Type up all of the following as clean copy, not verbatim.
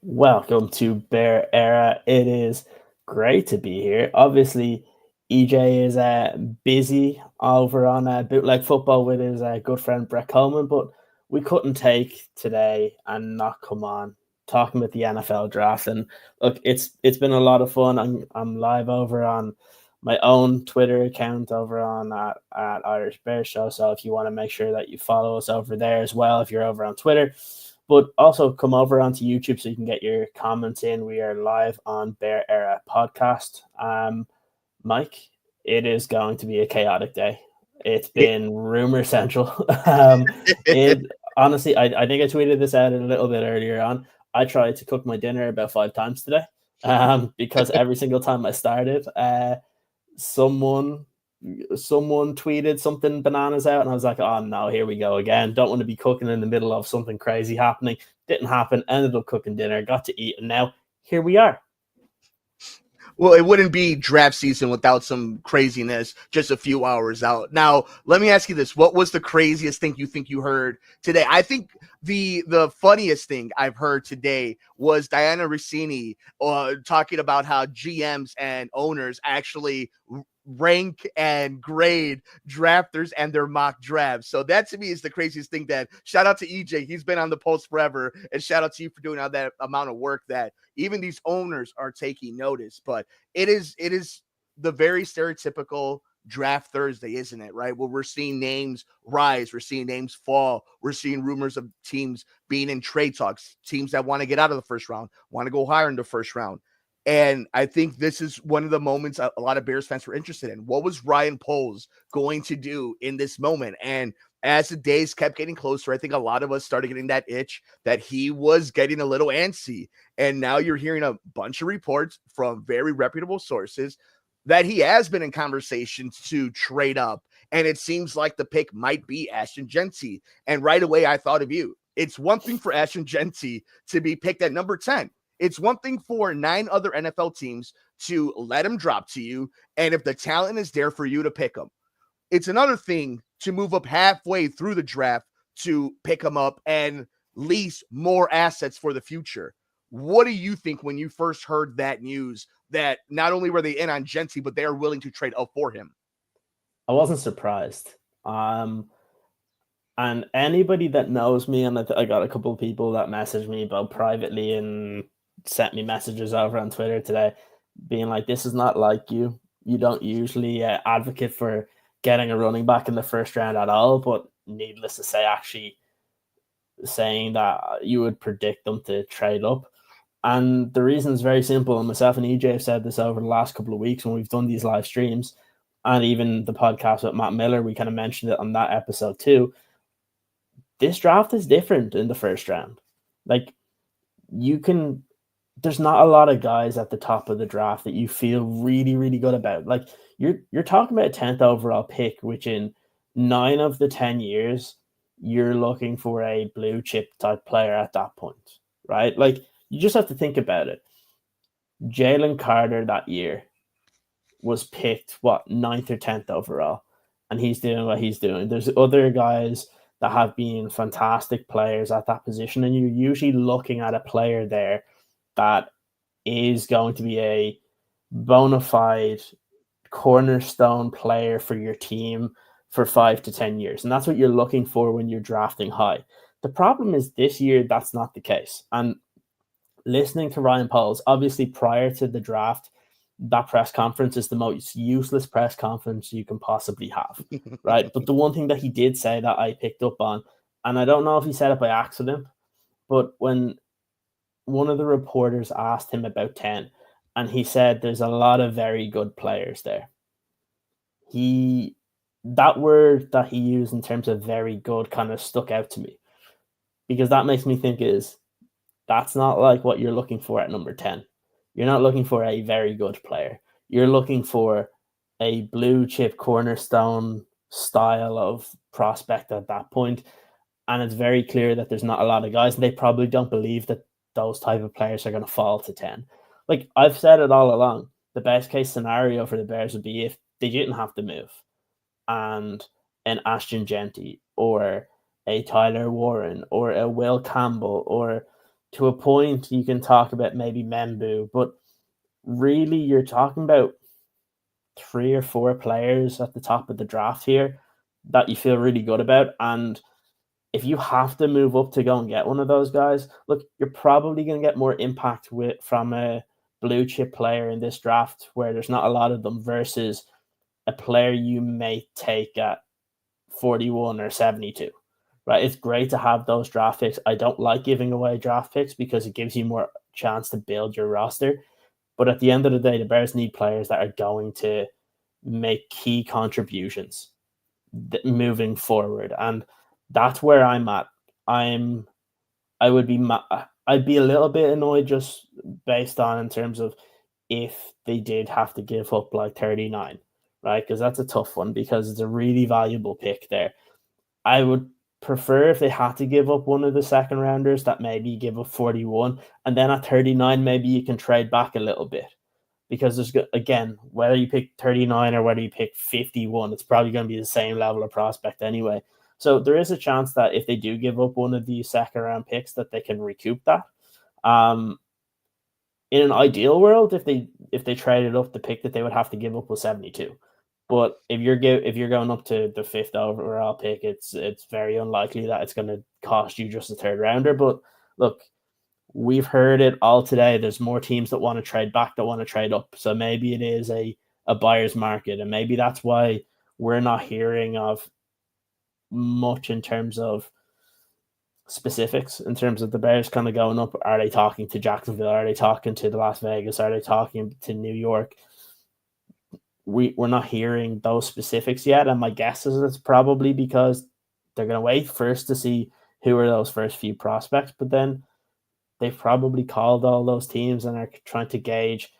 Welcome to Bear Era. It is great to be here. Obviously, EJ is busy over on Bootleg Football with his good friend Brett Coleman, but we couldn't take today and not come on talking about the NFL draft. And look, it's been a lot of fun. I'm live over on my own Twitter account over on at Irish Bear Show. So if you want to make sure that you follow us over there as well, if you're over on Twitter. But also come over onto YouTube so you can get your comments in. We are live on Bear Era Podcast. Mike, it is going to be a chaotic day. It's been rumor central. It honestly, I think I tweeted this out a little bit earlier on. I tried to cook my dinner about 5 times today, because every single time I started, someone someone tweeted something bananas out, and I was like, oh no, here we go again. Don't want to be cooking in the middle of something crazy happening. Didn't happen. Ended up cooking dinner, got to eat, and now here we are. Well, it wouldn't be draft season without some craziness just a few hours out. Now, let me ask you this. What was the craziest thing you think you heard today? I think the funniest thing I've heard today was Diana Rossini talking about how GMs and owners actually rank and grade drafters and their mock drafts. So that to me is the craziest thing. That shout out to EJ. He's been on the post forever, and shout out to you for doing all that amount of work that even these owners are taking notice. But it is the very stereotypical draft Thursday, isn't it? Right, where we're seeing names rise, we're seeing names fall, we're seeing rumors of teams being in trade talks, teams that want to get out of the first round, want to go higher in the first round. And I think this is one of the moments a lot of Bears fans were interested in. What was Ryan Poles going to do in this moment? And as the days kept getting closer, I think a lot of us started getting that itch that he was getting a little antsy. And now you're hearing a bunch of reports from very reputable sources that he has been in conversations to trade up. And it seems like the pick might be Ashton Jeanty. And right away, I thought of you. It's one thing for Ashton Jeanty to be picked at number 10. It's one thing for 9 other NFL teams to let him drop to you. And if the talent is there for you to pick him, it's another thing to move up halfway through the draft to pick him up and lease more assets for the future. What do you think when you first heard that news that not only were they in on Jeanty, but they are willing to trade up for him? I wasn't surprised. And anybody that knows me, and I got a couple of people that messaged me both privately and sent me messages over on Twitter today, being like, "This is not like you. You don't usually advocate for getting a running back in the first round at all." But needless to say, actually saying that you would predict them to trade up. And the reason is very simple. And myself and EJ have said this over the last couple of weeks when we've done these live streams, and even the podcast with Matt Miller, we kind of mentioned it on that episode too. This draft is different in the first round. Like, there's not a lot of guys at the top of the draft that you feel really, really good about. Like, you're talking about a 10th overall pick, which in 9 of the 10 years, you're looking for a blue chip type player at that point, right? Like, you just have to think about it. Jalen Carter that year was picked, what, 9th or 10th overall, and he's doing what he's doing. There's other guys that have been fantastic players at that position, and you're usually looking at a player there that is going to be a bona fide cornerstone player for your team for 5 to 10 years. And that's what you're looking for when you're drafting high. The problem is this year, that's not the case. And listening to Ryan Poles, obviously prior to the draft, that press conference is the most useless press conference you can possibly have, right? But the one thing that he did say that I picked up on, and I don't know if he said it by accident, but when one of the reporters asked him about 10, and he said there's a lot of very good players there. That word that he used in terms of very good kind of stuck out to me, because that makes me think that's not like what you're looking for at number 10. You're not looking for a very good player. You're looking for a blue chip cornerstone style of prospect at that point. And it's very clear that there's not a lot of guys, and they probably don't believe that those type of players are going to fall to 10. Like, I've said it all along, the best case scenario for the Bears would be if they didn't have to move, and an Ashton Jeanty or a Tyler Warren or a Will Campbell or to a point, you can talk about maybe Membu, but really you're talking about 3 or 4 players at the top of the draft here that you feel really good about. And if you have to move up to go and get one of those guys, look, you're probably going to get more impact from a blue chip player in this draft where there's not a lot of them versus a player you may take at 41 or 72. Right? It's great to have those draft picks. I don't like giving away draft picks because it gives you more chance to build your roster. But at the end of the day, the Bears need players that are going to make key contributions moving forward. And that's where I'm at. I would be I'd be a little bit annoyed just based on in terms of if they did have to give up like 39, right? Because that's a tough one because it's a really valuable pick there. I would prefer if they had to give up one of the second rounders that maybe give up 41, and then at 39 maybe you can trade back a little bit because there's, again, whether you pick 39 or whether you pick 51, it's probably going to be the same level of prospect anyway. So there is a chance that if they do give up one of these second round picks that they can recoup that. In an ideal world, if they traded up, the pick that they would have to give up was 72. But if you're going up to the 5th overall pick, it's very unlikely that it's going to cost you just a third rounder. But look, we've heard it all today. There's more teams that want to trade back, that want to trade up. So maybe it is a buyer's market, and maybe that's why we're not hearing of much in terms of specifics, in terms of the Bears kind of going up. Are they talking to Jacksonville? Are they talking to the Las Vegas? Are they talking to New York? We're not hearing those specifics yet, and my guess is it's probably because they're going to wait first to see who are those first few prospects, but then they've probably called all those teams and are trying to gauge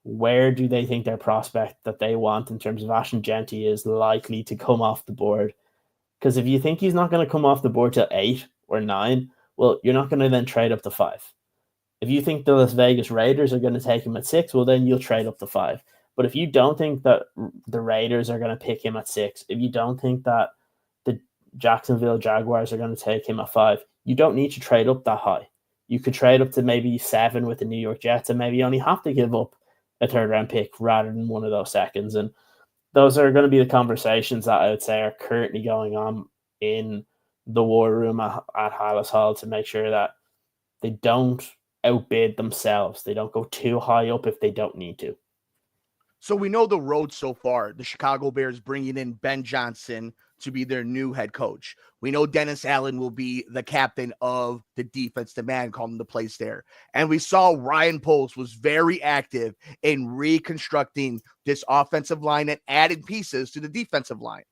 where do they think their prospect that they want in terms of Ashton Genty is likely to come off the board. Because if you think he's not going to come off the board till 8 or 9, well, you're not going to then trade up to 5. If you think the Las Vegas Raiders are going to take him at 6, well, then you'll trade up to 5. But if you don't think that the Raiders are going to pick him at 6, if you don't think that the Jacksonville Jaguars are going to take him at 5, you don't need to trade up that high. You could trade up to maybe 7 with the New York Jets and maybe only have to give up a third round pick rather than one of those seconds. And those are going to be the conversations that I would say are currently going on in the war room at Halas Hall to make sure that they don't outbid themselves. They don't go too high up if they don't need to. So we know the road so far. The Chicago Bears bringing in Ben Johnson to be their new head coach. We know Dennis Allen will be the captain of the defense, the man calling the plays there. And we saw Ryan Poles was very active in reconstructing this offensive line and adding pieces to the defensive line.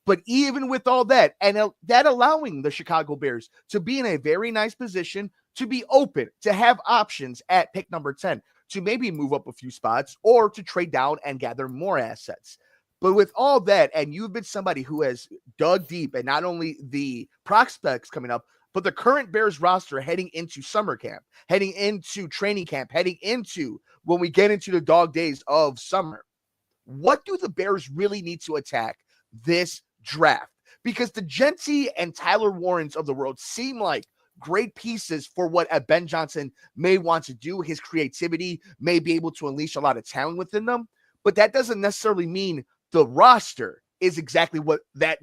But even with all that, and that allowing the Chicago Bears to be in a very nice position, to be open, to have options at pick number 10, to maybe move up a few spots or to trade down and gather more assets. But with all that, and you've been somebody who has dug deep and not only the prospects coming up, but the current Bears roster heading into summer camp, heading into training camp, heading into when we get into the dog days of summer, what do the Bears really need to attack this draft? Because the Genty and Tyler Warrens of the world seem like great pieces for what a Ben Johnson may want to do. His creativity may be able to unleash a lot of talent within them, but that doesn't necessarily mean the roster is exactly what that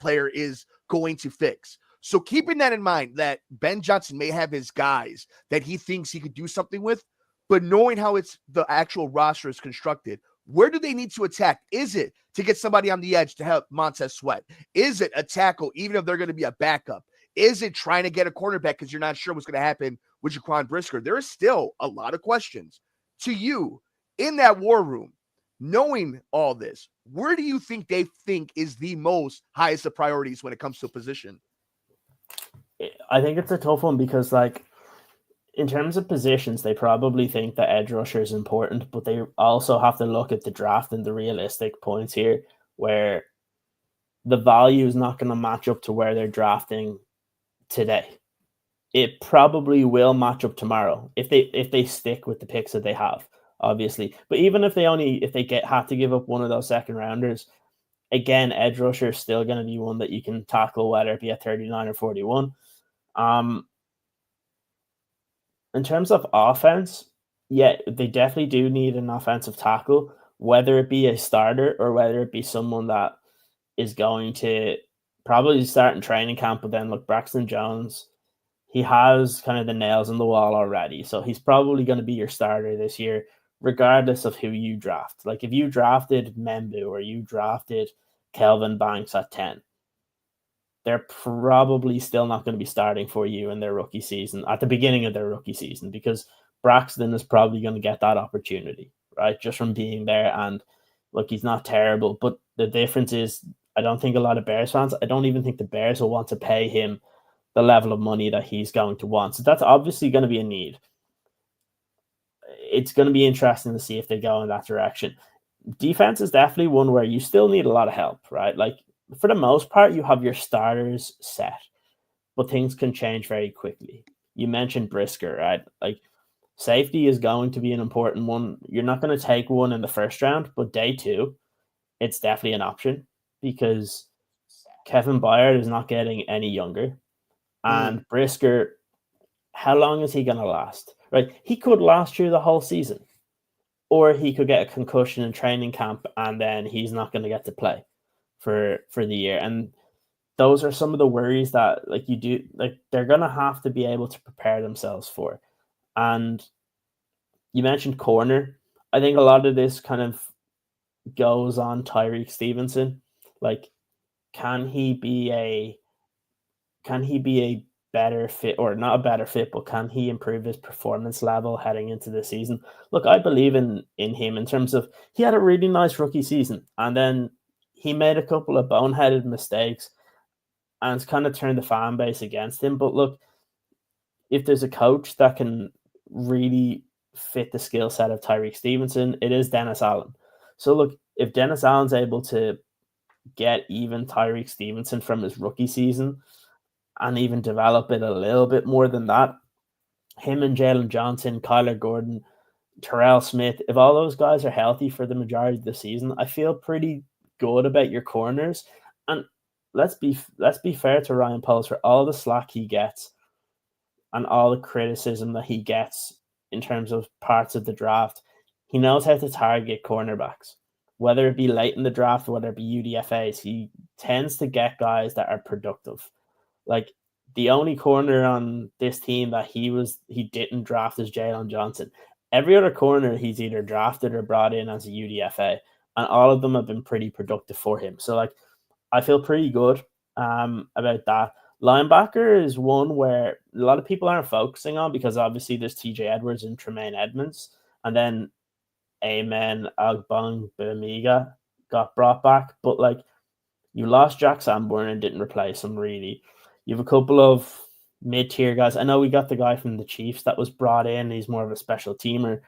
player is going to fix. So keeping that in mind, that Ben Johnson may have his guys that he thinks he could do something with, but knowing how it's the actual roster is constructed, where do they need to attack? Is it to get somebody on the edge to help Montez Sweat? Is it a tackle, even if they're going to be a backup? Is it trying to get a cornerback because you're not sure what's going to happen with Jaquan Brisker? There is still a lot of questions. To you, in that war room, knowing all this, where do you think they think is the most highest of priorities when it comes to a position? I think it's a tough one because, like, in terms of positions, they probably think that edge rusher is important, but they also have to look at the draft and the realistic points here where the value is not going to match up to where they're drafting today. It probably will match up tomorrow if they stick with the picks that they have, obviously. But even if they have to give up one of those second rounders, again, edge rusher is still going to be one that you can tackle, whether it be at 39 or 41. In terms of offense, yeah, they definitely do need an offensive tackle, whether it be a starter or whether it be someone that is going to probably start in training camp. But then look, Braxton Jones, he has kind of the nails in the wall already. So he's probably going to be your starter this year, regardless of who you draft. Like if you drafted Membu or you drafted Kelvin Banks at 10, they're probably still not going to be starting for you in their rookie season at the beginning of their rookie season because Braxton is probably going to get that opportunity, right? Just from being there. And look, he's not terrible, but the difference is I don't think a lot of Bears fans, I don't even think the Bears will want to pay him the level of money that he's going to want. So that's obviously going to be a need. It's going to be interesting to see if they go in that direction. Defense is definitely one where you still need a lot of help, right? Like for the most part, you have your starters set, but things can change very quickly. You mentioned Brisker, right? Like safety is going to be an important one. You're not going to take one in the first round, but day 2, it's definitely an option because Kevin Byard is not getting any younger. And Brisker, how long is he going to last? Right? He could last through the whole season, or he could get a concussion in training camp and then he's not going to get to play for the year. And those are some of the worries that like you do like they're going to have to be able to prepare themselves for. And you mentioned corner. I think a lot of this kind of goes on Tyreek Stevenson. Like, can he be a better fit, or not a better fit, but can he improve his performance level heading into the season? Look, I believe in him in terms of he had a really nice rookie season and then he made a couple of boneheaded mistakes and it's kind of turned the fan base against him. But look, if there's a coach that can really fit the skill set of Tyreek Stevenson, it is Dennis Allen. So look, if Dennis Allen's able to get even Tyreek Stevenson from his rookie season and even develop it a little bit more than that, him and Jalen Johnson, Kyler Gordon, Terrell Smith, if all those guys are healthy for the majority of the season, I feel pretty good about your corners. And let's be fair to Ryan Poles, for all the slack he gets and all the criticism that he gets in terms of parts of the draft, he knows how to target cornerbacks. Whether it be late in the draft, whether it be UDFAs, he tends to get guys that are productive. Like the only corner on this team that he didn't draft is Jalen Johnson. Every other corner he's either drafted or brought in as a UDFA, and all of them have been pretty productive for him. So like, I feel pretty good about that. Linebacker is one where a lot of people aren't focusing on because obviously there's TJ Edwards and Tremaine Edmonds, and then Amen Agbongbemiga got brought back, but like you lost Jack Sanborn and didn't replace him really. You have a couple of mid-tier guys. I know we got the guy from the Chiefs that was brought in. He's more of a special teamer,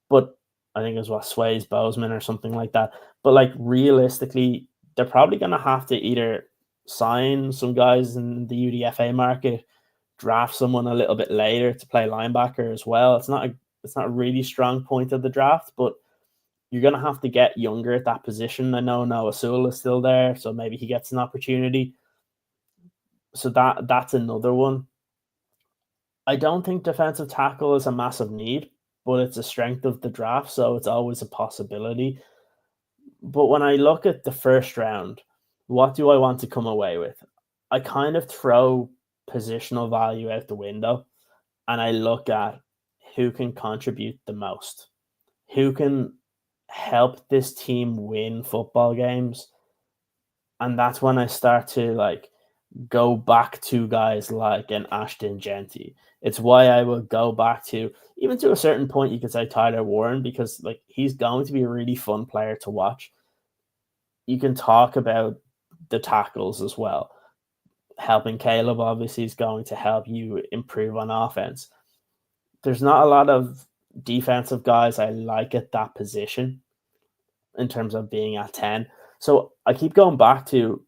but I think it was Sways Bozeman or something like that. But like realistically, they're probably going to have to either sign some guys in the UDFA market, draft someone a little bit later to play linebacker as well. It's not a really strong point of the draft, but you're going to have to get younger at that position. I know Noah Sewell is still there, so maybe he gets an opportunity. So that's another one. I don't think defensive tackle is a massive need, but it's a strength of the draft, so it's always a possibility. But when I look at the first round, what do I want to come away with? I kind of throw positional value out the window and I look at who can contribute the most, who can help this team win football games. And that's when I start to like go back to guys like an Ashton Genty. It's why I would go back to, even to a certain point, you could say Tyler Warren, because like he's going to be a really fun player to watch. You can talk about the tackles as well. Helping Caleb obviously is going to help you improve on offense. There's not a lot of defensive guys I like at that position in terms of being at 10. So I keep going back to,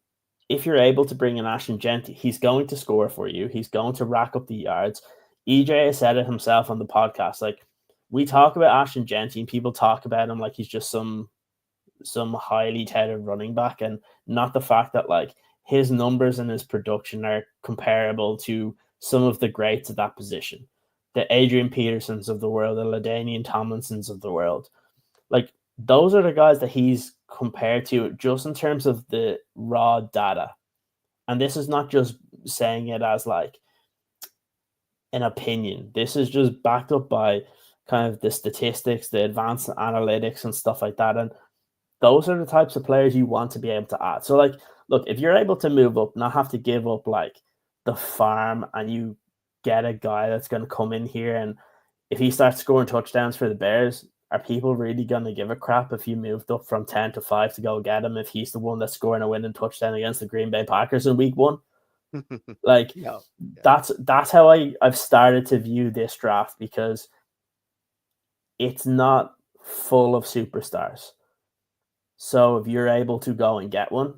if you're able to bring in Ashton Genty, he's going to score for you. He's going to rack up the yards. EJ has said it himself on the podcast. Like, we talk about Ashton Genty and people talk about him like he's just some highly touted running back, and not the fact that like his numbers and his production are comparable to some of the greats at that position. the Adrian Petersons of the world, the LaDainian Tomlinsons of the world. Like, those are the guys that he's compared to just in terms of the raw data. And this is not just saying it as like an opinion. This is just backed up by kind of the statistics, the advanced analytics and stuff like that. And those are the types of players you want to be able to add. So, like, look, if you're able to move up, not have to give up like the farm, and you get a guy that's going to come in here, and if he starts scoring touchdowns for the Bears, are people really going to give a crap if you moved up from 10 to 5 to go get him if he's the one that's scoring a winning touchdown against the Green Bay Packers in week 1? Like, that's how I've started to view this draft, because it's not full of superstars. So if you're able to go and get one,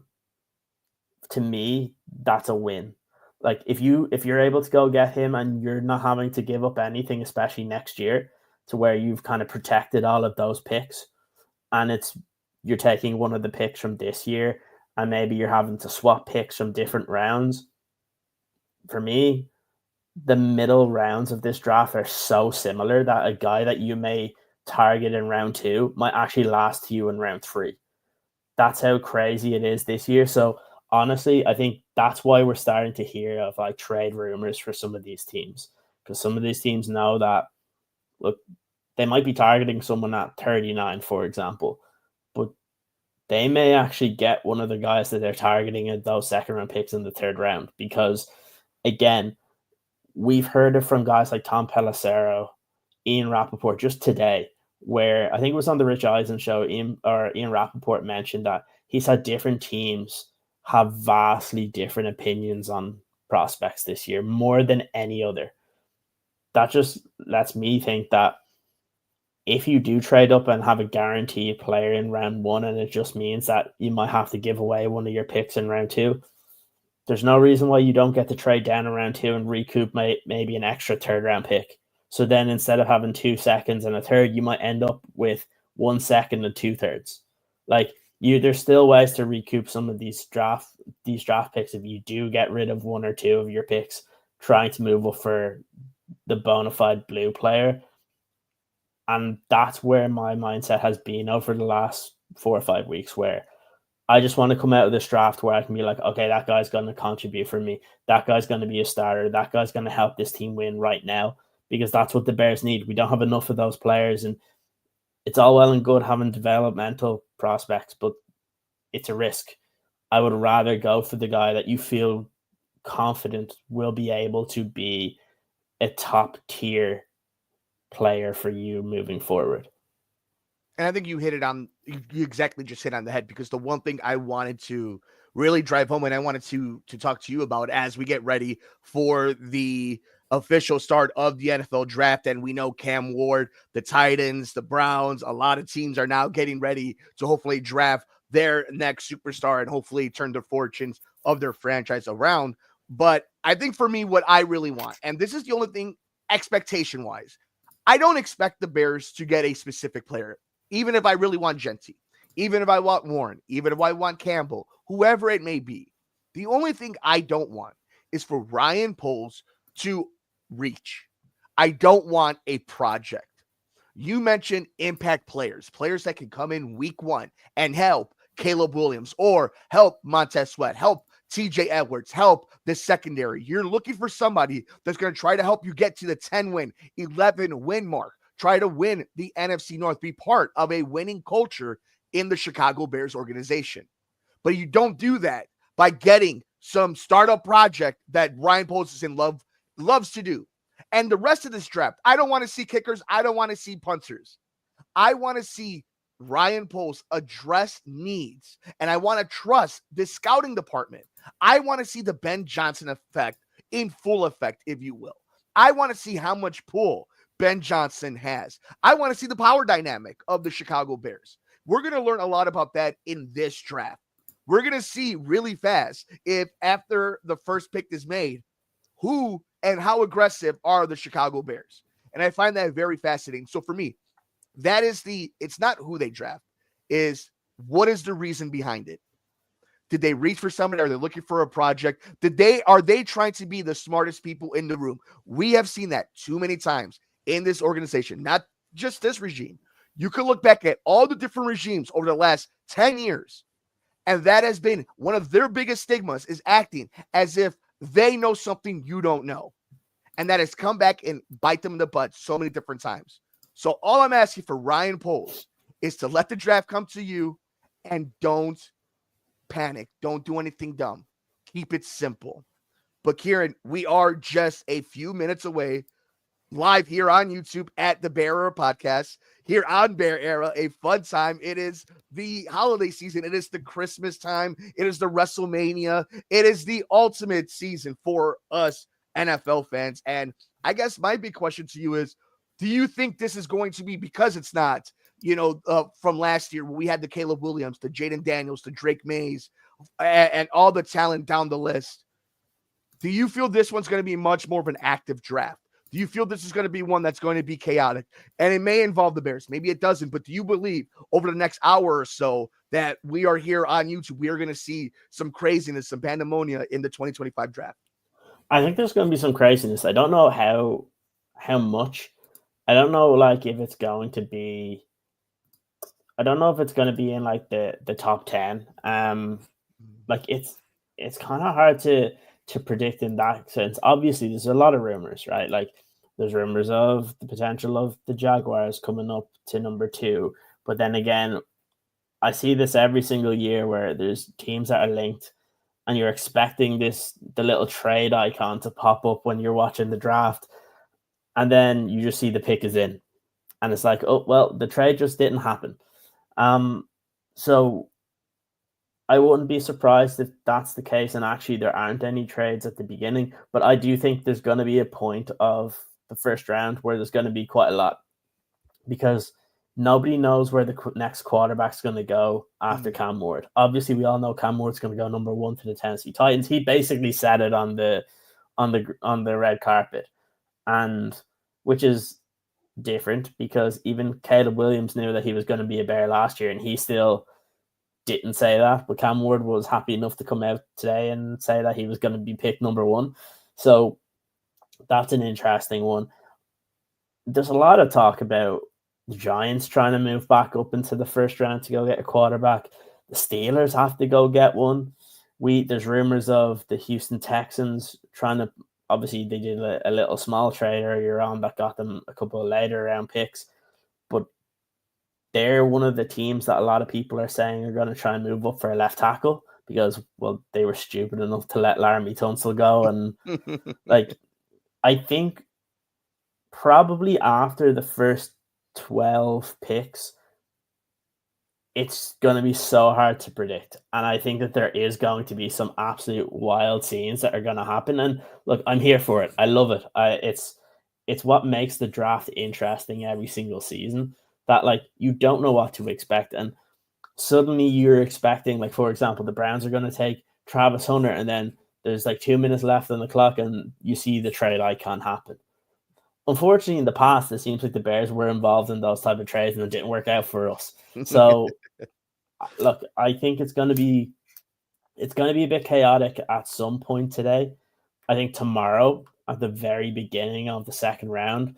to me, that's a win. Like, if you're able to go get him and you're not having to give up anything, especially next year, to where you've kind of protected all of those picks, and you're taking one of the picks from this year, and maybe you're having to swap picks from different rounds. For me, the middle rounds of this draft are so similar that a guy that you may target in round 2 might actually last to you in round 3. That's how crazy it is this year. So honestly, I think that's why we're starting to hear of like trade rumors for some of these teams, because some of these teams know that, look, they might be targeting someone at 39, for example, but they may actually get one of the guys that they're targeting at those second round picks in the 3rd round. Because again, we've heard it from guys like Tom Pelissero, Ian Rappaport just today, where I think it was on the Rich Eisen show, Ian Rappaport mentioned that he's had different teams have vastly different opinions on prospects this year, more than any other. That just lets me think that if you do trade up and have a guaranteed player in round 1, and it just means that you might have to give away one of your picks in round 2, there's no reason why you don't get to trade down in round 2 and recoup maybe an extra 3rd round pick. So then instead of having 2 seconds and a third, you might end up with 1 second and 2/3. Like, there's still ways to recoup some of these draft picks if you do get rid of 1 or 2 of your picks, trying to move up for the bona fide blue player. And that's where my mindset has been over the last 4 or 5 weeks, where I just want to come out of this draft where I can be like, okay, that guy's going to contribute for me. That guy's going to be a starter. That guy's going to help this team win right now, because that's what the Bears need. We don't have enough of those players, and it's all well and good having developmental prospects, but it's a risk. I would rather go for the guy that you feel confident will be able to be a top tier player for you moving forward. And I think you exactly just hit on the head, because the one thing I wanted to really drive home, and I wanted to talk to you about as we get ready for the official start of the NFL draft. And we know Cam Ward, the Titans, the Browns, a lot of teams are now getting ready to hopefully draft their next superstar and hopefully turn the fortunes of their franchise around. But I think for me, what I really want, and this is the only thing expectation wise, I don't expect the Bears to get a specific player. Even if I really want Genty, even if I want Warren, even if I want Campbell, whoever it may be, the only thing I don't want is for Ryan Poles to reach. I don't want a project. You mentioned impact players that can come in week 1 and help Caleb Williams or help Montez Sweat, help TJ Edwards, help the secondary. You're looking for somebody that's going to try to help you get to the 10-win, 11-win mark. Try to win the NFC North, be part of a winning culture in the Chicago Bears organization. But you don't do that by getting some startup project that Ryan Poles is in loves to do. And the rest of this draft, I don't want to see kickers. I don't want to see punters. I want to see Ryan Poles address needs. And I want to trust the scouting department. I want to see the Ben Johnson effect in full effect, if you will. I want to see how much pull Ben Johnson has. I want to see the power dynamic of the Chicago Bears. We're going to learn a lot about that in this draft. We're going to see really fast if after the first pick is made, who and how aggressive are the Chicago Bears. And I find that very fascinating. So for me, that is it's not who they draft, is what is the reason behind it? Did they reach for somebody? Are they looking for a project? Are they trying to be the smartest people in the room? We have seen that too many times in this organization, not just this regime. You could look back at all the different regimes over the last 10 years, and that has been one of their biggest stigmas, is acting as if they know something you don't know. And that has come back and bite them in the butt so many different times. So all I'm asking for Ryan Poles is to let the draft come to you and don't panic. Don't do anything dumb. Keep it simple. But Ciaran, we are just a few minutes away live here on YouTube at the Bear Era Podcast, here on Bear Era, a fun time. It is the holiday season. It is the Christmas time. It is the WrestleMania. It is the ultimate season for us NFL fans. And I guess my big question to you is, do you think this is going to be, because it's not, from last year where we had the Caleb Williams, the Jaden Daniels, the Drake Mays, and all the talent down the list, do you feel this one's going to be much more of an active draft? Do you feel this is going to be one that's going to be chaotic? And it may involve the Bears. Maybe it doesn't. But do you believe over the next hour or so that we are here on YouTube, we are going to see some craziness, some pandemonium in the 2025 draft? I think there's going to be some craziness. I don't know how much. I don't know, if it's going to be. I don't know if it's going to be in the top 10. It's kind of hard to predict in that sense. Obviously, there's a lot of rumors, right? There's rumors of the potential of the Jaguars coming up to number 2. But then again, I see this every single year where there's teams that are linked and you're expecting the little trade icon to pop up when you're watching the draft. And then you just see the pick is in. And it's like, oh, well, the trade just didn't happen. So I wouldn't be surprised if that's the case. And actually, there aren't any trades at the beginning. But I do think there's going to be a point of the first round where there's going to be quite a lot. Because nobody knows where the next quarterback's going to go after Cam Ward. Obviously, we all know Cam Ward's going to go number 1 to the Tennessee Titans. He basically said it on the red carpet, and which is different because even Caleb Williams knew that he was going to be a Bear last year, and he still didn't say that. But Cam Ward was happy enough to come out today and say that he was going to be picked number 1. So that's an interesting one. There's a lot of talk about the Giants trying to move back up into the first round to go get a quarterback. The Steelers have to go get one. There's rumors of the Houston Texans trying to, obviously they did a little small trade earlier on that got them a couple of later round picks, but they're one of the teams that a lot of people are saying are going to try and move up for a left tackle because, well, they were stupid enough to let Laramie Tunsil go. And I think probably after the first 12 picks, it's going to be so hard to predict. And I think that there is going to be some absolute wild scenes that are going to happen. And look, I'm here for it. I love it. It's what makes the draft interesting every single season, that you don't know what to expect. And suddenly you're expecting, for example, the Browns are going to take Travis Hunter, and then there's 2 minutes left on the clock and you see the trade icon happen. Unfortunately, in the past, it seems like the Bears were involved in those type of trades and it didn't work out for us. So, look, I think it's going to be a bit chaotic at some point today. I think tomorrow, at the very beginning of the second round,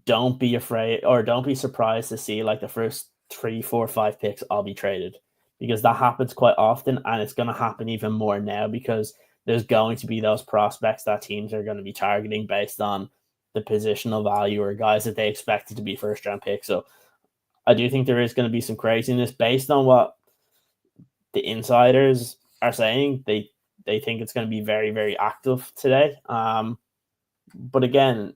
don't be afraid or don't be surprised to see the first 3, 4, 5 picks all be traded, because that happens quite often, and it's going to happen even more now because there's going to be those prospects that teams are going to be targeting based on the positional value or guys that they expected to be first round picks. So I do think there is going to be some craziness based on what the insiders are saying. They think it's going to be very, very active today. But again,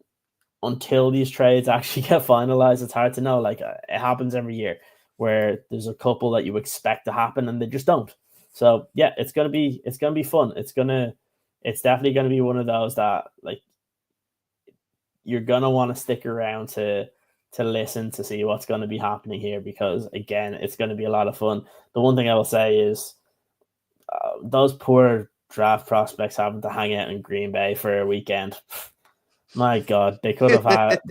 until these trades actually get finalized, it's hard to know. It happens every year where there's a couple that you expect to happen and they just don't. So yeah, it's gonna be fun. It's definitely gonna be one of those that you're gonna want to stick around to listen to see what's going to be happening here, because again, it's going to be a lot of fun. The one thing I will say is those poor draft prospects having to hang out in Green Bay for a weekend. My God, they could have had.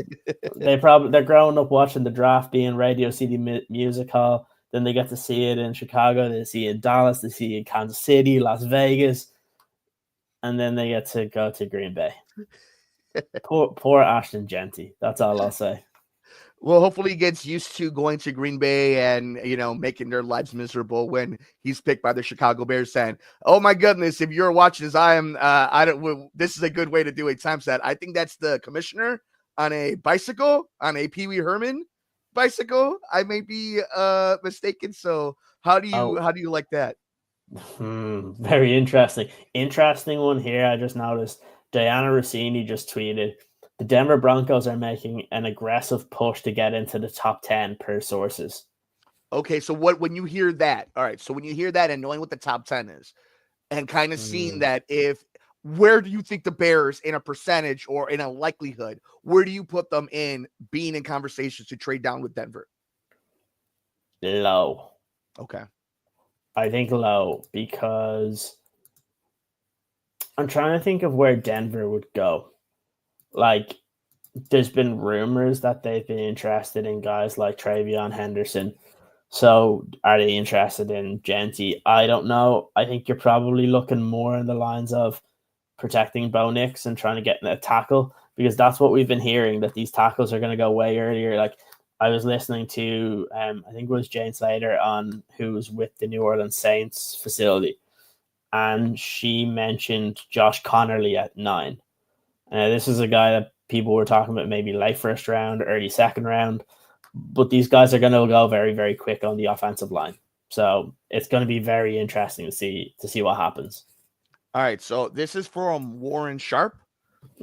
They're growing up watching the draft, being Radio City Music Hall. Then they get to see it in Chicago. They see it in Dallas. They see it in Kansas City, Las Vegas, and then they get to go to Green Bay. Poor Ashton Genty. That's all I'll say. Well, hopefully he gets used to going to Green Bay and, making their lives miserable when he's picked by the Chicago Bears, saying, "Oh my goodness, if you're watching this, this is a good way to do a time set." I think that's the commissioner on a bicycle, on a Pee Wee Herman bicycle. I may be mistaken. So how do you like that? Very interesting. Interesting one here. I just noticed Diana Rossini just tweeted, the Denver Broncos are making an aggressive push to get into the top 10 per sources. Okay, so when you hear that, all right, so when you hear that and knowing what the top 10 is and kind of seeing that, where do you think the Bears in a percentage or in a likelihood, where do you put them in being in conversations to trade down with Denver? Low. Okay. I think low because I'm trying to think of where Denver would go. Like, there's been rumors that they've been interested in guys like Travion Henderson. So are they interested in Genty? I don't know. I think you're probably looking more in the lines of protecting Bo Nix and trying to get a tackle, because that's what we've been hearing, that these tackles are going to go way earlier. Like, I was listening to, I think it was Jane Slater who's with the New Orleans Saints facility, and she mentioned Josh Connerly at 9. This is a guy that people were talking about maybe late first round, early second round, but these guys are going to go very, very quick on the offensive line. So it's going to be very interesting to see what happens. All right, so this is from Warren Sharp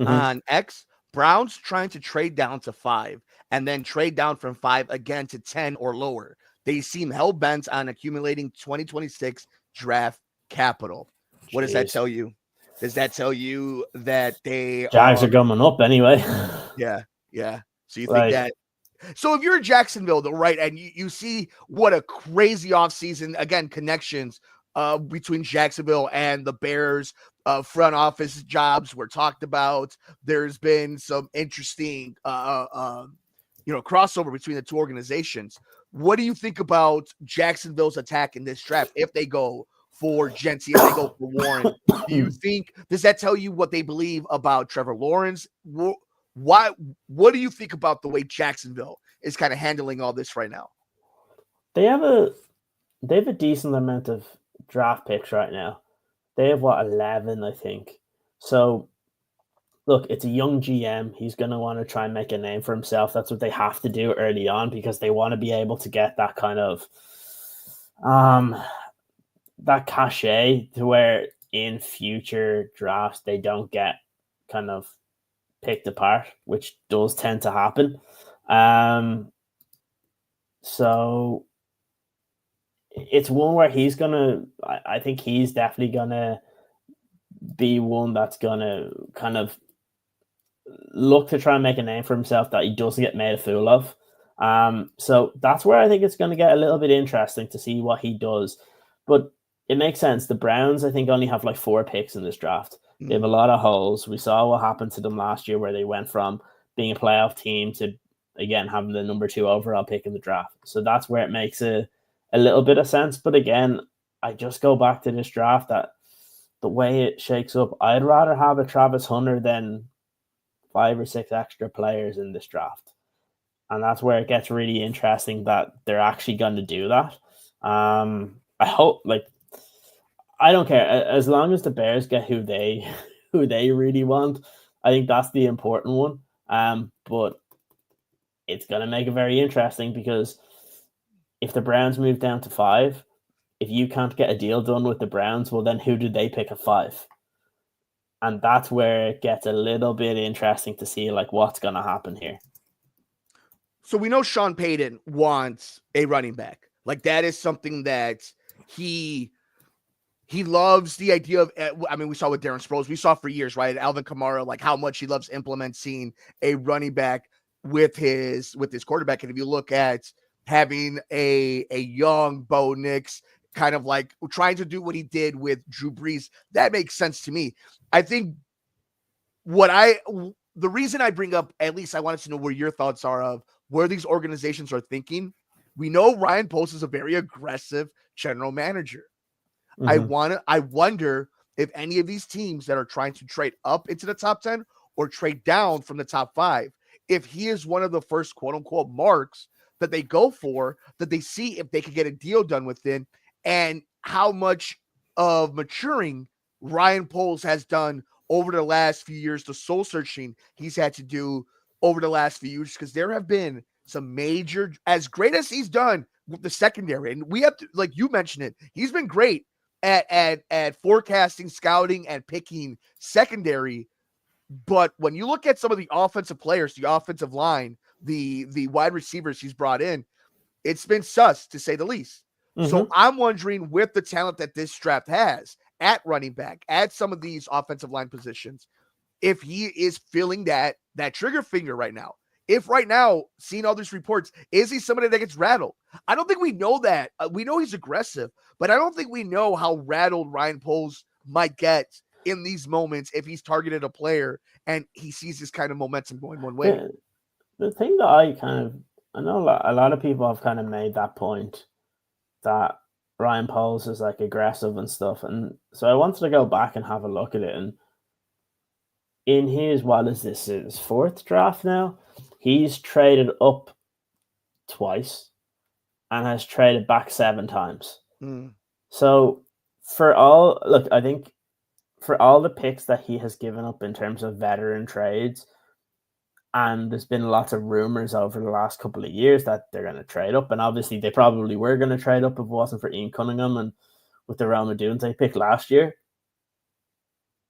on X. Browns trying to trade down to 5 and then trade down from 5 again to 10 or lower. They seem hell-bent on accumulating 2026 draft capital. What does that tell you? Does that tell you that they Jags are coming up anyway? Yeah. So you think that? So if you're in Jacksonville, though, right, and you see what a crazy offseason, again, connections between Jacksonville and the Bears, front office jobs were talked about. There's been some interesting, crossover between the two organizations. What do you think about Jacksonville's attack in this draft if they go for Genty, if they go for Warren? Does that tell you what they believe about Trevor Lawrence? What do you think about the way Jacksonville is kind of handling all this right now? They have a decent amount of draft picks right now. They have 11, I think. So look, it's a young GM. He's going to want to try and make a name for himself. That's what they have to do early on, because they want to be able to get that kind of that cachet to where in future drafts they don't get kind of picked apart, which does tend to happen. So it's one where I think he's definitely gonna be one that's gonna kind of look to try and make a name for himself that he doesn't get made a fool of. So that's where I think it's going to get a little bit interesting to see what he does. But it makes sense. The Browns, I think, only have 4 picks in this draft. They have a lot of holes. We saw what happened to them last year, where they went from being a playoff team to, again, having the number 2 overall pick in the draft. So that's where it makes a little bit of sense. But again, I just go back to this draft, that the way it shakes up, I'd rather have a Travis Hunter than 5 or 6 extra players in this draft. And that's where it gets really interesting that they're actually going to do that. I hope, I don't care, as long as the Bears get who they really want. I think that's the important one. But it's going to make it very interesting, because if the Browns move down to 5, if you can't get a deal done with the Browns, well, then who did they pick at 5? And that's where it gets a little bit interesting to see what's going to happen here. So we know Sean Payton wants a running back. That is something that he loves, the idea of. I mean, we saw with Darren Sproles. We saw for years, right? Alvin Kamara, how much he loves implementing a running back with his quarterback. And if you look at having a young Bo Nix, kind of trying to do what he did with Drew Brees, that makes sense to me. I think the reason I bring up, at least I wanted to know where your thoughts are of where these organizations are thinking. We know Ryan Poles is a very aggressive general manager. Mm-hmm. I wonder if any of these teams that are trying to trade up into the top 10 or trade down from the top 5, if he is one of the first quote unquote marks that they go for, that they see if they could get a deal done within, and how much of maturing Ryan Poles has done over the last few years, the soul searching he's had to do over the last few years, because there have been some major, as great as he's done with the secondary, and we have to, like you mentioned it, he's been great at forecasting, scouting, and picking secondary. But when you look at some of the offensive players, the offensive line, the wide receivers he's brought in, it's been sus to say the least. So Mm-hmm. I'm wondering, with the talent that this draft has at running back, at some of these offensive line positions, if he is feeling that trigger finger right now. If right now, seeing all these reports, is he somebody that gets rattled? I don't think we know that. We know he's aggressive, but I don't think we know how rattled Ryan Poles might get in these moments if he's targeted a player and he sees this kind of momentum going one way. The, the thing that I know a lot of people have kind of made that point that Ryan Poles is like aggressive and stuff. And so I wanted to go back and have a look at it. And in his, what is this, his fourth draft now? He's traded up twice and has traded back 7 times. Mm. So I think for all the picks that he has given up in terms of veteran trades, and there's been lots of rumors over the last couple of years that they're going to trade up, and obviously they probably were going to trade up if it wasn't for Ian Cunningham and with the Real Madrid they picked last year.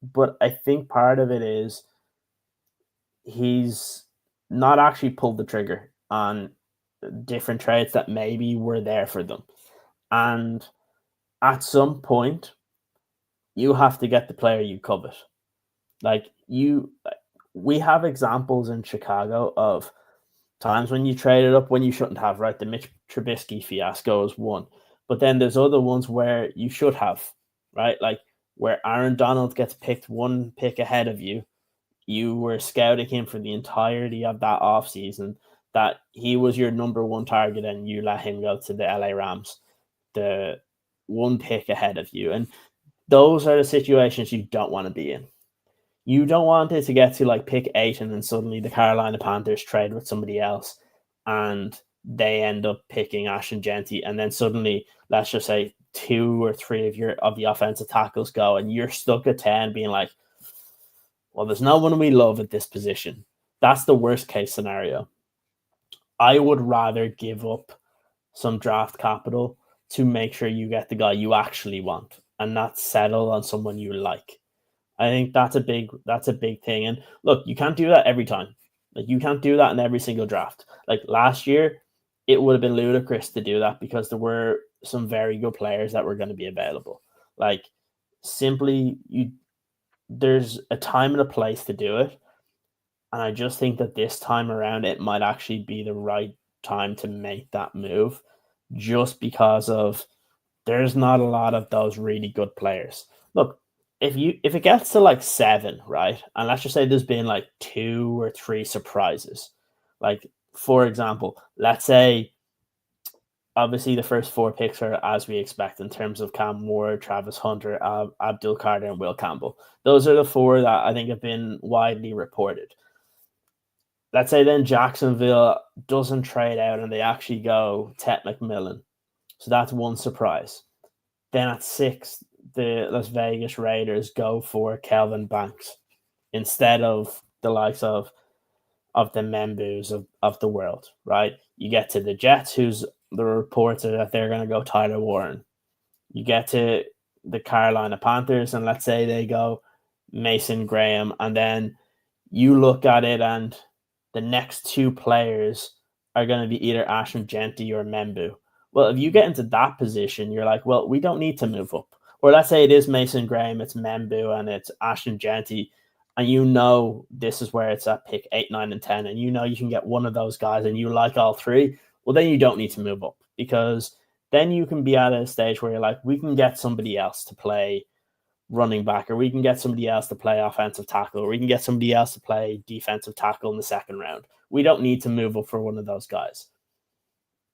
But I think part of it is he's not actually pulled the trigger on different trades that maybe were there for them. And at some point, you have to get the player you covet. We have examples in Chicago of times when you traded up when you shouldn't have, right? The Mitch Trubisky fiasco is one. But then there's other ones where you should have, right? Like where Aaron Donald gets picked one pick ahead of you. You were scouting him for the entirety of that offseason, that he was your number one target and you let him go to the LA Rams, the one pick ahead of you. And those are the situations you don't want to be in. You don't want it to get to like pick 8 and then suddenly the Carolina Panthers trade with somebody else and they end up picking Ashton Genty, and then suddenly, let's just say 2 or 3 of the offensive tackles go and you're stuck at 10 being like, well, there's no one we love at this position. That's the worst case scenario. I would rather give up some draft capital to make sure you get the guy you actually want and not settle on someone you like. I think that's a big thing. And look, you can't do that every time. Like you can't do that in every single draft. Like last year, it would have been ludicrous to do that because there were some very good players that were going to be available. Like simply, there's a time and a place to do it. And I just think that this time around, it might actually be the right time to make that move just because of there's not a lot of those really good players. Look, if it gets to like 7, right? And let's just say there's been like 2 or 3 surprises. Like, for example, let's say obviously the first 4 picks are as we expect in terms of Cam Ward, Travis Hunter, Abdul Carter, and Will Campbell. Those are the 4 that I think have been widely reported. Let's say then Jacksonville doesn't trade out and they actually go Ted McMillan. So that's one surprise. Then at 6, the Las Vegas Raiders go for Kelvin Banks instead of the likes of the Membus of the world, right? You get to the Jets, who's the reports are that they're going to go Tyler Warren. You get to the Carolina Panthers, and let's say they go Mason Graham, and then you look at it and the next 2 players are going to be either Ashton Genty or Membu. Well, if you get into that position, you're like, well, we don't need to move up. Or let's say it is Mason Graham, it's Membu, and it's Ashton Genty, and you know this is where it's at pick 8, 9, and 10, and you know you can get one of those guys and you like all 3, well, then you don't need to move up because then you can be at a stage where you're like, we can get somebody else to play running back, or we can get somebody else to play offensive tackle, or we can get somebody else to play defensive tackle in the second round. We don't need to move up for one of those guys.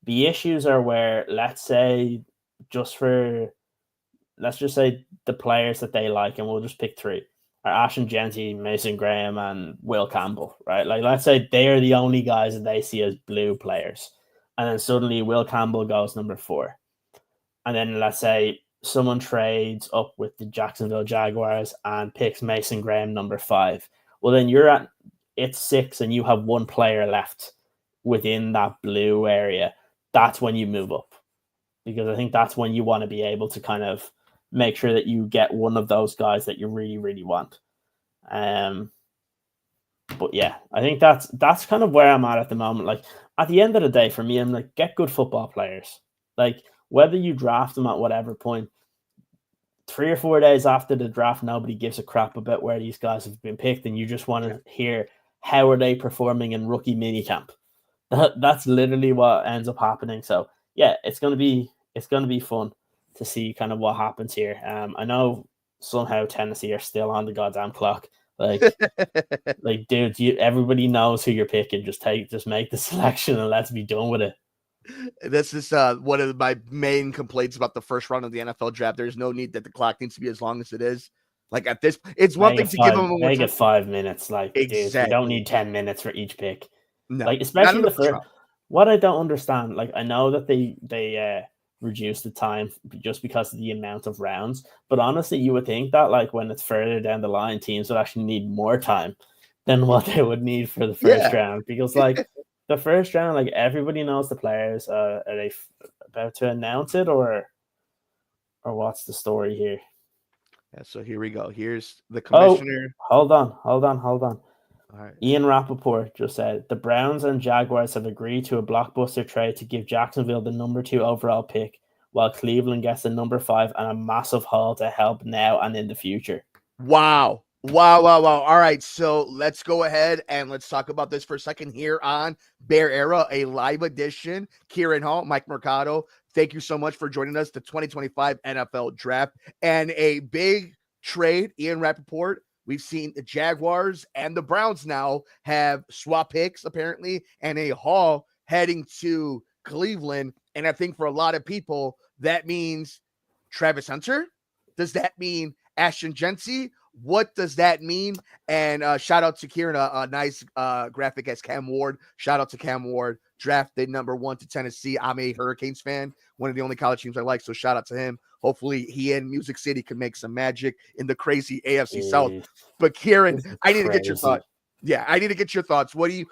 The issues are where, let's just say the players that they like, and we'll just pick three, are Ashton Genty, Mason Graham, and Will Campbell, right? Like, let's say they are the only guys that they see as blue players. And then suddenly Will Campbell goes number 4. And then let's say someone trades up with the Jacksonville Jaguars and picks Mason Graham number 5. Well, then it's 6 and you have one player left within that blue area. That's when you move up, because I think that's when you want to be able to kind of make sure that you get one of those guys that you really, really want. But yeah, I think that's kind of where I'm at the moment. Like, at the end of the day, for me, I'm like, get good football players. Like, whether you draft them at whatever point, 3 or 4 days after the draft, nobody gives a crap about where these guys have been picked, and you just want to hear how are they performing in rookie minicamp. That's literally what ends up happening. So yeah, it's gonna be fun to see kind of what happens here. I know somehow Tennessee are still on the goddamn clock. Like, dude, everybody knows who you're picking. Just make the selection and let's be done with it. This is one of my main complaints about the first round of the NFL draft. There's no need that the clock needs to be as long as it is. Like, at this, it's one thing to give them make it 5 minutes. Like, exactly. Dude, you don't need 10 minutes for each pick. No, like, especially the first. What I don't understand, like, I know that they reduce the time just because of the amount of rounds, but honestly, you would think that, like, when it's further down the line, teams would actually need more time than what they would need for the first round, because, like, the first round, like, everybody knows the players. Are they about to announce it, or what's the story here? Yeah, so here we go. Here's the commissioner. Hold on. All right. Ian Rappaport just said the Browns and Jaguars have agreed to a blockbuster trade to give Jacksonville the number 2 overall pick, while Cleveland gets the number 5 and a massive haul to help now and in the future. Wow. All right, so let's go ahead and let's talk about this for a second here on Bear Era, a live edition. Ciaran Hall, Mike Mercado, thank you so much for joining us, the 2025 NFL Draft, and a big trade. Ian Rappaport, we've seen the Jaguars and the Browns now have swap picks, apparently, and a haul heading to Cleveland. And I think for a lot of people, that means Travis Hunter. Does that mean Ashton Genty? What does that mean? And shout out to Ciaran, a nice graphic as Cam Ward. Shout out to Cam Ward, drafted number 1 to Tennessee. I'm a Hurricanes fan, one of the only college teams I like, so shout out to him. Hopefully he and Music City can make some magic in the crazy AFC South. But Ciaran, I need to get your thoughts. Yeah, I need to get your thoughts. What do you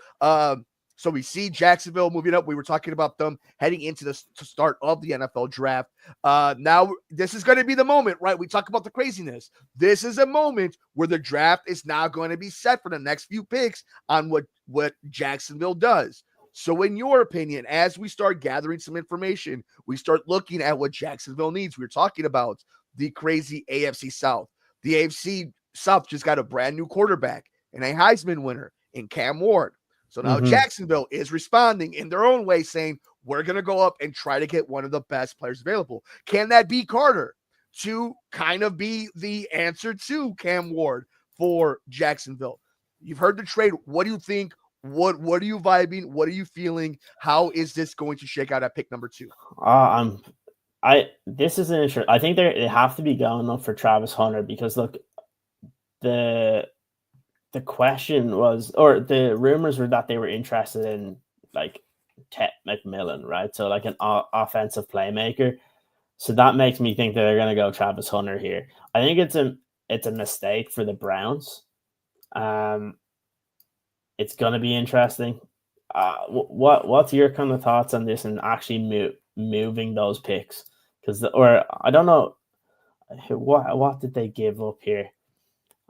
so we see Jacksonville moving up. We were talking about them heading into the start of the NFL draft. Now, this is going to be the moment, right? We talk about the craziness. This is a moment where the draft is now going to be set for the next few picks on what Jacksonville does. So in your opinion, as we start gathering some information, we start looking at what Jacksonville needs. We were talking about the crazy AFC South. The AFC South just got a brand new quarterback and a Heisman winner in Cam Ward. So now Jacksonville is responding in their own way, saying, we're going to go up and try to get one of the best players available. Can that be Carter to kind of be the answer to Cam Ward for Jacksonville? You've heard the trade. What do you think? What are you vibing? What are you feeling? How is this going to shake out at pick number 2? This is an issue. I think they have to be going up for Travis Hunter, because look, the question was, or the rumors were that they were interested in, like, Ted McMillan, right? So, like, an offensive playmaker. So that makes me think that they're going to go Travis Hunter here. I think it's a mistake for the Browns. It's going to be interesting. What's your kind of thoughts on this and actually moving those picks? Or I don't know, what did they give up here?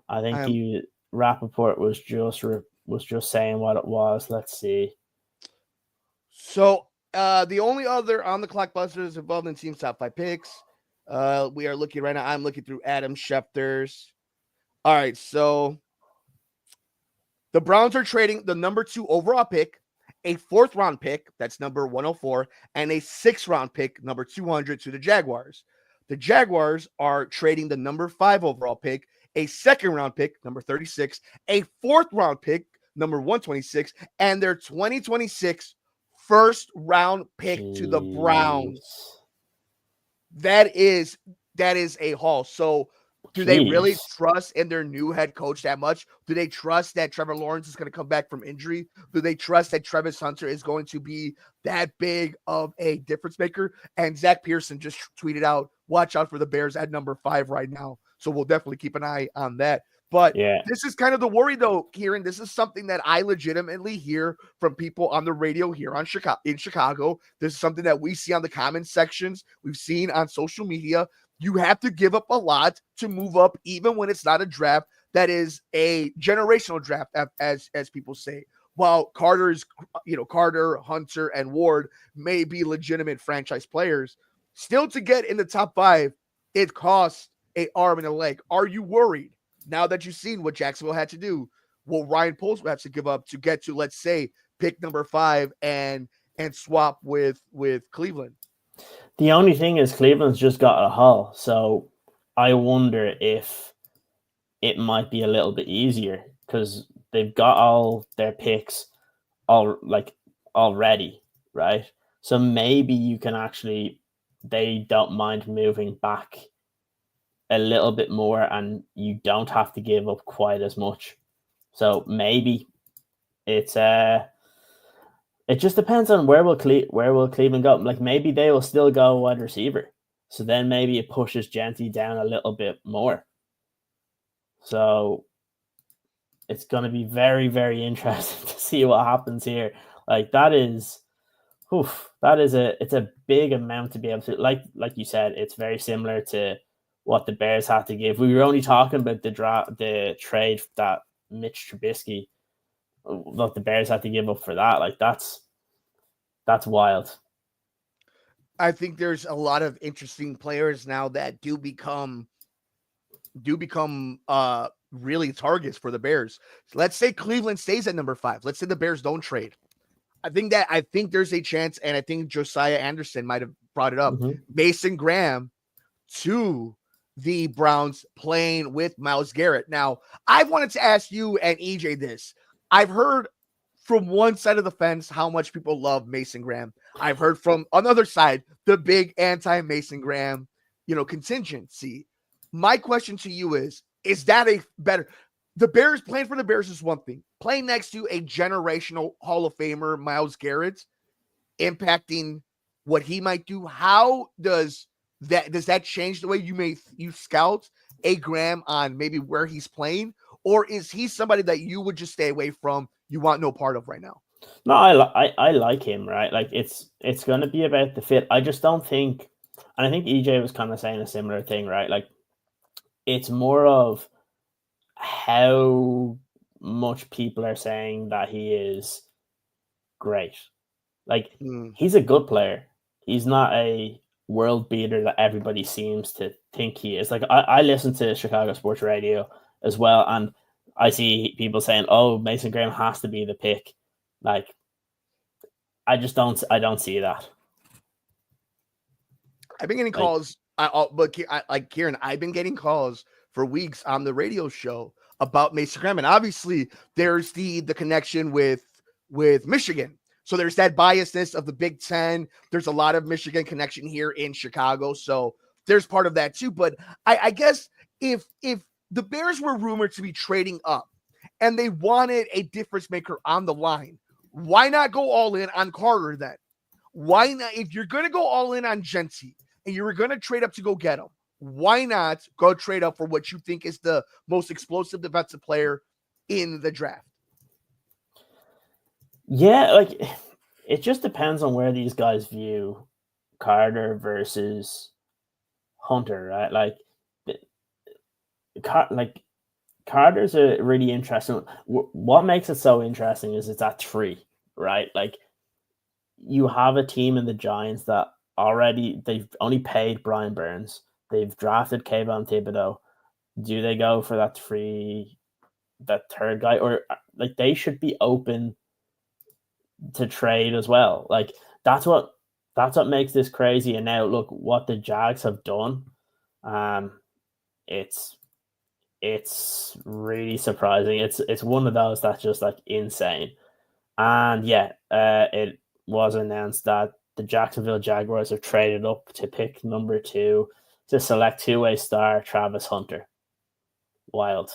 I think Rappaport was just saying what it was. Let's see. So the only other on the clock busters involved in team's top 5 picks. We are looking right now. I'm looking through Adam Schefter's. All right, so the Browns are trading the number 2 overall pick, a 4th round pick, that's number 104, and a 6th round pick, number 200, to the Jaguars. The Jaguars are trading the number 5 overall pick, a 2nd round pick, number 36, a 4th round pick, number 126, and their 2026 first round pick to the Browns. That is a haul. So do they really trust in their new head coach that much? Do they trust that Trevor Lawrence is going to come back from injury? Do they trust that Travis Hunter is going to be that big of a difference maker? And Zach Pearson just tweeted out, watch out for the Bears at number 5 right now. So we'll definitely keep an eye on that. But this is kind of the worry, though, Ciaran. This is something that I legitimately hear from people on the radio here in Chicago. This is something that we see on the comment sections. We've seen on social media. You have to give up a lot to move up, even when it's not a draft that is a generational draft, as people say. While Carter, Hunter, and Ward may be legitimate franchise players, still to get in the top 5, it costs an arm and a leg. Are you worried now that you've seen what Jacksonville had to do? Will Ryan Poles have to give up to get to, let's say, pick number 5 and swap with Cleveland? The only thing is Cleveland's just got a haul, so I wonder if it might be a little bit easier because they've got all their picks already, right? So maybe you can they don't mind moving back a little bit more and you don't have to give up quite as much. So maybe it's it just depends on where will Cleveland go. Like maybe they will still go wide receiver. So then maybe it pushes Gentry down a little bit more. So it's going to be very, very interesting to see what happens here. Like it's a big amount to be able to, like you said, it's very similar to what the Bears had to give. We were only talking about the trade that Mitch Trubisky, what the Bears had to give up for that. Like that's wild. I think there's a lot of interesting players now that do become really targets for the Bears. Let's say Cleveland stays at number 5. Let's say the Bears don't trade. I think there's a chance, and I think Josiah Anderson might have brought it up. Mm-hmm. Mason Graham to the Browns playing with Myles Garrett. Now, I've wanted to ask you and EJ this. I've heard from one side of the fence how much people love Mason Graham. I've heard from another side the big anti-Mason Graham, contingency. My question to you is that a better – the Bears, playing for the Bears is one thing. Playing next to a generational Hall of Famer, Myles Garrett, impacting what he might do, how does that change the way you scout a Graham on maybe where he's playing? Or is he somebody that you would just stay away from, you want no part of right now? No, I like him, right? Like it's going to be about the fit. I just don't think – and I think EJ was kind of saying a similar thing, right? Like it's more of how much people are saying that he is great. Like he's a good player. He's not a world beater that everybody seems to think he is. Like I listen to Chicago sports radio as well, and I see people saying, "Oh, Mason Graham has to be the pick." Like I don't see that. I've been getting calls, like Ciaran, I've been getting calls for weeks on the radio show about Mason Graham, and obviously there's the connection with Michigan. So there's that biasness of the Big Ten. There's a lot of Michigan connection here in Chicago. So there's part of that too. But I guess if the Bears were rumored to be trading up and they wanted a difference maker on the line, why not go all in on Carter then? Why not? If you're going to go all in on Gentry and you're going to trade up to go get him, why not go trade up for what you think is the most explosive defensive player in the draft? Yeah, like it just depends on where these guys view Carter versus Hunter, right? Like Carter's a really interesting. What makes it so interesting is it's at 3, right? Like you have a team in the Giants that they've only paid Brian Burns. They've drafted Kayvon Thibodeau. Do they go for that third guy, or like they should be open to trade as well? Like that's what makes this crazy. And now look what the Jags have done. It's really surprising. It's one of those that's just like insane. And yeah, it was announced that the Jacksonville Jaguars have traded up to pick number 2 to select two-way star Travis Hunter. Wild.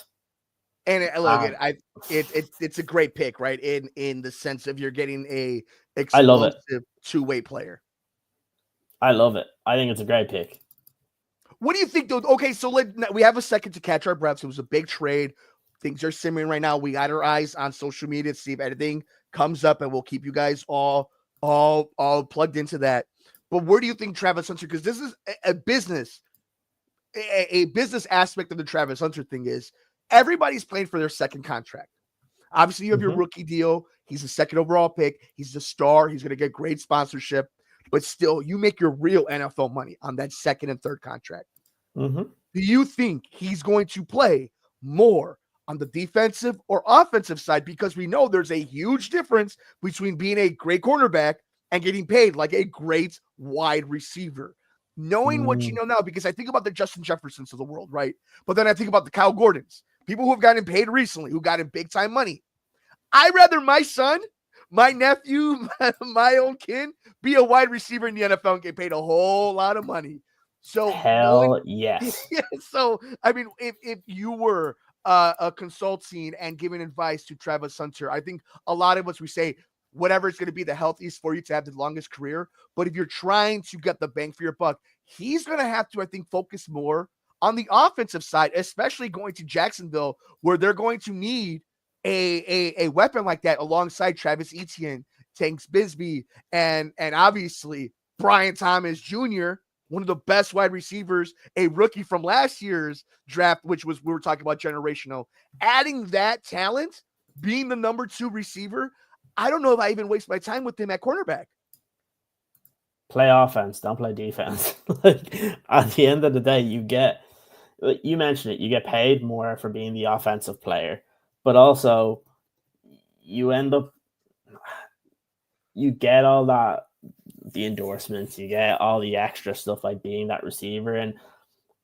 And it's a great pick, right? In the sense of you're getting a I love it. explosive two-way player. I love it. I think it's a great pick. What do you think, though? Okay, so we have a second to catch our breaths. It was a big trade. Things are simmering right now. We got our eyes on social media to see if anything comes up, and we'll keep you guys all plugged into that. But where do you think Travis Hunter? Because this is a business, a business aspect of the Travis Hunter thing is everybody's playing for their second contract. Obviously, you have your rookie deal. He's a second overall pick. He's a star. He's going to get great sponsorship. But still, you make your real NFL money on that second and third contract. Mm-hmm. Do you think he's going to play more on the defensive or offensive side? Because we know there's a huge difference between being a great cornerback and getting paid like a great wide receiver. Knowing what you know now, because I think about the Justin Jeffersons of the world, right? But then I think about the Kyle Gordons, people who have gotten paid recently, who got in big time money. I'd rather my son, my nephew, my own kid be a wide receiver in the NFL and get paid a whole lot of money. So hell yes. Yeah, so I mean, if you were consulting and giving advice to Travis Hunter, I think a lot of us we say whatever is going to be the healthiest for you to have the longest career. But if you're trying to get the bang for your buck, he's going to have to, I think, focus more on the offensive side, especially going to Jacksonville, where they're going to need a weapon like that alongside Travis Etienne, Tanks Bisbee, and obviously Brian Thomas Jr., one of the best wide receivers, a rookie from last year's draft, which was, we were talking about generational. Adding that talent, being the number 2 receiver, I don't know if I even waste my time with him at cornerback. Play offense, don't play defense. Like, at the end of the day, you mentioned it, you get paid more for being the offensive player, but also you get all that, the endorsements, you get all the extra stuff like being that receiver. And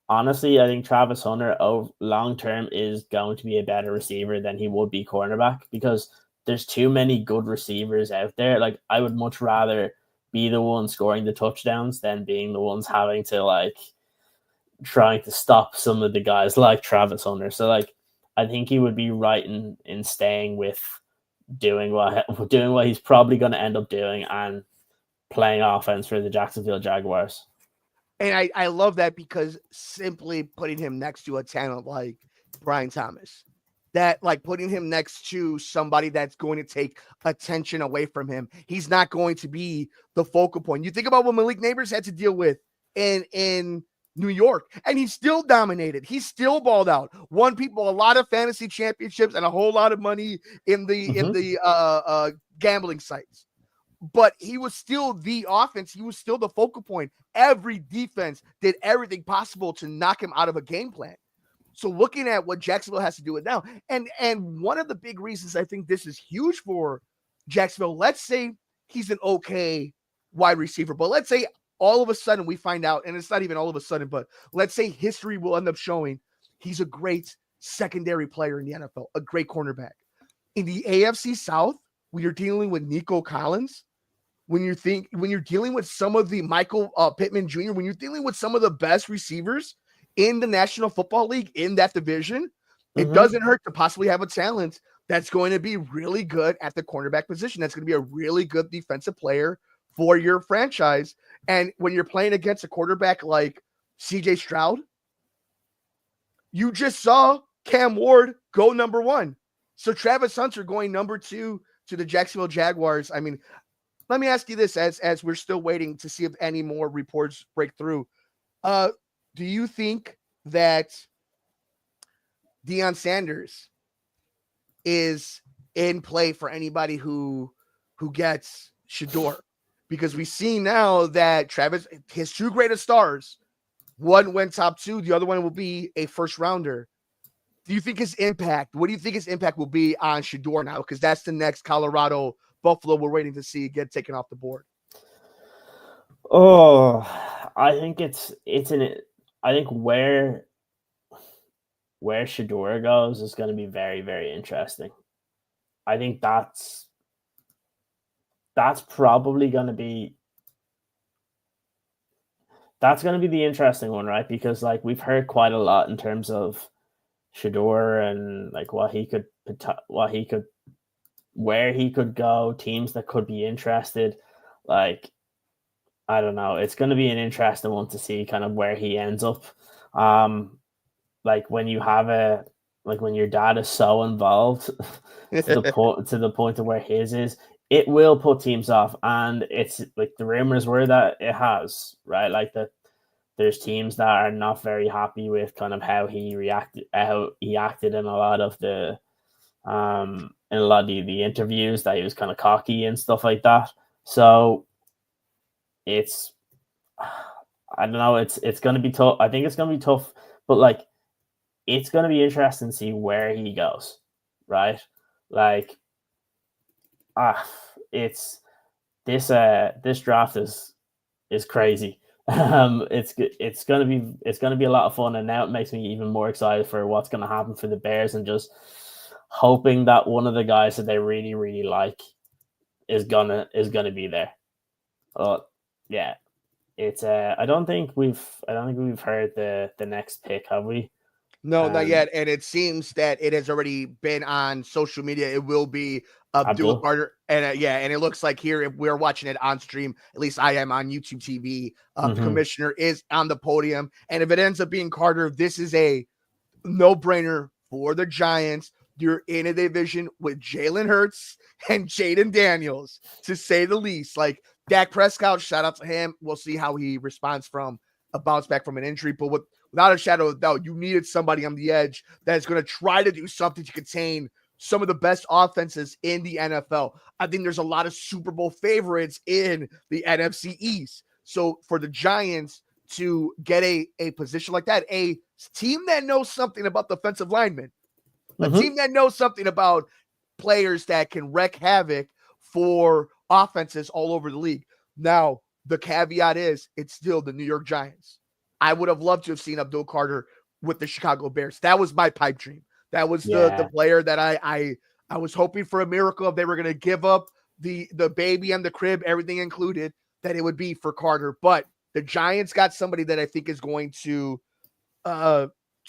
honestly, I think Travis Hunter long term is going to be a better receiver than he would be cornerback, because there's too many good receivers out there. Like, I would much rather be the one scoring the touchdowns than being the ones having to trying to stop some of the guys like Travis Hunter. So I think he would be right in staying with doing what he's probably going to end up doing and playing offense for the Jacksonville Jaguars. And I love that, because simply putting him next to a talent like Brian Thomas, that putting him next to somebody that's going to take attention away from him, he's not going to be the focal point. You think about what Malik Neighbors had to deal with in New York, and he still dominated. He still balled out, won people a lot of fantasy championships and a whole lot of money in the gambling sites. But he was still the offense. He was still the focal point. Every defense did everything possible to knock him out of a game plan. So looking at what Jacksonville has to do with now, and one of the big reasons I think this is huge for Jacksonville, let's say he's an okay wide receiver, but let's say all of a sudden we find out, and it's not even all of a sudden, but let's say history will end up showing he's a great secondary player in the NFL, a great cornerback. In the AFC South, when you're dealing with Nico Collins, when you're dealing with some of the Michael Pittman Jr., when you're dealing with some of the best receivers in the National Football League in that division, it doesn't hurt to possibly have a talent that's going to be really good at the cornerback position. That's going to be a really good defensive player for your franchise. And when you're playing against a quarterback like CJ Stroud, you just saw Cam Ward go number 1. So Travis Hunter going number 2 to the Jacksonville Jaguars. I mean, let me ask you this, as we're still waiting to see if any more reports break through. Do you think that Deion Sanders is in play for anybody who gets Shedeur? Because we see now that Travis, his 2 greatest stars, one went top 2, the other one will be a first rounder. Do you think his impact, what do you think his impact will be on Shedeur now? Because that's the next Colorado Buffalo we're waiting to see get taken off the board. Oh, I think I think where Shedeur goes is going to be very, very interesting. I think that's that's probably going to be the interesting one, right? Because like we've heard quite a lot in terms of Shador and like where he could go, teams that could be interested. Like I don't know, it's going to be an interesting one to see kind of where he ends up. Like when you have when your dad is so involved to the point of where his is, it will put teams off, and it's like the rumors were that it has, right? Like that there's teams that are not very happy with kind of how he acted in a lot of the the interviews, that he was kind of cocky and stuff like that. So it's I don't know, it's going to be tough. I think it's going to be tough, but like it's going to be interesting to see where he goes, right? Like it's this draft is crazy. It's gonna be a lot of fun, and now it makes me even more excited for what's gonna happen for the Bears, and just hoping that one of the guys that they really really like is gonna be there. Yeah, it's I don't think we've heard the next pick, have we? No, not yet. And it seems that it has already been on social media. It will be Abdul Carter. And and it looks like here, if we're watching it on stream, at least I am on YouTube TV, the commissioner is on the podium. And if it ends up being Carter, this is a no-brainer for the Giants. You're in a division with Jalen Hurts and Jaden Daniels, to say the least. Like Dak Prescott, shout out to him. We'll see how he responds from a bounce back from an injury. But without a shadow of doubt, you needed somebody on the edge that is going to try to do something to contain some of the best offenses in the NFL. I think there's a lot of Super Bowl favorites in the NFC East. So for the Giants to get a position like that, a team that knows something about defensive linemen, a team that knows something about players that can wreak havoc for offenses all over the league. Now, the caveat is it's still the New York Giants. I would have loved to have seen Abdul Carter with the Chicago Bears. That was my pipe dream. That was the player that I was hoping for a miracle. If they were going to give up the baby and the crib, everything included, that it would be for Carter. But the Giants got somebody that I think is going to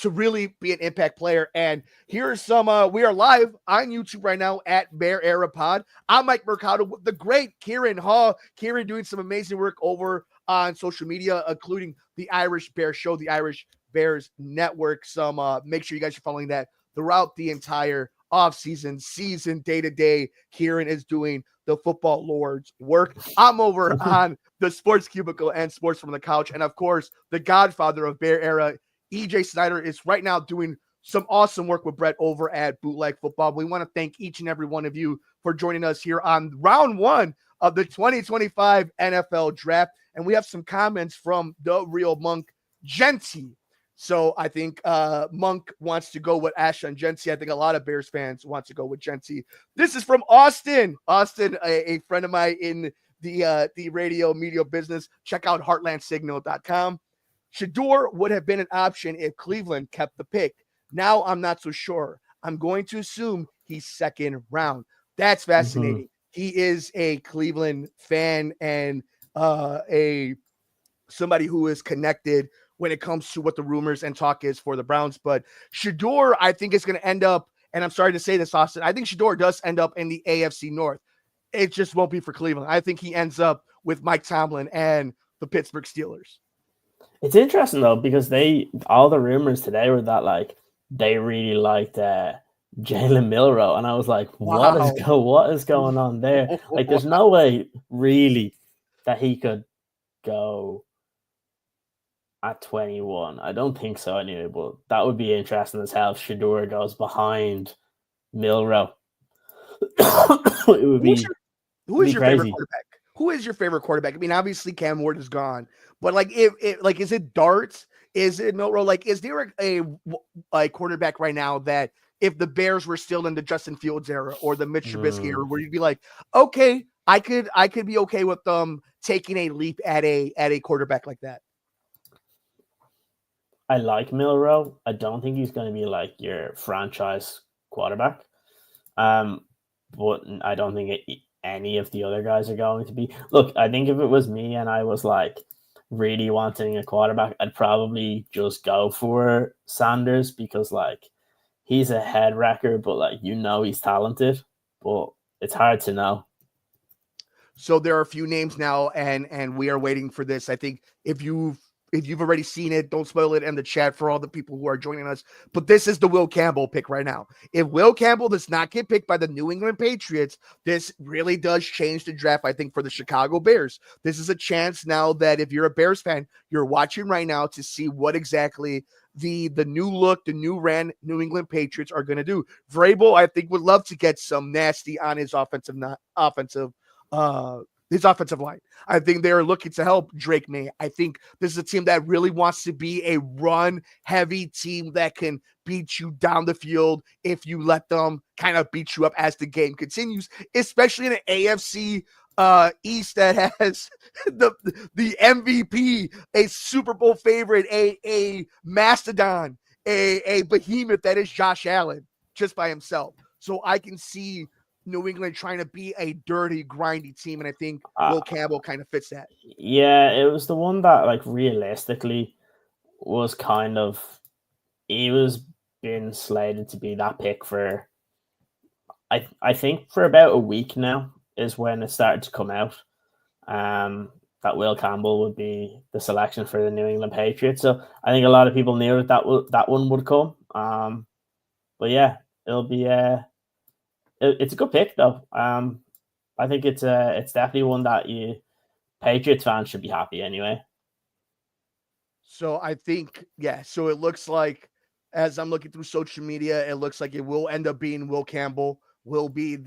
really be an impact player. And here's some, we are live on YouTube right now at Bear Era Pod. I'm Mike Mercado with the great Ciaran Hall. Ciaran doing some amazing work over on social media, including the Irish Bear Show, the Irish Bears Network. Some, make sure you guys are following that throughout the entire offseason, season, day to day. Ciaran is doing the Football Lord's work. I'm over on the Sports Cubicle and Sports from the Couch. And of course, the godfather of Bear Era, EJ Snyder, is right now doing some awesome work with Brett over at Bootleg Football. We want to thank each and every one of you for joining us here on round one of the 2025 NFL Draft. And we have some comments from the real Monk Genty. So I think Monk wants to go with Ashton Genty. I think a lot of Bears fans want to go with Genty. This is from Austin. Austin, a friend of mine in the radio media business. Check out heartlandsignal.com. Shador would have been an option if Cleveland kept the pick. Now I'm not so sure. I'm going to assume he's second round. That's fascinating. He is a Cleveland fan and somebody who is connected when it comes to what the rumors and talk is for the Browns. But Shador, I think, is going to end up, and I'm sorry to say this, Austin, I think Shador does end up in the AFC North. It just won't be for Cleveland. I think he ends up with Mike Tomlin and the Pittsburgh Steelers. It's interesting though, because all the rumors today were that like they really liked Jalen Milroe, and I was like, what is going on there? Like, there's no way really that he could go at 21. I don't think so anyway, but that would be interesting as hell if Shador goes behind Milroe. It would be who is your favorite quarterback? Who is your favorite quarterback? I mean, obviously Cam Ward is gone, but like, is it Darts? Is it Milroe? Like, is there a quarterback right now that if the Bears were still in the Justin Fields era or the Mitch Trubisky era, where you'd be like, okay, I could be okay with them taking a leap at a quarterback like that? I like Milroe. I don't think he's going to be like your franchise quarterback. But I don't think any of the other guys are going to be. Look, I think if it was me and I was like really wanting a quarterback, I'd probably just go for Sanders because like he's a head wrecker, but like he's talented, but it's hard to know. So there are a few names now, and we are waiting for this. I think if you've already seen it, don't spoil it in the chat for all the people who are joining us. But this is the Will Campbell pick right now. If Will Campbell does not get picked by the New England Patriots, this really does change the draft, I think, for the Chicago Bears. This is a chance now that if you're a Bears fan, you're watching right now to see what exactly the new look, the new ran New England Patriots are going to do. Vrabel, I think, would love to get some nasty on his offensive line. I think they're looking to help Drake May. I think this is a team that really wants to be a run-heavy team that can beat you down the field if you let them kind of beat you up as the game continues, especially in an AFC East that has the MVP, a Super Bowl favorite, a mastodon, a behemoth that is Josh Allen just by himself. So I can see New England trying to be a dirty, grindy team, and I think Will Campbell kind of fits that. Yeah, it was the one that, like, realistically was kind of he was been slated to be that pick for I think for about a week now is when it started to come out. That Will Campbell would be the selection for the New England Patriots. So I think a lot of people knew that one would come. But yeah, it'll be it's a good pick though. I think it's definitely one that Patriots fans should be happy anyway. So I think, so it looks like, as I'm looking through social media, it looks like it will end up being Will Campbell will be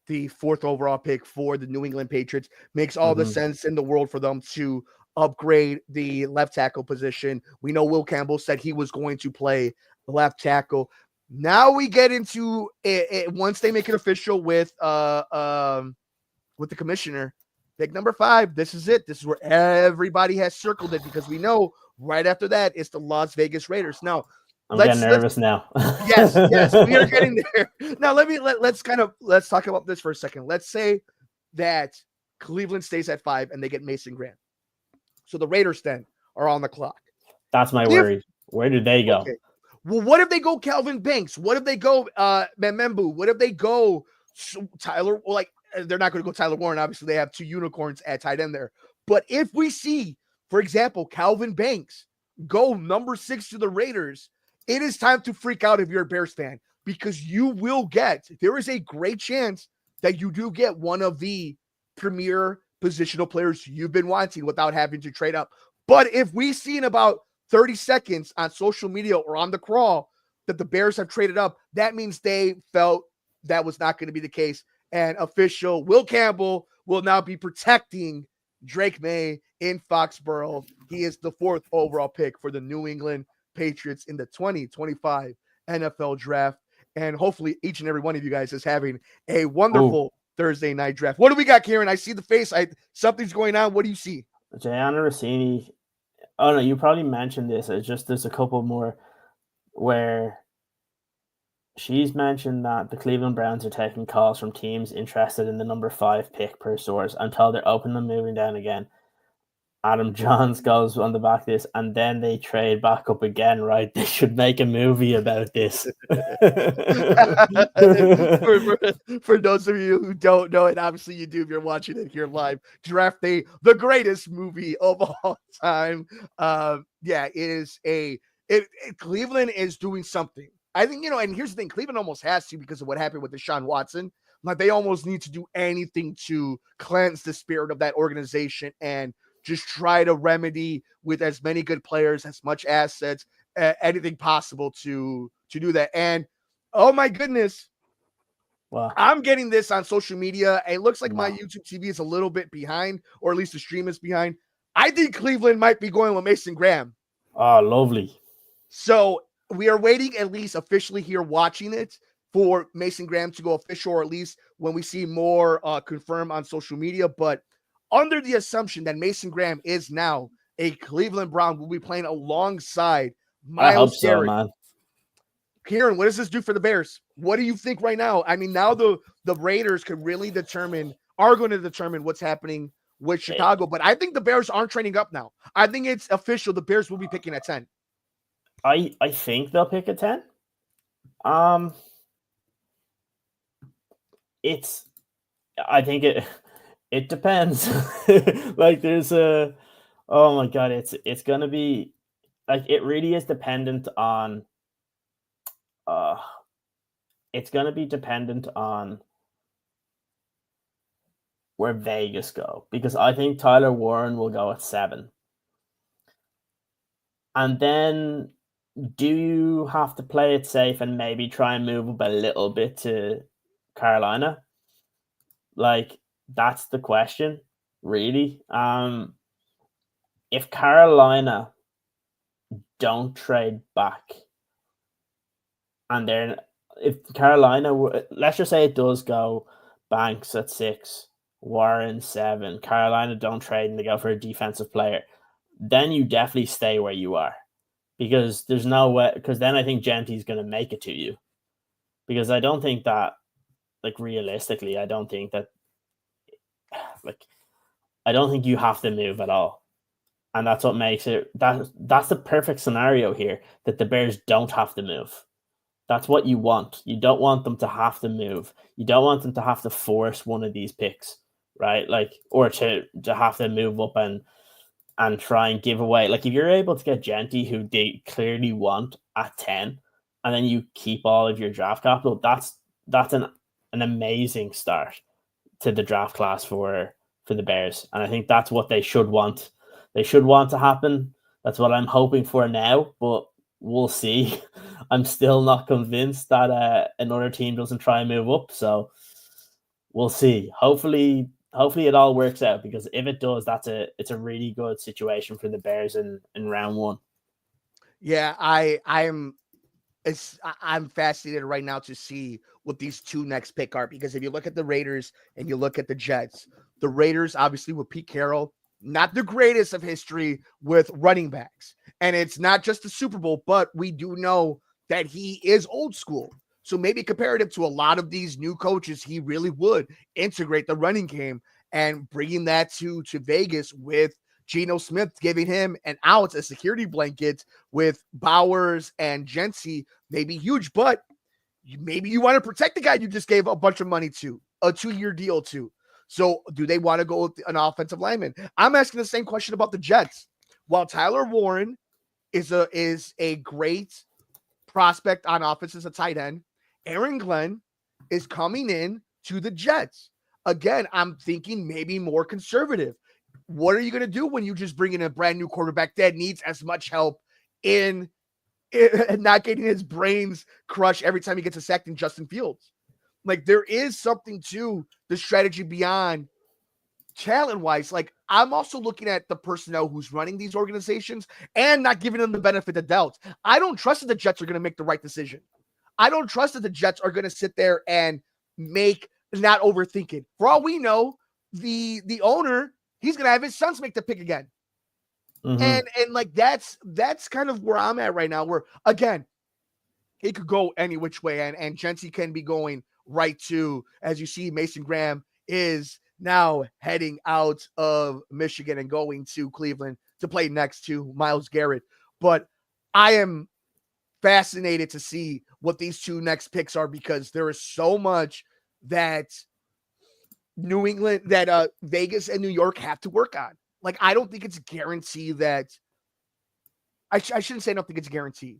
the fourth overall pick for the New England Patriots. Makes all the sense in the world for them to upgrade the left tackle position. We know Will Campbell said he was going to play left tackle. Now we get into it once they make it official with the commissioner. Pick number 5. This is it. This is where everybody has circled it because we know right after that it's the Las Vegas Raiders. Now, I'm getting nervous now. yes, we are getting there. Now let's talk about this for a second. Let's say that Cleveland stays at 5 and they get Mason Graham. So the Raiders then are on the clock. That's my worry. Where do they go? Okay. Well, what if they go Calvin Banks? What if they go Memembu? What if they go Tyler? Well, like, they're not going to go Tyler Warren. Obviously, they have 2 unicorns at tight end there. But if we see, for example, Calvin Banks go number 6 to the Raiders, it is time to freak out if you're a Bears fan because there is a great chance that you do get one of the premier positional players you've been wanting without having to trade up. But if we see in about 30 seconds on social media or on the crawl that the Bears have traded up, that means they felt that was not going to be the case. And official Will Campbell will now be protecting Drake May in Foxborough. He is the 4th overall pick for the New England Patriots in the 2025 NFL draft. And hopefully each and every one of you guys is having a wonderful Thursday night draft. What do we got, Ciaran? I see the face. Something's going on. What do you see? Gianna Rossini. Oh no, you probably mentioned this. It's just there's a couple more where she's mentioned that the Cleveland Browns are taking calls from teams interested in the number 5 pick per source until they're open and moving down again. Adam Johns goes on the back of this, and then they trade back up again, right? They should make a movie about this. for those of you who don't know, and obviously you do if you're watching it here live, Draft Day, the greatest movie of all time. Cleveland is doing something. I think, and here's the thing, Cleveland almost has to because of what happened with Deshaun Watson. Like, they almost need to do anything to cleanse the spirit of that organization and just try to remedy with as many good players, as much assets, anything possible to do that. And oh my goodness, wow. I'm getting this on social media. It looks like my YouTube TV is a little bit behind, or at least the stream is behind. I think Cleveland might be going with Mason Graham. Oh, lovely. So we are waiting, at least officially here watching it, for Mason Graham to go official, or at least when we see more confirmed on social media. But under the assumption that Mason Graham is now a Cleveland Brown, will be playing alongside Myles Garrett. Man. Ciaran, what does this do for the Bears? What do you think right now? I mean, now the Raiders are going to determine what's happening with Chicago. But I think the Bears aren't training up now. I think it's official. The Bears will be picking at 10. I think they'll pick at 10. I think it depends. Like there's oh my god, it's gonna be like it really is dependent on it's gonna be dependent on where Vegas go, because I think Tyler Warren will go at 7. And then do you have to play it safe and maybe try and move up a little bit to Carolina? Like, that's the question, really. If Carolina don't trade back, and then if Carolina, let's just say it does go Banks at 6, Warren 7, Carolina don't trade and they go for a defensive player, then you definitely stay where you are, because there's no way. Because then I think Genty's going to make it to you, because I don't think that, like, realistically, I don't think that, like, I don't think you have to move at all. And that's what makes it, that's the perfect scenario here, that the Bears don't have to move. That's what you want. You don't want them to have to move. You don't want them to have to force one of these picks, right? Like, or to have to move up and try and give away. Like, if you're able to get Genty, who they clearly want, at 10, and then you keep all of your draft capital, that's an amazing start to the draft class for the Bears. And I think that's what they should want. They should want to happen. That's what I'm hoping for now, but we'll see. I'm still not convinced that another team doesn't try and move up. So we'll see. Hopefully it all works out, because if it does, it's a really good situation for the Bears in round 1. Yeah, I'm fascinated right now to see what these 2 next pick are, because if you look at the Raiders and you look at the Jets, the Raiders obviously with Pete Carroll, not the greatest of history with running backs. And it's not just the Super Bowl, but we do know that he is old school. So maybe comparative to a lot of these new coaches, he really would integrate the running game, and bringing that to Vegas with Geno Smith, giving him an out, a security blanket with Bowers and Genty, may be huge. But maybe you want to protect the guy you just gave a bunch of money to, a 2-year deal to. So do they want to go with an offensive lineman? I'm asking the same question about the Jets. While Tyler Warren is a great prospect on offense as a tight end, Aaron Glenn is coming in to the Jets. Again, I'm thinking maybe more conservative. What are you going to do when you just bring in a brand new quarterback that needs as much help in not getting his brains crushed every time he gets a sack in Justin Fields? Like, there is something to the strategy beyond talent-wise. Like, I'm also looking at the personnel who's running these organizations and not giving them the benefit of doubt. I don't trust that the Jets are going to make the right decision. I don't trust that the Jets are going to sit there and not overthink it. For all we know, the owner, he's going to have his sons make the pick again. Mm-hmm. And like, that's kind of where I'm at right now, where, again, it could go any which way, and Genty can be going right to, as you see, Mason Graham is now heading out of Michigan and going to Cleveland to play next to Myles Garrett. But I am fascinated to see what these 2 next picks are, because there is so much that New England, that Vegas and New York have to work on. Like, I don't think it's guaranteed that I shouldn't say I don't think it's guaranteed.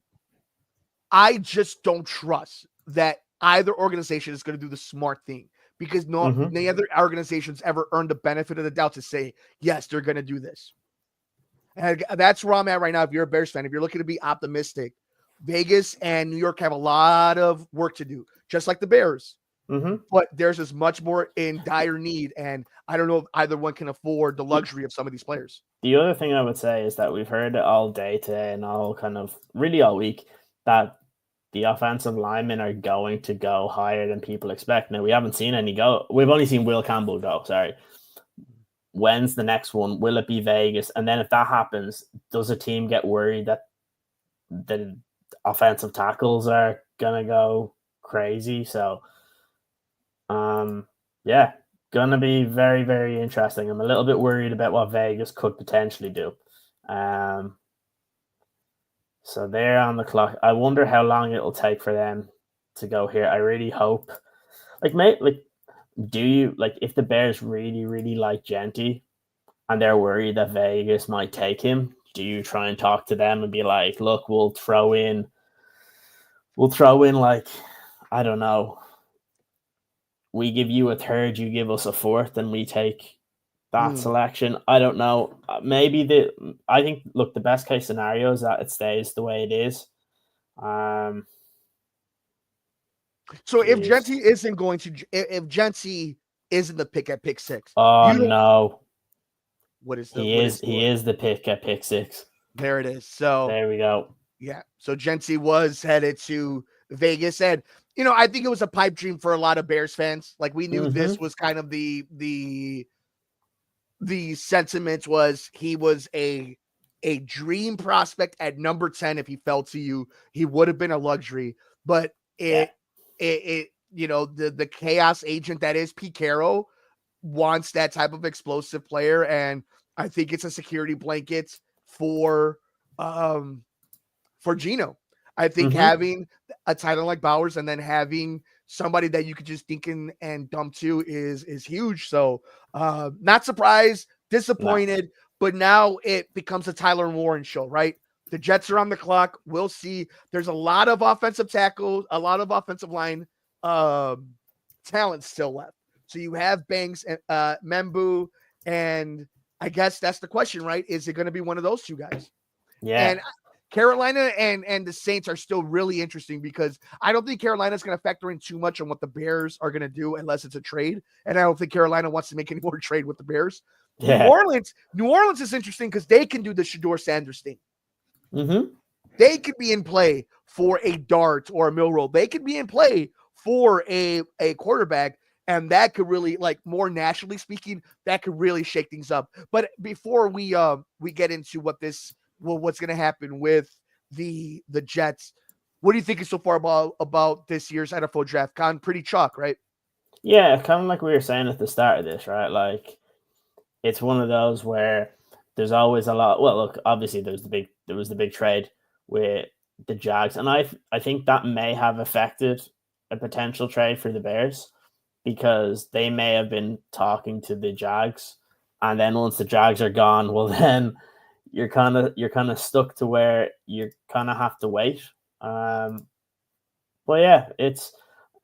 I just don't trust that either organization is going to do the smart thing, because many other organizations ever earned the benefit of the doubt to say, yes, they're going to do this. And that's where I'm at right now. If you're a Bears fan, if you're looking to be optimistic, Vegas and New York have a lot of work to do, just like the Bears. But there's as much more in dire need, and I don't know if either one can afford the luxury of some of these players. The other thing I would say is that we've heard it all day today and all week, that the offensive linemen are going to go higher than people expect. Now, we haven't seen any go. We've only seen Will Campbell go, sorry. When's the next one? Will it be Vegas? And then if that happens, does a team get worried that the offensive tackles are going to go crazy. So, yeah, gonna be very, very interesting. I'm a little bit worried about what Vegas could potentially do. Um, so they're on the clock. I wonder how long it'll take for them to go here. I really hope, like, mate, like, do you like if the Bears really, really like Genty and they're worried that Vegas might take him? Do you try and talk to them and be like, look, we'll throw in like, I don't know, we give you a third, you give us a fourth, and we take that selection. I don't know. I think look, the best case scenario is that it stays the way it is. So if Genty isn't going to, if Genty isn't the pick at pick 6, oh no, he is the pick at pick 6. There it is. So there we go. Yeah. So Genty was headed to Vegas, and I think it was a pipe dream for a lot of Bears fans. Like we knew this was kind of the sentiment was he was a dream prospect at number 10. If he fell to you, he would have been a luxury. But the chaos agent that is Pete Carroll wants that type of explosive player, and I think it's a security blanket for Geno. I think having a title like Bowers and then having somebody that you could just think and dump to is huge. So not surprised, disappointed, but now it becomes a Tyler Warren show, right? The Jets are on the clock. We'll see. There's a lot of offensive tackles, a lot of offensive line talent still left. So you have Banks and Membu, and I guess that's the question, right? Is it going to be one of those two guys? Yeah. And Carolina and the Saints are still really interesting because I don't think Carolina is going to factor in too much on what the Bears are going to do unless it's a trade. And I don't think Carolina wants to make any more trade with the Bears. Yeah. New Orleans is interesting because they can do the Shedeur Sanders thing. They could be in play for a Dart or a Milroe. They could be in play for a quarterback. And that could really, like, more nationally speaking, that could really shake things up. But before we get into what's going to happen with the Jets, what do you think so far about this year's NFL draft? Con, pretty chalk, right? Yeah, kind of like we were saying at the start of this, right? Like, it's one of those where there's always a lot. Well, look, obviously there was the big trade with the Jags, and I think that may have affected a potential trade for the Bears, because they may have been talking to the Jags, and then once the Jags are gone, well, then you're kind of stuck to where you kind of have to wait. But yeah, it's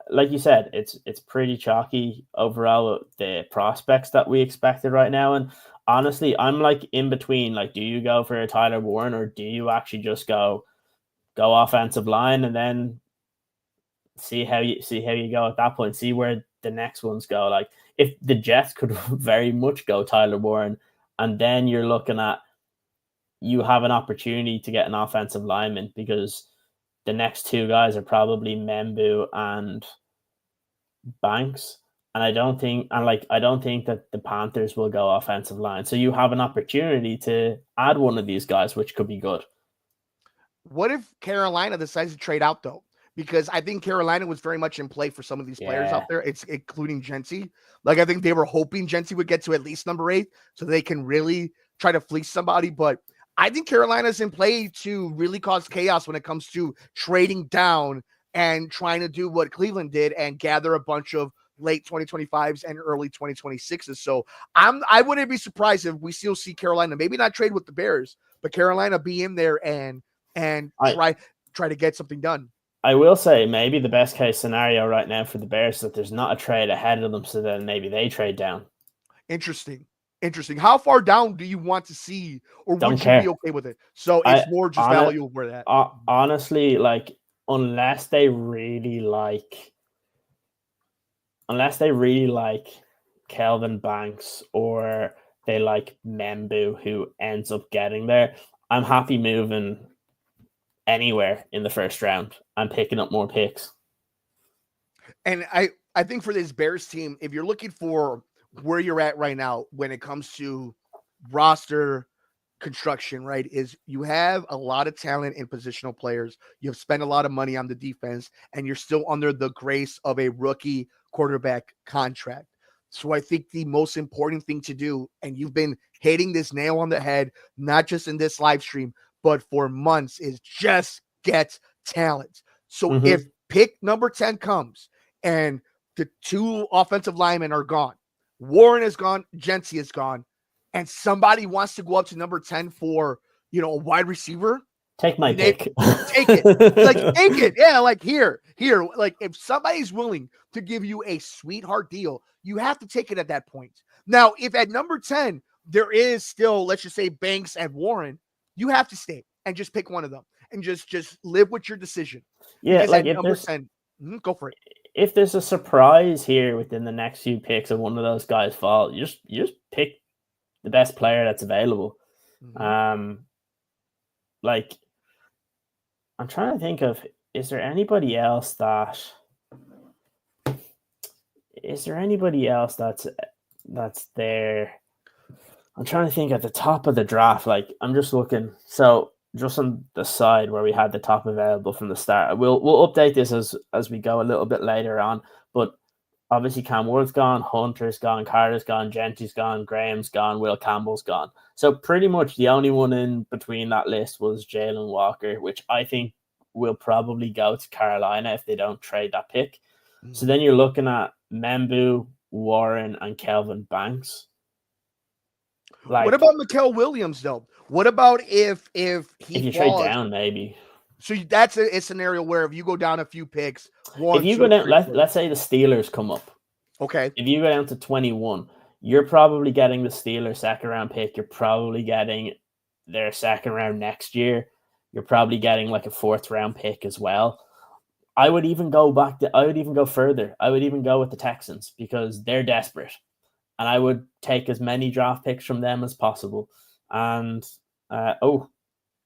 like you said, it's pretty chalky overall, the prospects that we expected right now. And honestly, I'm like in between. Like, do you go for a Tyler Warren, or do you actually just go offensive line and then see how you go at that point? See where the next ones go. Like, if the Jets could very much go Tyler Warren, and then you're looking at, you have an opportunity to get an offensive lineman, because the next two guys are probably Membu and Banks. And I don't think that the Panthers will go offensive line. So you have an opportunity to add one of these guys, which could be good. What if Carolina decides to trade out, though? Because I think Carolina was very much in play for some of these players out there. It's including Genty. Like, I think they were hoping Genty would get to at least number 8 so they can really try to fleece somebody. But I think Carolina's in play to really cause chaos when it comes to trading down and trying to do what Cleveland did and gather a bunch of late 2025s and early 2026s. So I wouldn't be surprised if we still see Carolina, maybe not trade with the Bears, but Carolina be in there and try to get something done. I will say maybe the best case scenario right now for the Bears is that there's not a trade ahead of them, so then maybe they trade down. Interesting. How far down do you want to see, or would you be okay with it? So it's more just value where that. Honestly, like, unless they really like Kelvin Banks, or they like Membu, who ends up getting there, I'm happy moving anywhere in the first round. I'm picking up more picks. And I think for this Bears team, if you're looking for where you're at right now when it comes to roster construction, right, is you have a lot of talent in positional players. You've spent a lot of money on the defense, and you're still under the grace of a rookie quarterback contract. So I think the most important thing to do, and you've been hitting this nail on the head, not just in this live stream, but for months, is just get talent. So if pick number 10 comes and the two offensive linemen are gone, Warren is gone, Genty is gone, and somebody wants to go up to number 10 for, a wide receiver, take my pick. Take it. Like, take it. Yeah, like here. Like, if somebody's willing to give you a sweetheart deal, you have to take it at that point. Now, if at number 10, there is still, let's just say, Banks and Warren, you have to stay and just pick one of them and just live with your decision. Yeah, because like at number 10, go for it. If there's a surprise here within the next few picks of one of those guys fall, you just pick the best player that's available. Like, I'm trying to think of, is there anybody else that's there? I'm trying to think at the top of the draft. Like, I'm just looking. So just on the side where we had the top available from the start. We'll update this as we go a little bit later on. But obviously Cam Ward's gone, Hunter's gone, Carter's gone, Genty's gone, Graham's gone, Will Campbell's gone. So pretty much the only one in between that list was Jalen Walker, which I think will probably go to Carolina if they don't trade that pick. So then you're looking at Membu, Warren, and Kelvin Banks. Like, what about Mikael Williams, though? What about if you trade down, maybe? So that's a scenario where if you go down a few picks, if you go down, let's say the Steelers come up. Okay. If you go down to 21, you're probably getting the Steelers second round pick. You're probably getting their second round next year. You're probably getting like a fourth round pick as well. I would even go further. I would even go with the Texans because they're desperate. And I would take as many draft picks from them as possible. And,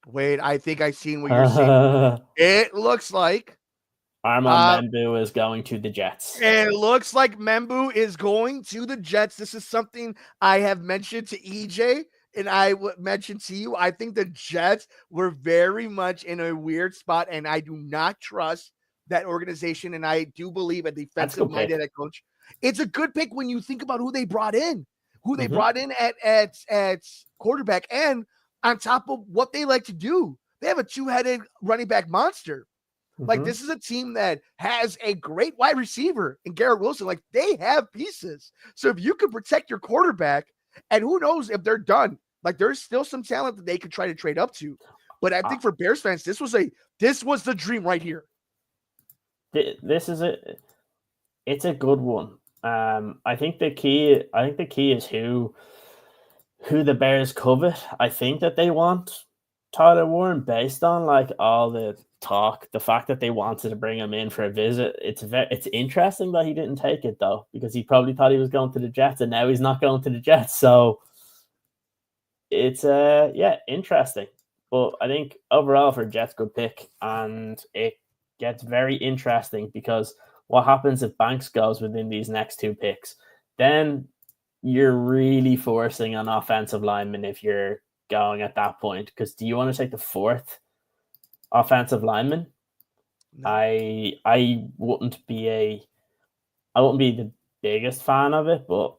wait, I think I've seen what you're saying. It looks like Armand Membu is going to the Jets. It looks like Membu is going to the Jets. This is something I have mentioned to EJ and I mentioned to you. I think the Jets were very much in a weird spot, and I do not trust that organization. And I do believe a defensive-minded head coach. It's a good pick when you think about who they brought in, at quarterback, and on top of what they like to do. They have a two-headed running back monster. Like, this is a team that has a great wide receiver in Garrett Wilson. Like, they have pieces. So if you can protect your quarterback, and who knows if they're done, like, there's still some talent that they could try to trade up to. But I think for Bears fans, this was the dream right here. It's a good one. I think the key is who the Bears covet. I think that they want Tyler Warren based on like all the talk, the fact that they wanted to bring him in for a visit. It's interesting that he didn't take it though, because he probably thought he was going to the Jets, and now he's not going to the Jets. So it's interesting. But I think overall for Jets, good pick, and it gets very interesting because what happens if Banks goes within these next two picks? Then you're really forcing an offensive lineman if you're going at that point. Because do you want to take the fourth offensive lineman? No. I wouldn't be the biggest fan of it, but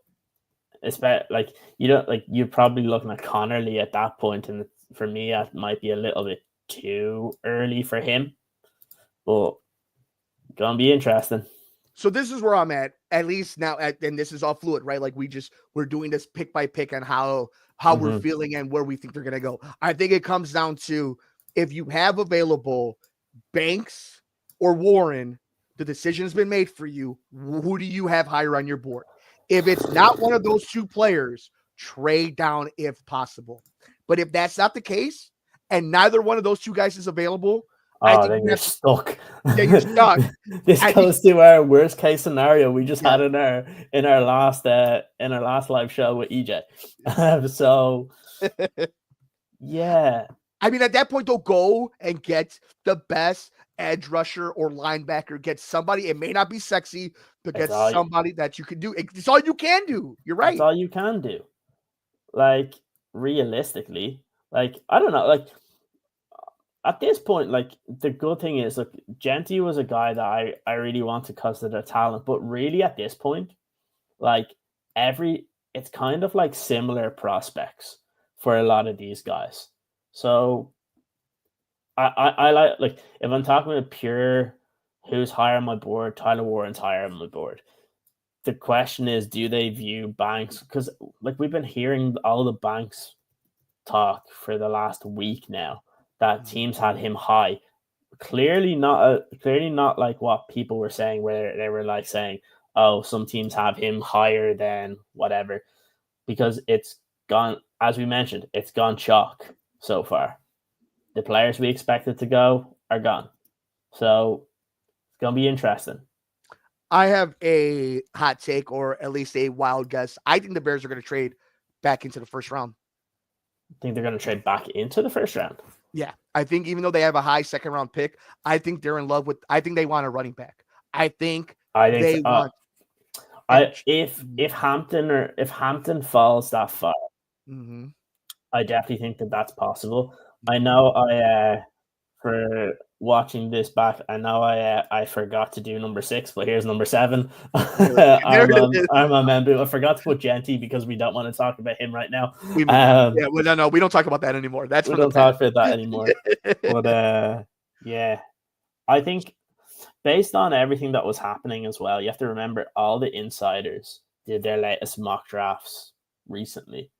especially you're probably looking at Connerly at that point, and for me, that might be a little bit too early for him. But gonna be interesting. So this is where I'm at least now, and this is all fluid, right? Like we're doing this pick by pick on how we're feeling and where we think they're gonna go. I think it comes down to if you have available Banks or Warren, the decision's been made for you. Who do you have higher on your board? If it's not one of those two players, trade down if possible. But if that's not the case, and neither one of those two guys is available, then you're stuck. Yeah, you're stuck. This goes to our worst case scenario we just had in our last live show with EJ. So yeah. I mean, at that point, they'll go and get the best edge rusher or linebacker. Get somebody. It may not be sexy, but get somebody that you can do. It's all you can do. You're right. That's all you can do. Like, realistically, Like, I don't know. Like, at this point, like, the good thing is, look, Genty was a guy that I really wanted because of the talent. But really, at this point, like, it's kind of like similar prospects for a lot of these guys. So I like if I'm talking about pure who's higher on my board, Tyler Warren's higher on my board. The question is, do they view Banks? Because like we've been hearing all the Banks talk for the last week now that teams had him high. Clearly not like what people were saying, where they were like saying, "Oh, some teams have him higher than whatever," because it's gone. As we mentioned, it's gone chalk so far. The players we expected to go are gone. So it's going to be interesting. I have a hot take, or at least a wild guess. I think the Bears are going to trade back into the first round. I think they're going to trade back into the first round. Yeah. I think even though they have a high second round pick, I think they're in love with, I think they want a running back. I think they want. If Hampton falls that far, I definitely think that's possible. I know for watching this back, I know I forgot to do number 6, but here's number 7. Armand Membu. I forgot to put Genty because we don't want to talk about him right now. We don't talk about that anymore. We don't talk about that anymore. But yeah, I think based on everything that was happening as well, you have to remember all the insiders did their latest mock drafts recently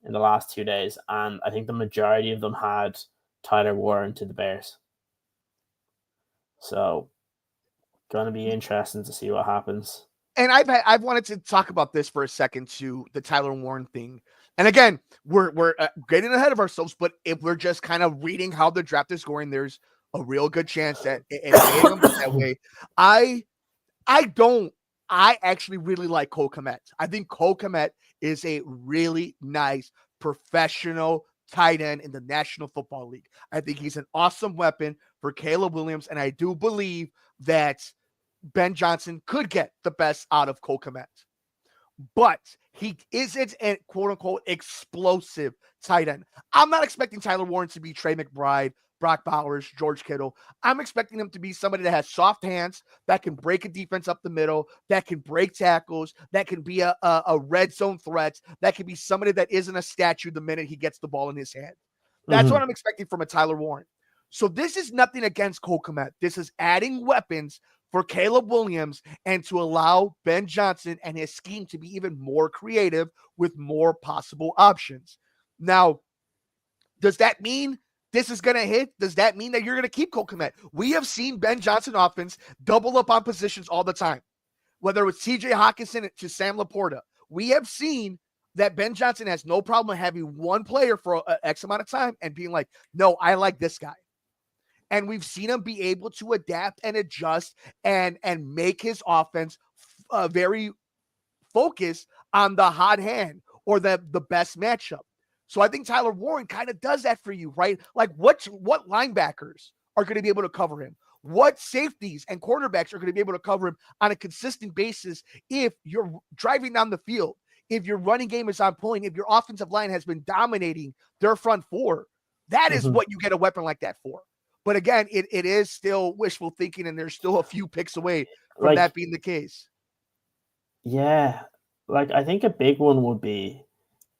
in the last 2 days, and I think the majority of them had Tyler Warren to the Bears. So, going to be interesting to see what happens. And I've wanted to talk about this for a second too, the Tyler Warren thing. And again, we're getting ahead of ourselves, but if we're just kind of reading how the draft is going, there's a real good chance that it that way. I actually really like Cole Kmet. I think Cole Kmet is a really nice professional tight end in the National Football League. I think he's an awesome weapon for Caleb Williams, and I do believe that Ben Johnson could get the best out of Cole Kmet. But he isn't a quote-unquote explosive tight end. I'm not expecting Tyler Warren to be Trey McBride, Brock Bowers, George Kittle. I'm expecting him to be somebody that has soft hands, that can break a defense up the middle, that can break tackles, that can be a red zone threat, that can be somebody that isn't a statue the minute he gets the ball in his hand. That's what I'm expecting from a Tyler Warren. So this is nothing against Cole Kmet. This is adding weapons for Caleb Williams and to allow Ben Johnson and his scheme to be even more creative with more possible options. Now, does that mean this is going to hit? Does that mean that you're going to keep Cole Kmet? We have seen Ben Johnson offense double up on positions all the time, whether it's TJ Hawkinson to Sam Laporta. We have seen that Ben Johnson has no problem having one player for X amount of time and being like, no, I like this guy. And we've seen him be able to adapt and adjust and make his offense very focused on the hot hand or the best matchup. So I think Tyler Warren kind of does that for you, right? Like what linebackers are going to be able to cover him? What safeties and cornerbacks are going to be able to cover him on a consistent basis if you're driving down the field, if your running game is on point, if your offensive line has been dominating their front four? That is what you get a weapon like that for. But again, it is still wishful thinking, and there's still a few picks away from that being the case. Yeah. Like, I think a big one would be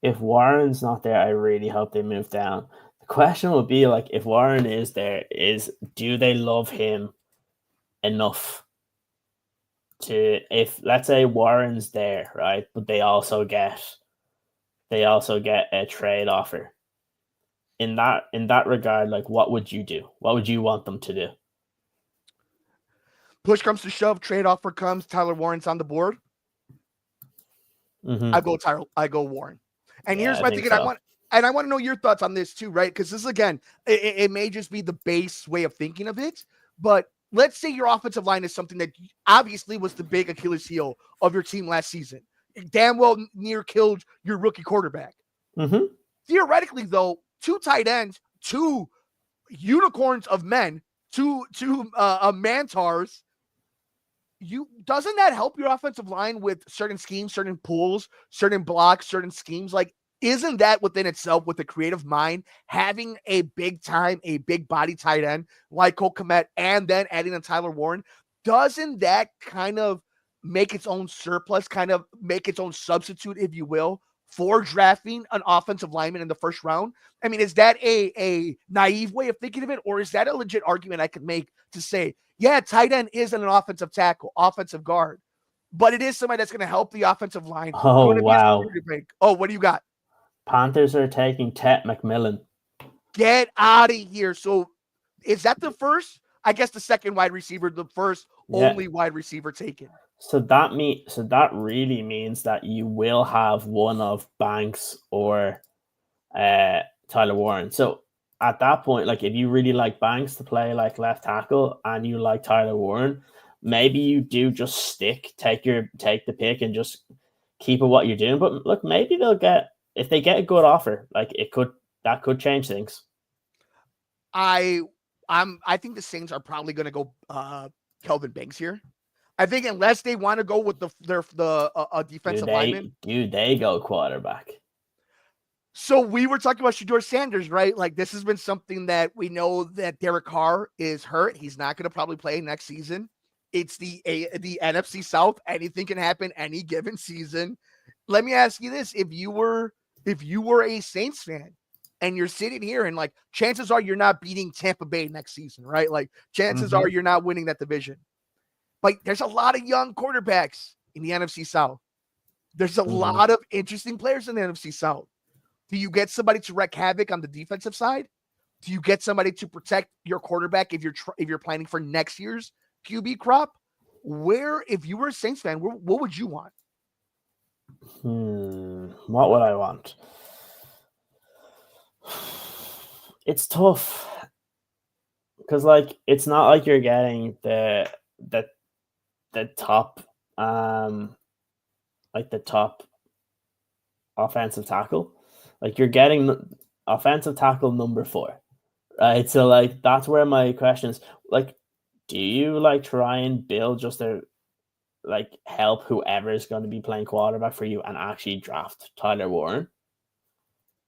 if Warren's not there, I really hope they move down. The question would be, like, if Warren is there, do they love him enough to, if, let's say Warren's there, right, but they also get a trade offer. In that regard, like, what would you do? What would you want them to do? Push comes to shove, trade offer comes, Tyler Warren's on the board. I go Warren. And here's my thing, I want to know your thoughts on this too, right? Because this, again, it may just be the base way of thinking of it, but let's say your offensive line is something that obviously was the big Achilles heel of your team last season. Damn well near killed your rookie quarterback. Theoretically, though, 2 tight ends, 2 unicorns of men, 2 mantars. Doesn't that help your offensive line with certain schemes, certain pulls, certain blocks, certain schemes? Like, isn't that within itself, with a creative mind, having a big body tight end like Cole Kmet and then adding in Tyler Warren, doesn't that kind of make its own surplus, kind of make its own substitute, if you will, for drafting an offensive lineman in the first round? I mean, is that a naive way of thinking of it, or is that a legit argument I could make to say, yeah, tight end isn't an offensive tackle, offensive guard, but it is somebody that's going to help the offensive line. Oh, Going to be a wow. security blanket. Oh, what do you got? Panthers are taking Tet McMillan. Get out of here. So is that the first? I guess the second wide receiver, the first only wide receiver taken. So that really means that you will have one of Banks or Tyler Warren. So at that point, like, if you really like Banks to play like left tackle and you like Tyler Warren, maybe you do just take the pick and just keep it what you're doing. But look, maybe if they get a good offer, like that could change things. I think the Saints are probably going to go Kelvin Banks here. I think unless they want to go with the defensive lineman. Do they go quarterback? So we were talking about Shedeur Sanders, right? Like, this has been something that we know that Derek Carr is hurt. He's not going to probably play next season. It's the NFC South. Anything can happen any given season. Let me ask you this: if you were a Saints fan and you're sitting here and, like, chances are you're not beating Tampa Bay next season, right? Like, chances are you're not winning that division. But there's a lot of young quarterbacks in the NFC South. There's a lot of interesting players in the NFC South. Do you get somebody to wreak havoc on the defensive side? Do you get somebody to protect your quarterback if you're planning for next year's QB crop? If you were a Saints fan, what would you want? What would I want? It's tough because, like, it's not like you're getting the top the top offensive tackle. Like, you're getting offensive tackle number 4, right? So, like, that's where my question is, like, do you, like, try and build just help whoever is going to be playing quarterback for you and actually draft Tyler Warren?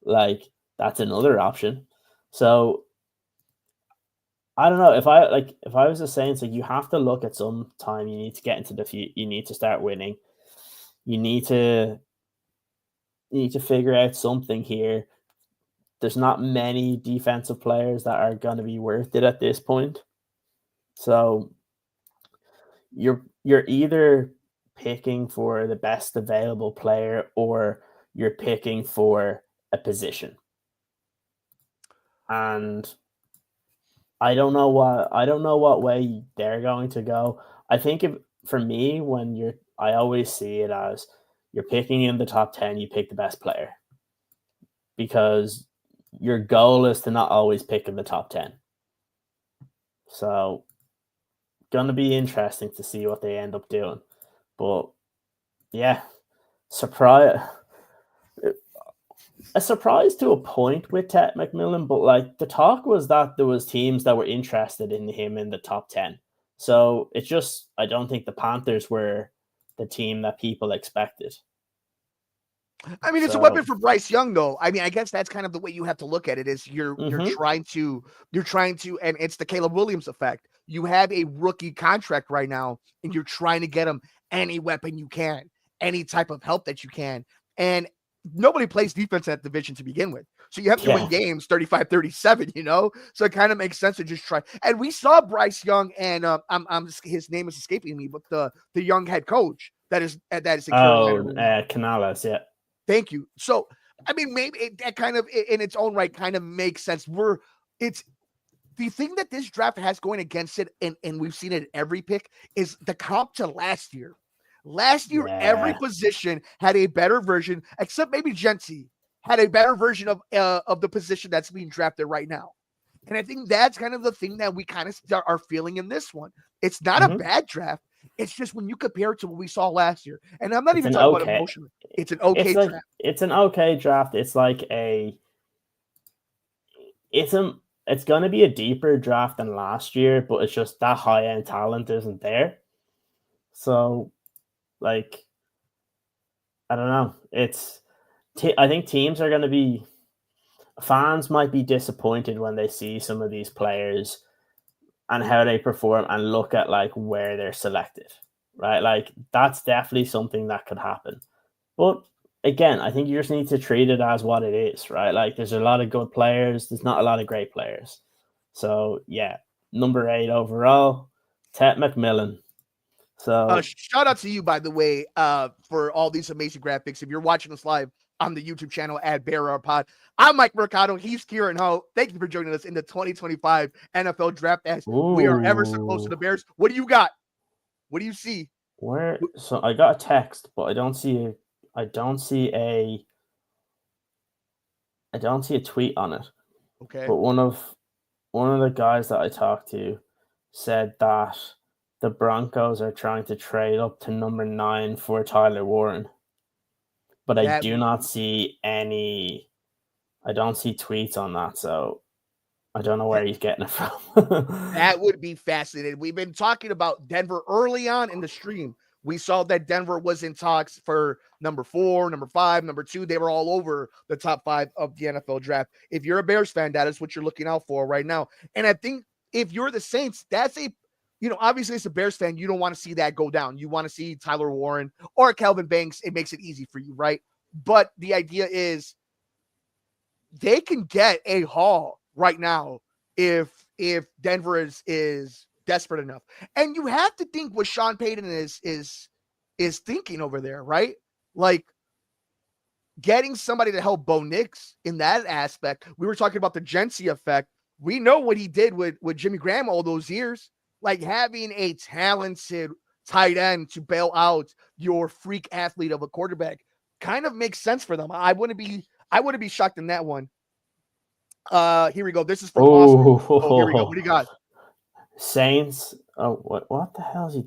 Like, that's another option. So I don't know, if I was the Saints, like, you have to look at some time. You need to get into you need to start winning. You need to figure out something here. There's not many defensive players that are going to be worth it at this point. So you're either picking for the best available player or you're picking for a position. And I don't know what way they're going to go. I think for me, I always see it as you're picking in the top 10, you pick the best player, because your goal is to not always pick in the top 10. So, going to be interesting to see what they end up doing. But yeah, a surprise to a point with Tet McMillan, but, like, the talk was that there was teams that were interested in him in the top 10. So it's just, I don't think the Panthers were the team that people expected. I mean, it's a weapon for Bryce Young, though. I mean, I guess that's kind of the way you have to look at it, is you're trying to, and it's the Caleb Williams effect. You have a rookie contract right now, and you're trying to get him any weapon you can, any type of help that you can. And nobody plays defense in that division to begin with. So you have to win games 35-37, So it kind of makes sense to just try. And we saw Bryce Young and his name is escaping me, but the young head coach that is in Carolina. Canales, yeah. Thank you. So, I mean, maybe that kind of in its own right kind of makes sense. It's the thing that this draft has going against it, and we've seen it at every pick, is the comp to last year. Last year, every position had a better version, except maybe Genty had a better version of the position that's being drafted right now. And I think that's kind of the thing that we kind of are feeling in this one. It's not a bad draft. It's just when you compare it to what we saw last year. And I'm not even talking about emotion. It's an okay draft. It's an okay draft. It's like it's going to be a deeper draft than last year, but it's just that high-end talent isn't there. So, like, I don't know. I think teams are going to be fans might be disappointed when they see some of these players and how they perform and look at like where they're selected, right? Like that's definitely something that could happen. But again, I think you just need to treat it as what it is, right? Like there's a lot of good players, there's not a lot of great players. So yeah, number 8 overall, Ted McMillan. So Shout out to you, by the way, for all these amazing graphics. If you're watching us live on the YouTube channel at Bear Hour Pod, I'm Mike Mercado. He's Ciaran Ho. Thank you for joining us in the 2025 NFL Draft. As we are ever so close to the Bears. What do you got? What do you see? Where? So I got a text, but I don't see a tweet on it. Okay. But one of the guys that I talked to said that the Broncos are trying to trade up to number 9 for Tyler Warren. But I do not see any. I don't see tweets on that, so I don't know where he's getting it from. That would be fascinating. We've been talking about Denver early on in the stream. We saw that Denver was in talks for number 4, number 5, number 2. They were all over the top 5 of the NFL draft. If you're a Bears fan, that is what you're looking out for right now. And I think if you're the Saints, that's obviously as a Bears fan, you don't want to see that go down. You want to see Tyler Warren or Kelvin Banks. It makes it easy for you, right? But the idea is they can get a haul right now if Denver is desperate enough. And you have to think what Sean Payton is thinking over there, right? Like getting somebody to help Bo Nix in that aspect. We were talking about the Jency effect. We know what he did with Jimmy Graham all those years. Like having a talented tight end to bail out your freak athlete of a quarterback kind of makes sense for them. I wouldn't be shocked in that one. Here we go. This is from Austin. Oh, here we go. What do you got? Saints. Oh, what the hell is he?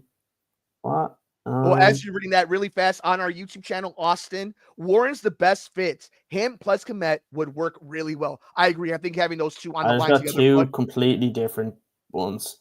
What? Well, as you're reading that really fast on our YouTube channel, Austin, Warren's the best fit. Him plus Komet would work really well. I agree. I think having those two on the line together. Two completely different ones.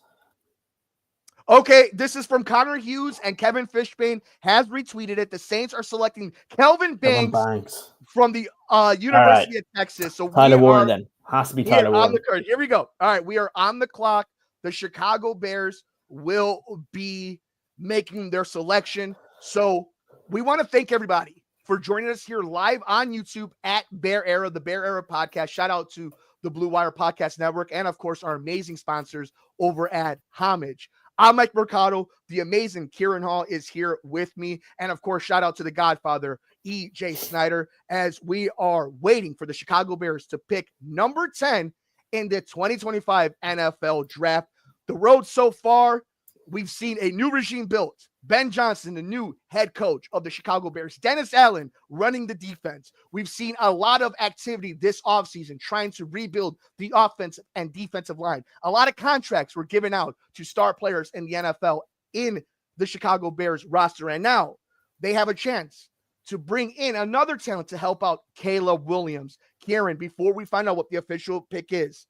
Okay, this is from Connor Hughes and Kevin Fishbane has retweeted it. The Saints are selecting Kelvin Banks from the University of Texas. So Tyler Warren then. Has to be Tyler Warren. On the card. Here we go. All right, we are on the clock. The Chicago Bears will be making their selection. So we want to thank everybody for joining us here live on YouTube at Bear Era, the Bear Era podcast. Shout out to the Blue Wire Podcast Network and, of course, our amazing sponsors over at Homage. I'm Mike Mercado. The amazing Ciaran Hall is here with me. And, of course, shout out to the Godfather, E.J. Snyder, as we are waiting for the Chicago Bears to pick number 10 in the 2025 NFL Draft. The road so far, we've seen a new regime built. Ben Johnson, the new head coach of the Chicago Bears. Dennis Allen running the defense. We've seen a lot of activity this offseason trying to rebuild the offensive and defensive line. A lot of contracts were given out to star players in the NFL in the Chicago Bears roster. And now they have a chance to bring in another talent to help out Caleb Williams. Ciaran, before we find out what the official pick is,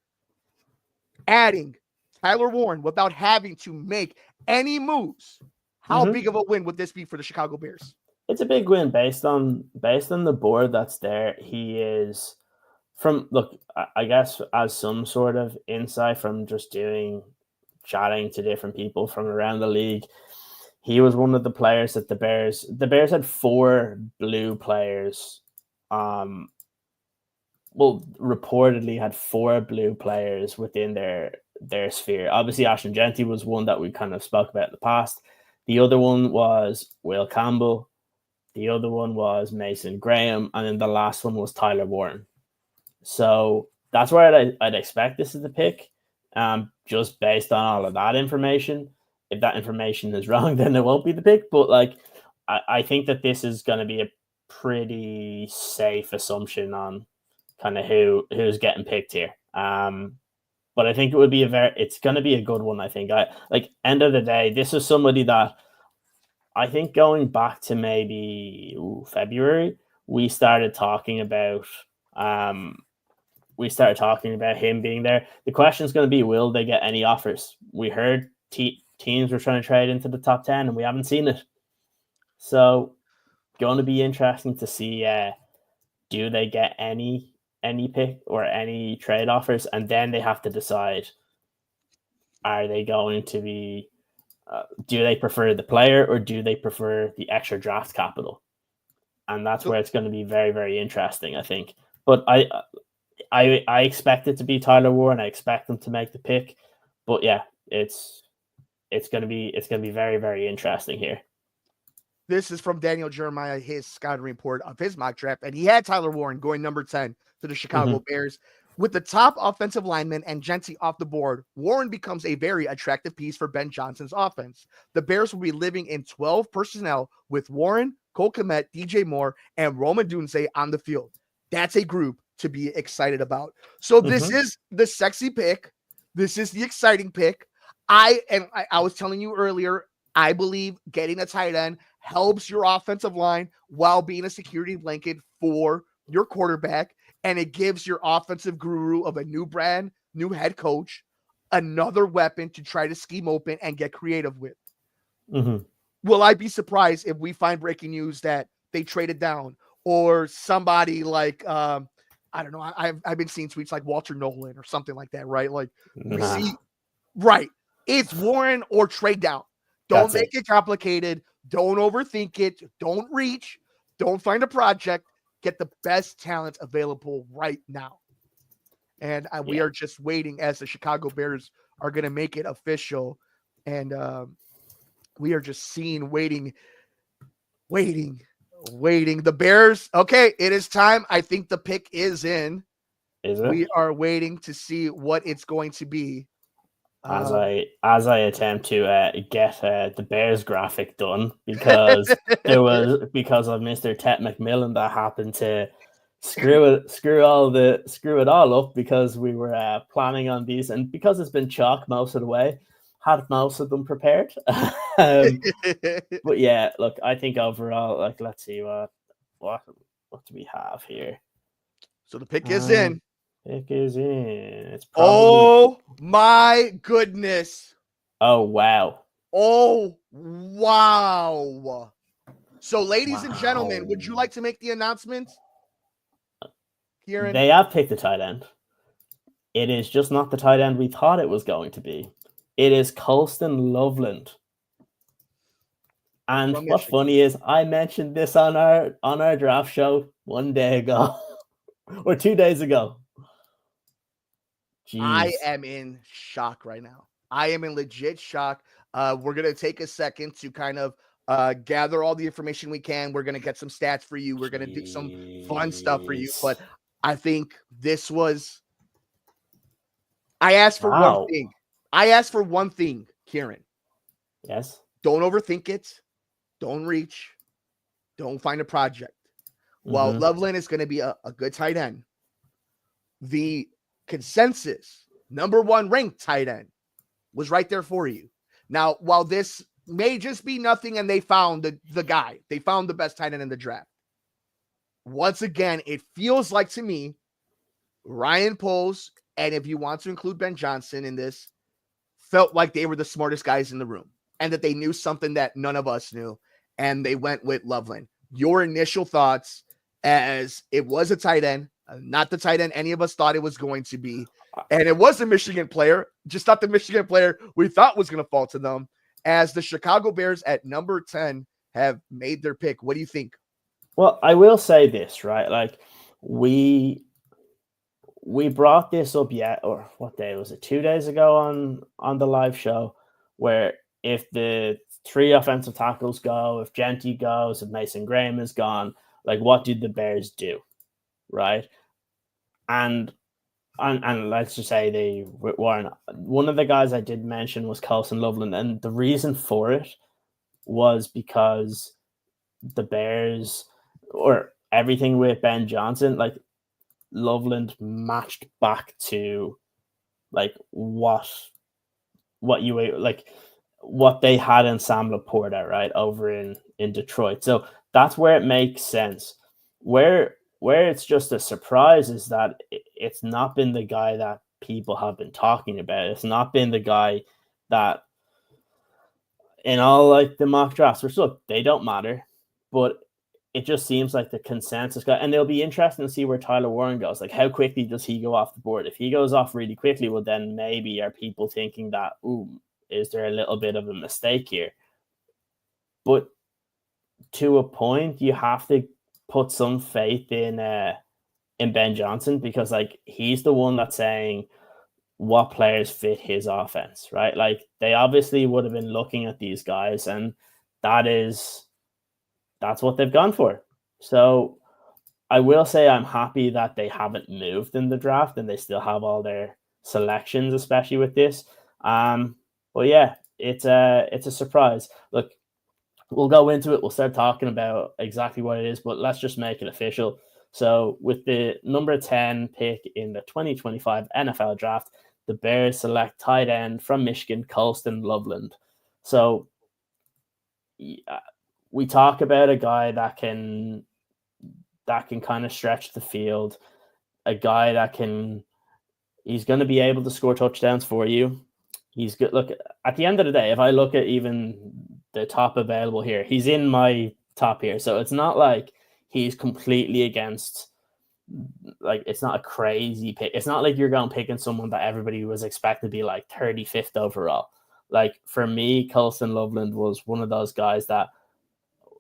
adding Tyler Warren without having to make any moves, how big of a win would this be for the Chicago Bears? It's a big win based on the board that's there. He is I guess as some sort of insight from just chatting to different people from around the league. He was one of the players that the Bears had 4 blue players. Reportedly had 4 blue players within their sphere. Obviously, Ashton Jeanty was one that we kind of spoke about in the past. The other one was Will Campbell. The other one was Mason Graham. And then the last one was Tyler Warren. So that's where I'd expect this is the pick, just based on all of that information. If that information is wrong, then it won't be the pick. But I think that this is going to be a pretty safe assumption on kind of who's getting picked here. But I think it would be it's going to be a good one. I think end of the day, this is somebody that I think going back to maybe February, we started talking about him being there. The question is going to be, will they get any offers? We heard teams were trying to trade into the top 10 and we haven't seen it. So going to be interesting to see do they get any pick or any trade offers, and then they have to decide, are they going to be do they prefer the player or do they prefer the extra draft capital? And that's where it's going to be very, very interesting, I think. But I expect it to be Tyler Warren. I expect them to make the pick. But yeah, it's going to be very, very interesting here. This is from Daniel Jeremiah, his scouting report of his mock draft, and he had Tyler Warren going number 10 to the Chicago Bears. With the top offensive lineman and Gentry off the board, Warren becomes a very attractive piece for Ben Johnson's offense. The Bears will be living in 12 personnel with Warren, Cole Kmet, DJ Moore, and Roman Dunze on the field. That's a group to be excited about. So this is the sexy pick. This is the exciting pick. I was telling you earlier, I believe getting a tight end helps your offensive line while being a security blanket for your quarterback. And it gives your offensive guru of a new brand, new head coach, another weapon to try to scheme open and get creative with. Will I be surprised if we find breaking news that they traded down, or somebody like, I don't know, I've been seeing tweets like Walter Nolan or something like that, right? Like we see, right. It's Warren or trade down. Don't make it complicated. Don't overthink it. Don't reach. Don't find a project. Get the best talent available right now. And we are just waiting as the Chicago Bears are going to make it official. And we are just waiting. The Bears. Okay, it is time. I think the pick is in. Is it? We are waiting to see what it's going to be. As I attempt to get the Bears graphic done, because of Mr. Ted McMillan that happened to screw it all up, because we were planning on these, and because it's been chalk most of the way, had most of them prepared. But yeah, look, I think overall, like, let's see what do we have here. So the pick is in. Pick is in. It's probably... Oh my goodness. Oh wow. Oh wow. So ladies and gentlemen, would you like to make the announcement? Ciaran? They have picked the tight end. It is just not the tight end we thought it was going to be. It is Colston Loveland. And what's funny is I mentioned this on our draft show 1 day ago or 2 days ago. Jeez. I am in shock right now. I am in legit shock. We're going to take a second to kind of gather all the information we can. We're going to get some stats for you. We're going to do some fun stuff for you. But I think this was... I asked for one thing. I asked for one thing, Ciaran. Yes? Don't overthink it. Don't reach. Don't find a project. While Loveland is going to be a good tight end, the consensus number 1 ranked tight end was right there for you. Now, while this may just be nothing and they found the guy, they found the best tight end in the draft. Once again, it feels like to me, Ryan Poles, and if you want to include Ben Johnson in this, felt like they were the smartest guys in the room and that they knew something that none of us knew, and they went with Loveland. Your initial thoughts, as it was a tight end, not the tight end any of us thought it was going to be. And it was a Michigan player, just not the Michigan player we thought was going to fall to them, as the Chicago Bears at number 10 have made their pick. What do you think? Well, I will say this, right? Like, we brought this up or what day was it? 2 days ago on the live show, where if the 3 offensive tackles go, if Gentry goes, if Mason Graham is gone, like, what did the Bears do? Right? And let's just say they weren't. One of the guys I did mention was Colston Loveland, and the reason for it was because the Bears, or everything with Ben Johnson, like, Loveland matched back to like what they had in Sam Laporta, right, over in Detroit. So that's where it makes sense. Where it's just a surprise is that it's not been the guy that people have been talking about. It's not been the guy that, in all like the mock drafts, which, look, they don't matter, but it just seems like the consensus guy, and it'll be interesting to see where Tyler Warren goes. Like, how quickly does he go off the board? If he goes off really quickly, well, then maybe are people thinking that, ooh, is there a little bit of a mistake here? But to a point, you have to put some faith in Ben Johnson, because like he's the one that's saying what players fit his offense, right? Like they obviously would have been looking at these guys, and that's what they've gone for. So I will say I'm happy that they haven't moved in the draft and they still have all their selections, especially with this. But yeah, it's a surprise. Look, we'll go into it. We'll start talking about exactly what it is, but let's just make it official. So with the number 10 pick in the 2025 NFL draft, the Bears select tight end from Michigan, Colston Loveland. So we talk about a guy that can kind of stretch the field, a guy that he's going to be able to score touchdowns for you. He's good. Look, at the end of the day, if I look at even the top available here, he's in my top here. So it's not like he's completely against, like, it's not a crazy pick. It's not like you're going picking someone that everybody was expected to be like 35th overall. Like for me, Colston Loveland was one of those guys that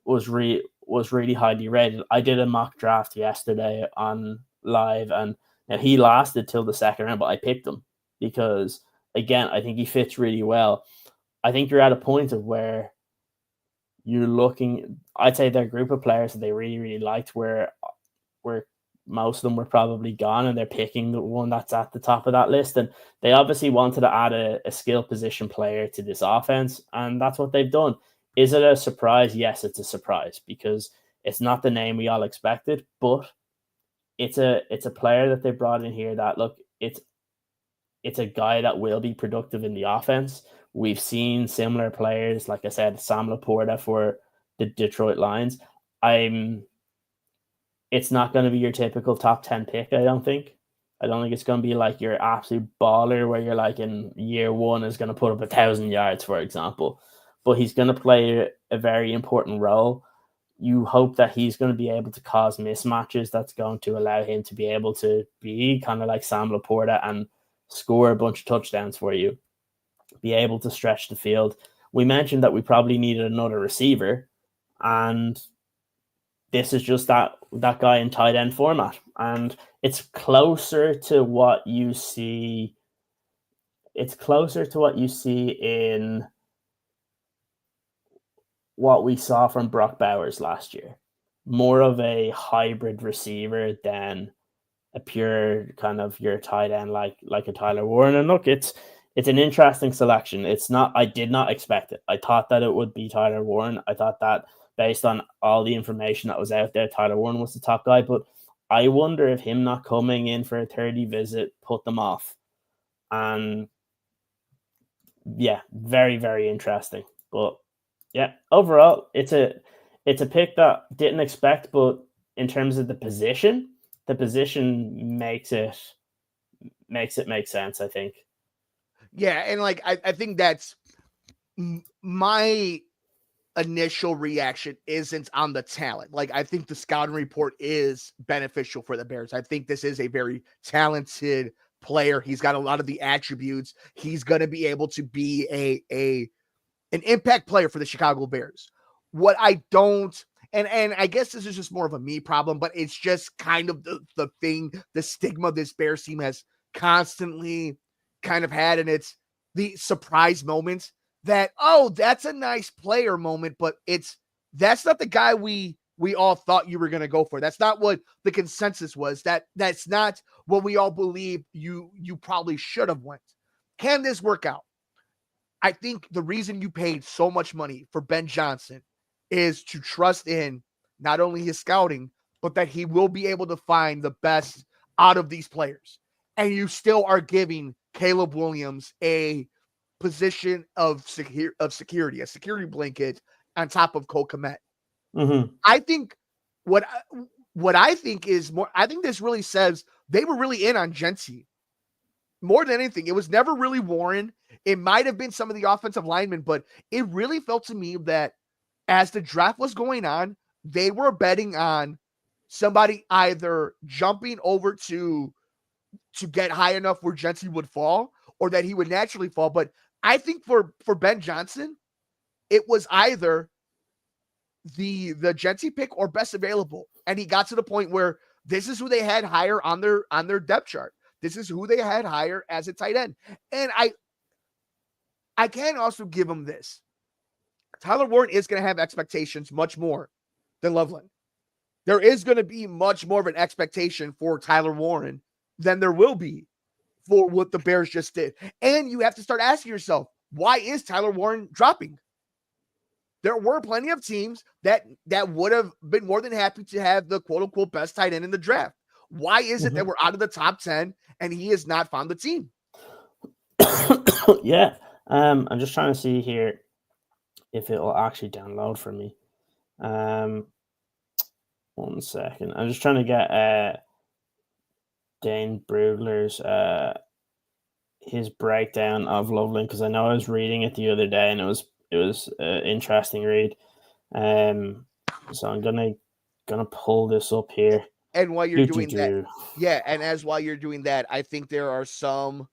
was really highly rated. I did a mock draft yesterday on live, and he lasted till the second round, but I picked him because, again, I think he fits really well. I think you're at a point of where you're looking, I'd say their group of players that they really, really liked where most of them were probably gone, and they're picking the one that's at the top of that list. And they obviously wanted to add a skill position player to this offense, and that's what they've done. Is it a surprise? Yes, it's a surprise because it's not the name we all expected, but it's a player that they brought in here that, look, it's a guy that will be productive in the offense. We've seen similar players, like I said, Sam Laporta for the Detroit Lions. It's not going to be your typical top 10 pick, I don't think. I don't think it's going to be like your absolute baller where you're like in year one is going to put up 1,000 yards, for example. But he's going to play a very important role. You hope that he's going to be able to cause mismatches that's going to allow him to be able to be kind of like Sam Laporta and score a bunch of touchdowns for you, be able to stretch the field. We mentioned that we probably needed another receiver, and this is just that guy in tight end format. And it's closer to what you see. It's closer to what you see in what we saw from Brock Bowers last year. More of a hybrid receiver than a pure kind of your tight end like a Tyler Warren. And look, it's an interesting selection. It's not, I did not expect it. I thought that it would be Tyler Warren. I thought that based on all the information that was out there, Tyler Warren was the top guy. But I wonder if him not coming in for a 30 visit put them off. And yeah, very, very interesting. But yeah, overall, it's a pick that didn't expect, but in terms of the position makes it make sense, I think. Yeah, and like I think that's my initial reaction isn't on the talent. Like I think the scouting report is beneficial for the Bears. I think this is a very talented player. He's got a lot of the attributes. He's going to be able to be an impact player for the Chicago Bears. What I don't, and I guess this is just more of a me problem, but it's just kind of the thing, the stigma this Bears team has constantly kind of had, and it's the surprise moments that, oh, that's a nice player moment, but that's not the guy we all thought you were going to go for. That's not what the consensus was. That's not what we all believe you probably should have went. Can this work out? I think the reason you paid so much money for Ben Johnson is to trust in not only his scouting, but that he will be able to find the best out of these players. And you still are giving Caleb Williams a position of security, a security blanket on top of Cole Kmet. Mm-hmm. I think what I think is more, I think this really says they were really in on Genty. More than anything, it was never really Warren. It might have been some of the offensive linemen, but it really felt to me that as the draft was going on, they were betting on somebody either jumping over to get high enough where Gentry would fall or that he would naturally fall. But I think for Ben Johnson, it was either the Gentry pick or best available. And he got to the point where this is who they had higher on their depth chart. This is who they had higher as a tight end. And I can also give him this. Tyler Warren is going to have expectations much more than Loveland. There is going to be much more of an expectation for Tyler Warren than there will be for what the Bears just did. And you have to start asking yourself, why is Tyler Warren dropping? There were plenty of teams that would have been more than happy to have the quote-unquote best tight end in the draft. Why is it that we're out of the top 10 and he has not found the team? Yeah. I'm just trying to see here if it will actually download for me. 1 second. I'm just trying to get Dane Brugler's his breakdown of Loveland, because I know I was reading it the other day and it was an interesting read. So I'm gonna pull this up here. And while you're doing that, yeah, and while you're doing that, I think there are some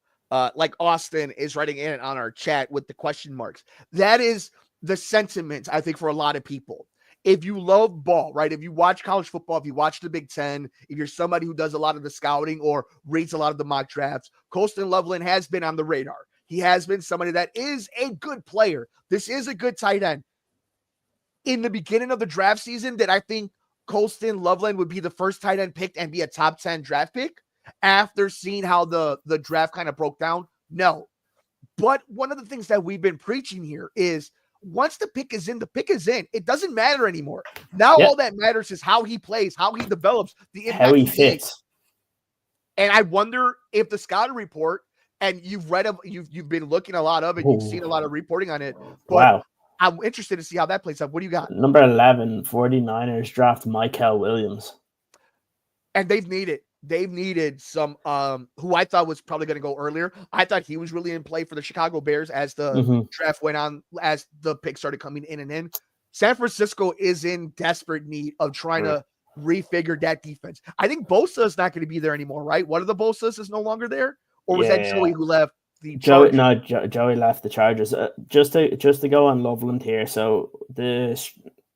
like Austin is writing in on our chat with the question marks. That is the sentiment, I think, for a lot of people. If you love ball, right? If you watch college football, if you watch the Big Ten, if you're somebody who does a lot of the scouting or reads a lot of the mock drafts, Colston Loveland has been on the radar. He has been somebody that is a good player. This is a good tight end. In the beginning of the draft season, did I think Colston Loveland would be the first tight end picked and be a top 10 draft pick after seeing how the draft kind of broke down? No. But one of the things that we've been preaching here is once the pick is in, the pick is in. It doesn't matter anymore. Now all that matters is how he plays, how he develops, the impact how he fits. Makes. And I wonder if the scouting report, and you've been looking a lot of it, you've seen a lot of reporting on it. But wow. I'm interested to see how that plays out. What do you got? Number 11, 49ers draft Michael Williams. And they've needed some who I thought was probably going to go earlier. I thought he was really in play for the Chicago Bears as the draft went on, as the picks started coming in and in. San Francisco is in desperate need of trying to refigure that defense. I think Bosa is not going to be there anymore, right? One of the Bosas is no longer there? Or was that Joey who left the Chargers? Joey left the Chargers. Just to go on Loveland here. So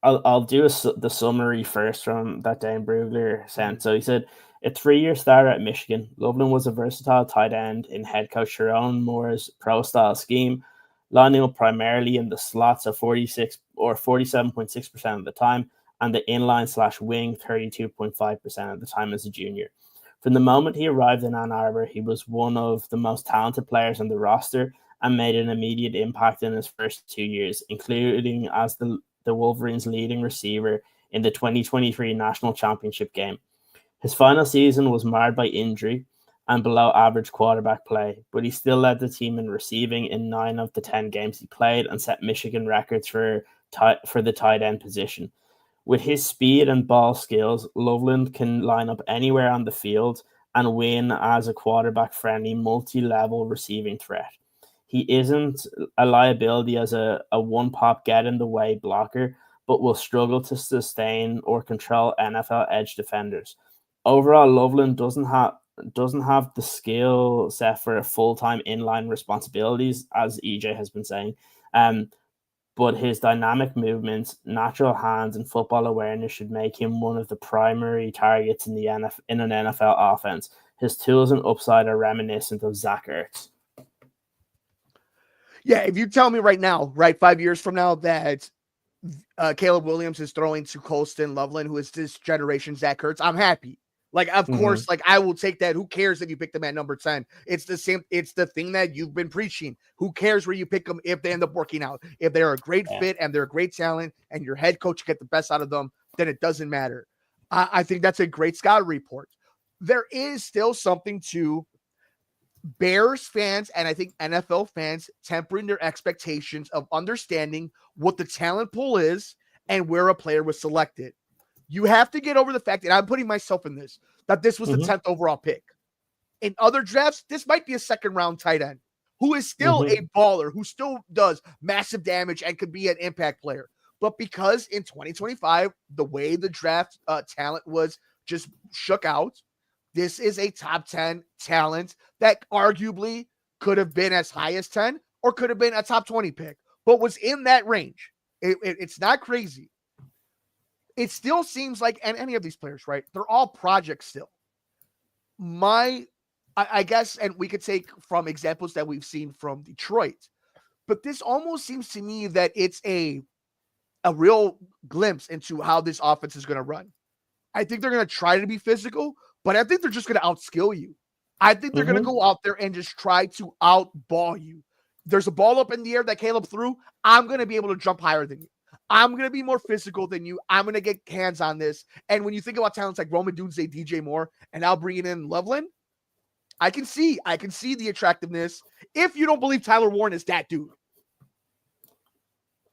I'll do the summary first from that Dane Brugler sent. So he said, a 3-year starter at Michigan, Loveland was a versatile tight end in head coach Ciaran Moore's pro-style scheme, lining up primarily in the slots of 46 or 47.6% of the time, and the inline/wing 32.5% of the time as a junior. From the moment he arrived in Ann Arbor, he was one of the most talented players on the roster and made an immediate impact in his first 2 years, including as the Wolverines' leading receiver in the 2023 National Championship game. His final season was marred by injury and below average quarterback play, but he still led the team in receiving in 9 of the 10 games he played and set Michigan records for the tight end position. With his speed and ball skills, Loveland can line up anywhere on the field and win as a quarterback-friendly, multi-level receiving threat. He isn't a liability as a one-pop get-in-the-way blocker, but will struggle to sustain or control NFL edge defenders. Overall, Loveland doesn't have the skill set for full-time inline responsibilities, as EJ has been saying. But his dynamic movements, natural hands, and football awareness should make him one of the primary targets in an NFL offense. His tools and upside are reminiscent of Zach Ertz. Yeah, if you tell me right now, 5 years from now, that Caleb Williams is throwing to Colston Loveland, who is this generation Zach Ertz, I'm happy. Of course, I will take that. Who cares if you pick them at number 10? It's the same. It's the thing that you've been preaching. Who cares where you pick them if they end up working out? If they're a great fit and they're a great talent and your head coach get the best out of them, then it doesn't matter. I think that's a great scout report. There is still something to Bears fans and I think NFL fans tempering their expectations of understanding what the talent pool is and where a player was selected. You have to get over the fact, and I'm putting myself in this, that this was the 10th overall pick. In other drafts, this might be a second-round tight end who is still a baller, who still does massive damage and could be an impact player. But because in 2025, the way the draft talent was just shook out, this is a top 10 talent that arguably could have been as high as 10 or could have been a top 20 pick, but was in that range. It's not crazy. It still seems like, and any of these players, right? They're all projects still. I guess, and we could take from examples that we've seen from Detroit, but this almost seems to me that it's a real glimpse into how this offense is going to run. I think they're going to try to be physical, but I think they're just going to outskill you. I think they're going to go out there and just try to outball you. There's a ball up in the air that Caleb threw. I'm going to be able to jump higher than you. I'm going to be more physical than you. I'm going to get hands on this. And when you think about talents like Roman Dunze, DJ Moore, and now bringing in Loveland, I can see the attractiveness if you don't believe Tyler Warren is that dude.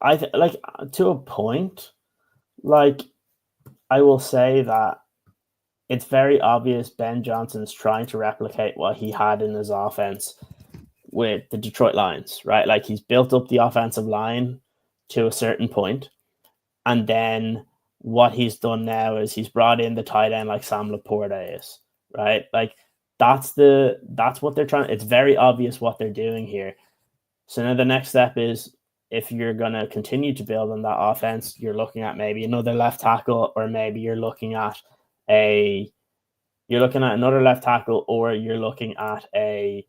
Like to a point, like I will say that it's very obvious Ben Johnson's trying to replicate what he had in his offense with the Detroit Lions, right? Like he's built up the offensive line to a certain point, and then what he's done now is he's brought in the tight end like Sam Laporta is, right? Like that's what they're trying. It's very obvious what they're doing here. So now the next step is, if you're going to continue to build on that offense, you're looking at maybe another left tackle, or maybe you're looking at another left tackle, or you're looking at a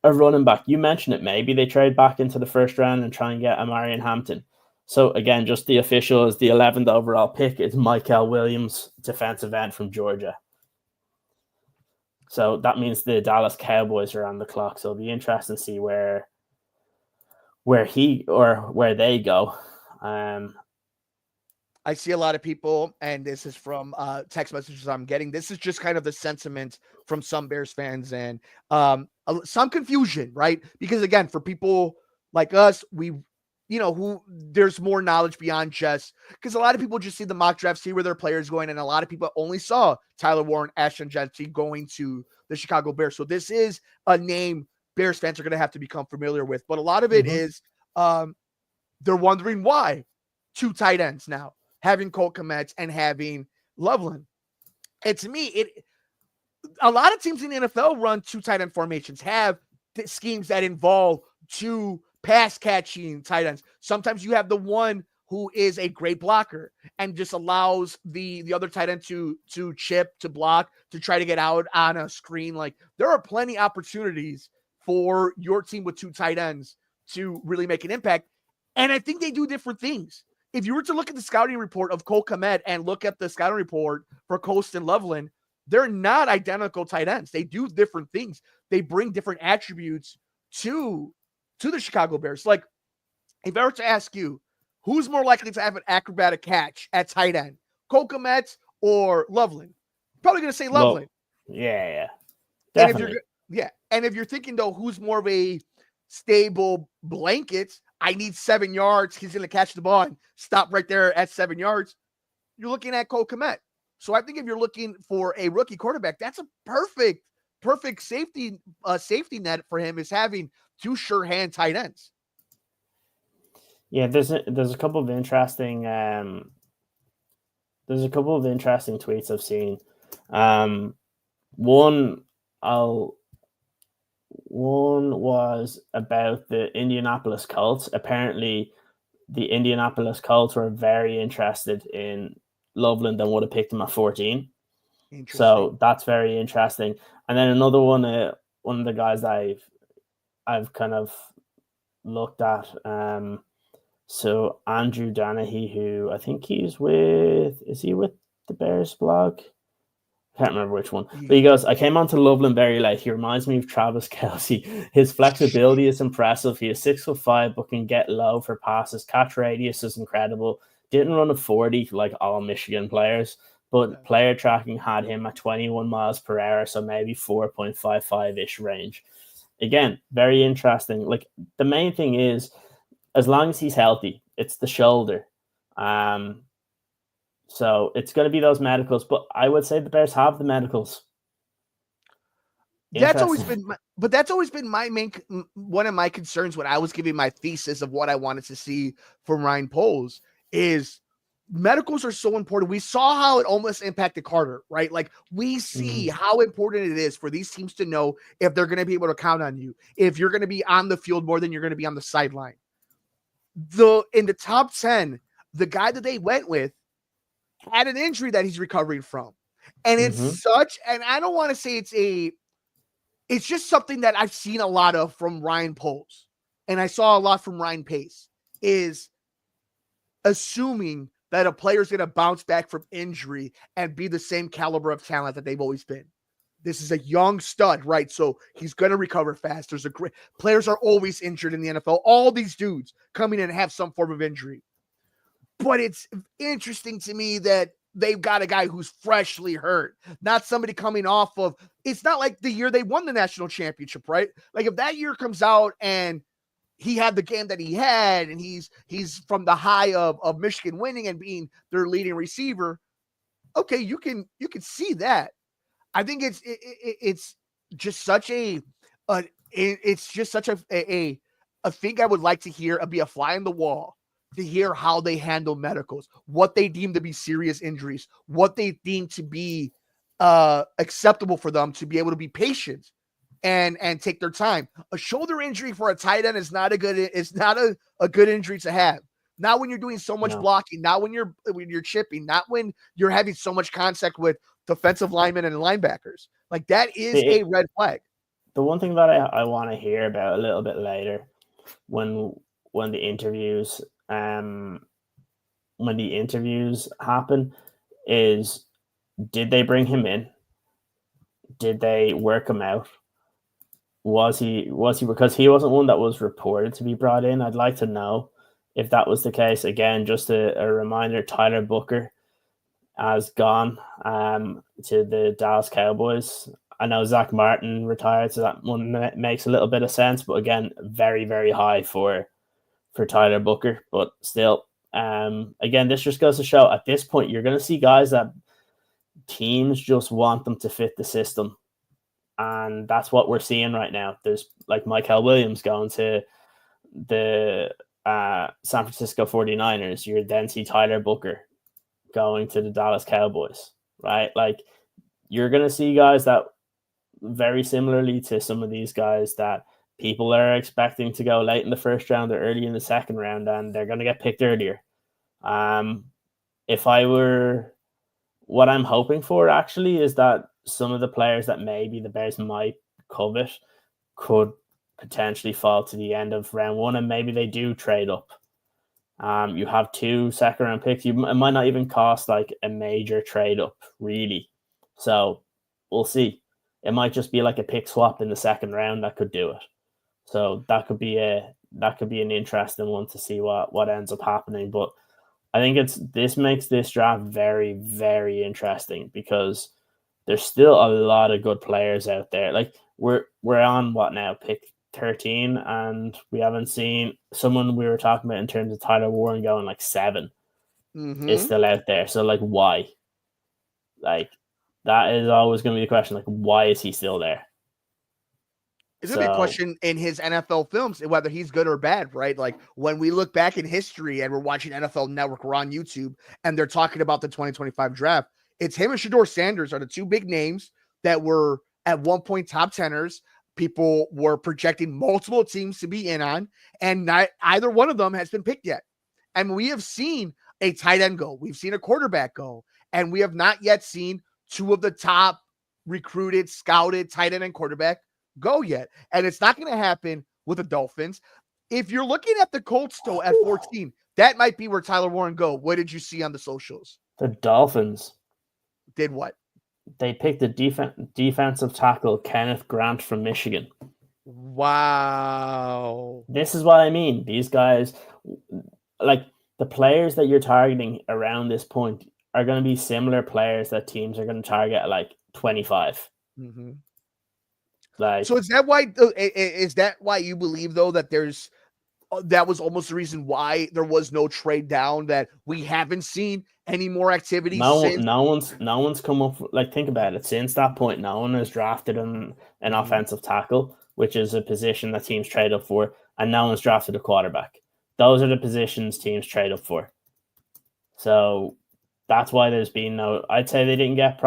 running back. You mentioned it. Maybe they trade back into the first round and try and get Amarian Hampton. So again, just the official is the 11th overall pick. It's Michael Williams, defensive end from Georgia. So that means the Dallas Cowboys are on the clock. So it'll be interesting to see where they go. I see a lot of people, and this is from text messages I'm getting. This is just kind of the sentiment from some Bears fans, and some confusion, right? Because again, for people like us, who there's more knowledge beyond just, because a lot of people just see the mock draft, see where their players going, and a lot of people only saw Tyler Warren, Ashton Jeanty going to the Chicago Bears. So this is a name Bears fans are going to have to become familiar with. But a lot of it is they're wondering why 2 tight ends now, having Cole Kmet and having Loveland. And to me, a lot of teams in the NFL run 2 tight end formations, have schemes that involve 2 pass catching tight ends. Sometimes you have the one who is a great blocker and just allows the other tight end to chip, to block, to try to get out on a screen. Like, there are plenty of opportunities for your team with 2 tight ends to really make an impact. And I think they do different things. If you were to look at the scouting report of Cole Kmet and look at the scouting report for Coast and Loveland, they're not identical tight ends. They do different things. They bring different attributes to the Chicago Bears. Like, if I were to ask you, who's more likely to have an acrobatic catch at tight end, Cole Kmet or Loveland? Probably going to say Loveland. Yeah. Definitely. And if you're thinking, though, who's more of a stable blanket, I need 7 yards, he's going to catch the ball and stop right there at 7 yards, you're looking at Cole Kmet. So I think if you're looking for a rookie quarterback, that's a perfect safety net for him, is having 2 sure hand tight ends. Yeah, there's a couple of interesting tweets I've seen. One was about the Indianapolis Colts. Apparently, the Indianapolis Colts were very interested in Loveland and would have picked him at 14. So that's very interesting. And then another one of the guys I've kind of looked at. So Andrew Danahy, who I think is he with the Bears blog? I can't remember which one. But he goes, I came onto Loveland very late. He reminds me of Travis Kelce. His flexibility is impressive. He is 6'5", but can get low for passes. Catch radius is incredible. Didn't run a 40 like all Michigan players, but player tracking had him at 21 miles per hour, so maybe 4.55-ish range. Again, very interesting. Like, the main thing is, as long as he's healthy, it's the shoulder. So it's going to be those medicals, but I would say the Bears have the medicals. That's always Interesting. been that's always been my one of my concerns when I was giving my thesis of what I wanted to see from Ryan Poles is medicals are so important. We saw how it almost impacted Carter, right? Like we see Mhm. how important it is for these teams to know if they're going to be able to count on you, if you're going to be on the field more than you're going to be on the sideline. In the top 10, the guy that they went with had an injury that he's recovering from. And Mhm. and I don't want to say it's just something that I've seen a lot of from Ryan Poles, and I saw a lot from Ryan Pace, is assuming that a player's going to bounce back from injury and be the same caliber of talent that they've always been. This is a young stud, right? So he's going to recover fast. There's a great players are always injured in the NFL. All these dudes coming in and have some form of injury. But it's interesting to me that they've got a guy who's freshly hurt, not somebody coming off of. It's not like the year they won the national championship, right? Like if that year comes out and he had the game that he had, and he's from the high of Michigan winning and being their leading receiver, okay, you can see that. I think it's just such it's just such a thing I would like to hear be a fly in the wall to hear how they handle medicals, what they deem to be serious injuries, what they deem to be acceptable for them to be able to be patient and take their time. A shoulder injury for a tight end is not a good injury to have. Not when you're doing so much No. blocking, not when you're chipping, not when you're having so much contact with defensive linemen and linebackers. Like that is a red flag. The one thing that I want to hear about a little bit later when when the interviews um when the interviews happen is, did they bring him in? Did they work him out? Was he because he wasn't one that was reported to be brought in? I'd like to know if that was the case. Again, just a reminder, Tyler Booker has gone to the Dallas Cowboys. I know Zach Martin retired, so that one makes a little bit of sense. But again, very, very high for Tyler Booker. But still, again, this just goes to show at this point, you're going to see guys that teams just want them to fit the system. And that's what we're seeing right now. There's like Michael Williams going to the San Francisco 49ers. You then see Tyler Booker going to the Dallas Cowboys, right? Like you're going to see guys that very similarly to some of these guys that people are expecting to go late in the first round or early in the second round, and they're going to get picked earlier. If I were, what I'm hoping for actually is that some of the players that maybe the Bears might covet could potentially fall to the end of round one, and maybe they do trade up. You have 2 second round picks. It might not even cost like a major trade up, really. So we'll see. It might just be like a pick swap in the second round that could do it. So that could be an interesting one to see what ends up happening. But I think this makes this draft very, very interesting because there's still a lot of good players out there. Like we're on what now, pick 13, and we haven't seen someone we were talking about in terms of Tyler Warren going like 7 is still out there. So like why? Like that is always going to be the question. Like why is he still there? It's gonna be a question in his NFL films, whether he's good or bad, right? Like when we look back in history and we're watching NFL Network, we're on YouTube, and they're talking about the 2025 draft. It's him and Shedeur Sanders are the 2 big names that were at one point top teners. People were projecting multiple teams to be in on, and not either one of them has been picked yet. And we have seen a tight end go, we've seen a quarterback go, and we have not yet seen 2 of the top recruited, scouted tight end and quarterback go yet. And it's not going to happen with the Dolphins. If you're looking at the Colts though at 14, that might be where Tyler Warren go. What did you see on the socials? The Dolphins did what? They picked the defensive tackle Kenneth Grant from Michigan. Wow. This is what I mean. These guys, like the players that you're targeting around this point are going to be similar players that teams are going to target at like 25. Mm-hmm. Like, so is that why you believe though that that was almost the reason why there was no trade down, that we haven't seen any more activity No, since? no one's come up. Like, think about it. Since that point, no one has drafted an offensive tackle, which is a position that teams trade up for, and no one's drafted a quarterback. Those are the positions teams trade up for. So that's why there's been no. I'd say they didn't get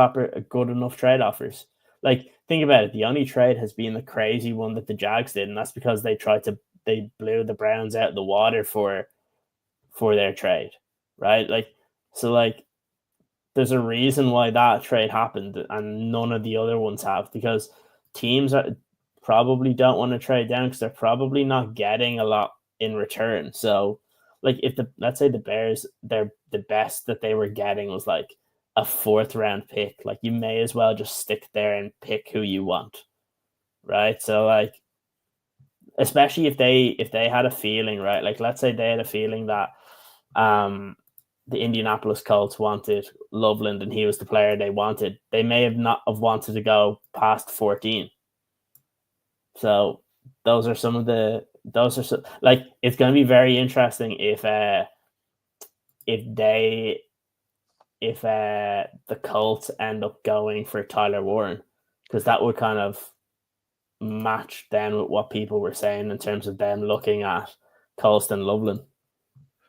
good enough trade offers. Like, think about it. The only trade has been the crazy one that the Jags did, and that's because they blew the Browns out of the water for their trade, right? Like there's a reason why that trade happened and none of the other ones have, because teams probably don't want to trade down because they're probably not getting a lot in return. So, like, if let's say the Bears, the best that they were getting was like a 4th round pick, like, you may as well just stick there and pick who you want, right? So, like, especially if they had a feeling, right? Like, let's say they had a feeling that the Indianapolis Colts wanted Loveland and he was the player they wanted, they may have not have wanted to go past 14. So those are some, like, it's going to be very interesting if the Colts end up going for Tyler Warren, because that would kind of match then with what people were saying in terms of them looking at Colston Loveland.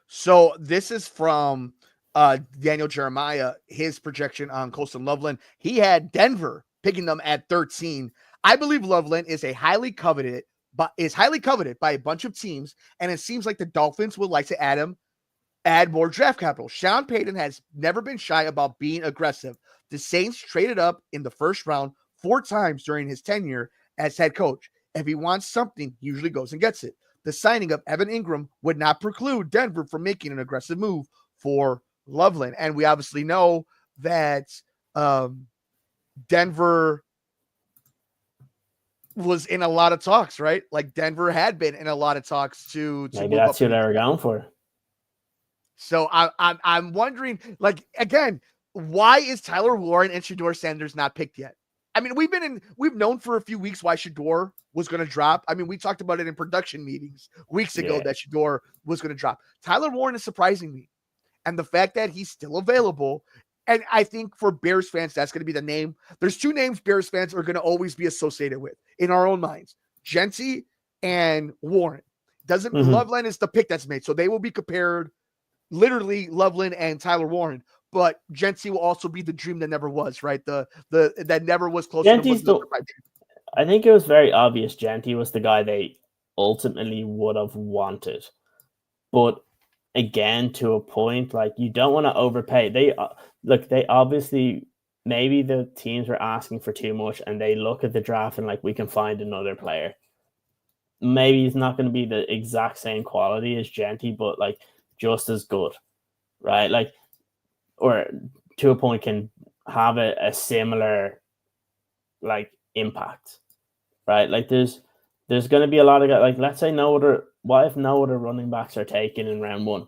So this is from Daniel Jeremiah, his projection on Colston Loveland. He had Denver picking them at 13. I believe Loveland is highly coveted by a bunch of teams, and it seems like the Dolphins would like to add more draft capital. Sean Payton has never been shy about being aggressive. The Saints traded up in the first round 4 times during his tenure as head coach. If he wants something, he usually goes and gets it. The signing of Evan Ingram would not preclude Denver from making an aggressive move for Loveland. And we obviously know that Denver was in a lot of talks, right? Like, Denver had been in a lot of talks to maybe move that's up. who they were going for. So I'm wondering, like, again, why is Tyler Warren and Shedeur Sanders not picked yet? I mean, we've known for a few weeks why Shedeur was going to drop. I mean, we talked about it in production meetings weeks ago that Shedeur was going to drop. Tyler Warren is surprising me. And the fact that he's still available, and I think for Bears fans, that's going to be the name. There's 2 names Bears fans are going to always be associated with in our own minds: Genty and Warren. Loveland is the pick that's made. So they will be compared, literally, Loveland and Tyler Warren. But Genty will also be the dream that never was, right? The that never was close to the I think it was very obvious Genty was the guy they ultimately would have wanted. But again, to a point, like, you don't want to overpay. They obviously, maybe the teams were asking for too much, and they look at the draft and, like, we can find another player. Maybe he's not going to be the exact same quality as Genty, but, like, just as good, right? Like, or to a point can have a similar, like, impact, right? Like, there's going to be a lot of guys, like, let's say what if no other running backs are taken in round 1?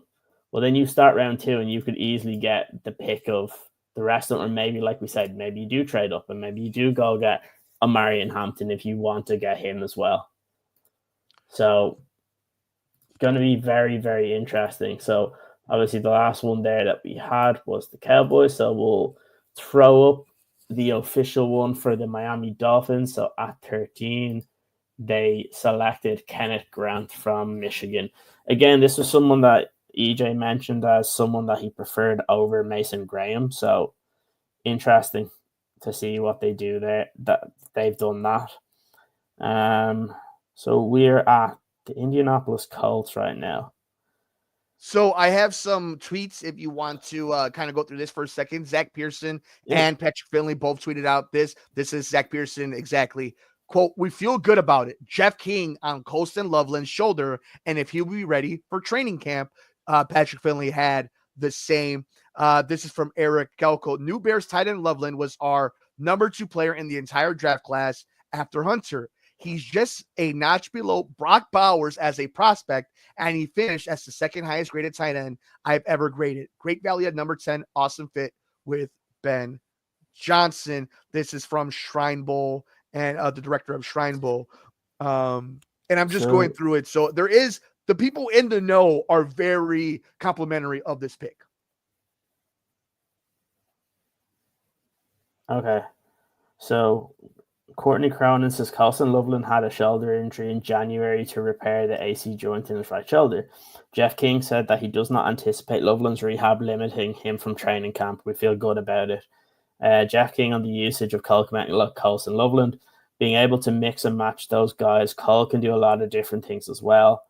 Well, then you start round 2 and you could easily get the pick of the rest of them. Or maybe, like we said, maybe you do trade up and maybe you do go get a Marion Hampton if you want to get him as well. So it's going to be very, very interesting. So obviously the last one there that we had was the Cowboys. So we'll throw up the official one for the Miami Dolphins. So at 13, they selected Kenneth Grant from Michigan. Again, this was someone that EJ mentioned as someone that he preferred over Mason Graham. So interesting to see what they do there. That they've done that. So we're at the Indianapolis Colts right now. So I have some tweets if you want to kind of go through this for a second. Zach Pearson and Patrick Finley both tweeted out this. This is Zach Pearson exactly. Quote, "We feel good about it. Jeff King on Colston Loveland's shoulder, and if he'll be ready for training camp." Patrick Finley had the same. This is from Eric Galco. "New Bears tight end Loveland was our number 2 player in the entire draft class after Hunter. He's just a notch below Brock Bowers as a prospect, and he finished as the 2nd highest graded tight end I've ever graded. Great value at number 10. Awesome fit with Ben Johnson." This is from Shrine Bowl and the director of Shrine Bowl. And I'm just going through it. So there is, the people in the know are very complimentary of this pick. Okay. So Courtney Cronin says Colson Loveland had a shoulder injury in January to repair the AC joint in his right shoulder. Jeff King said that he does not anticipate Loveland's rehab limiting him from training camp. We feel good about it. Jeff King on the usage of Cole Colson Loveland, being able to mix and match those guys. Cole can do a lot of different things as well.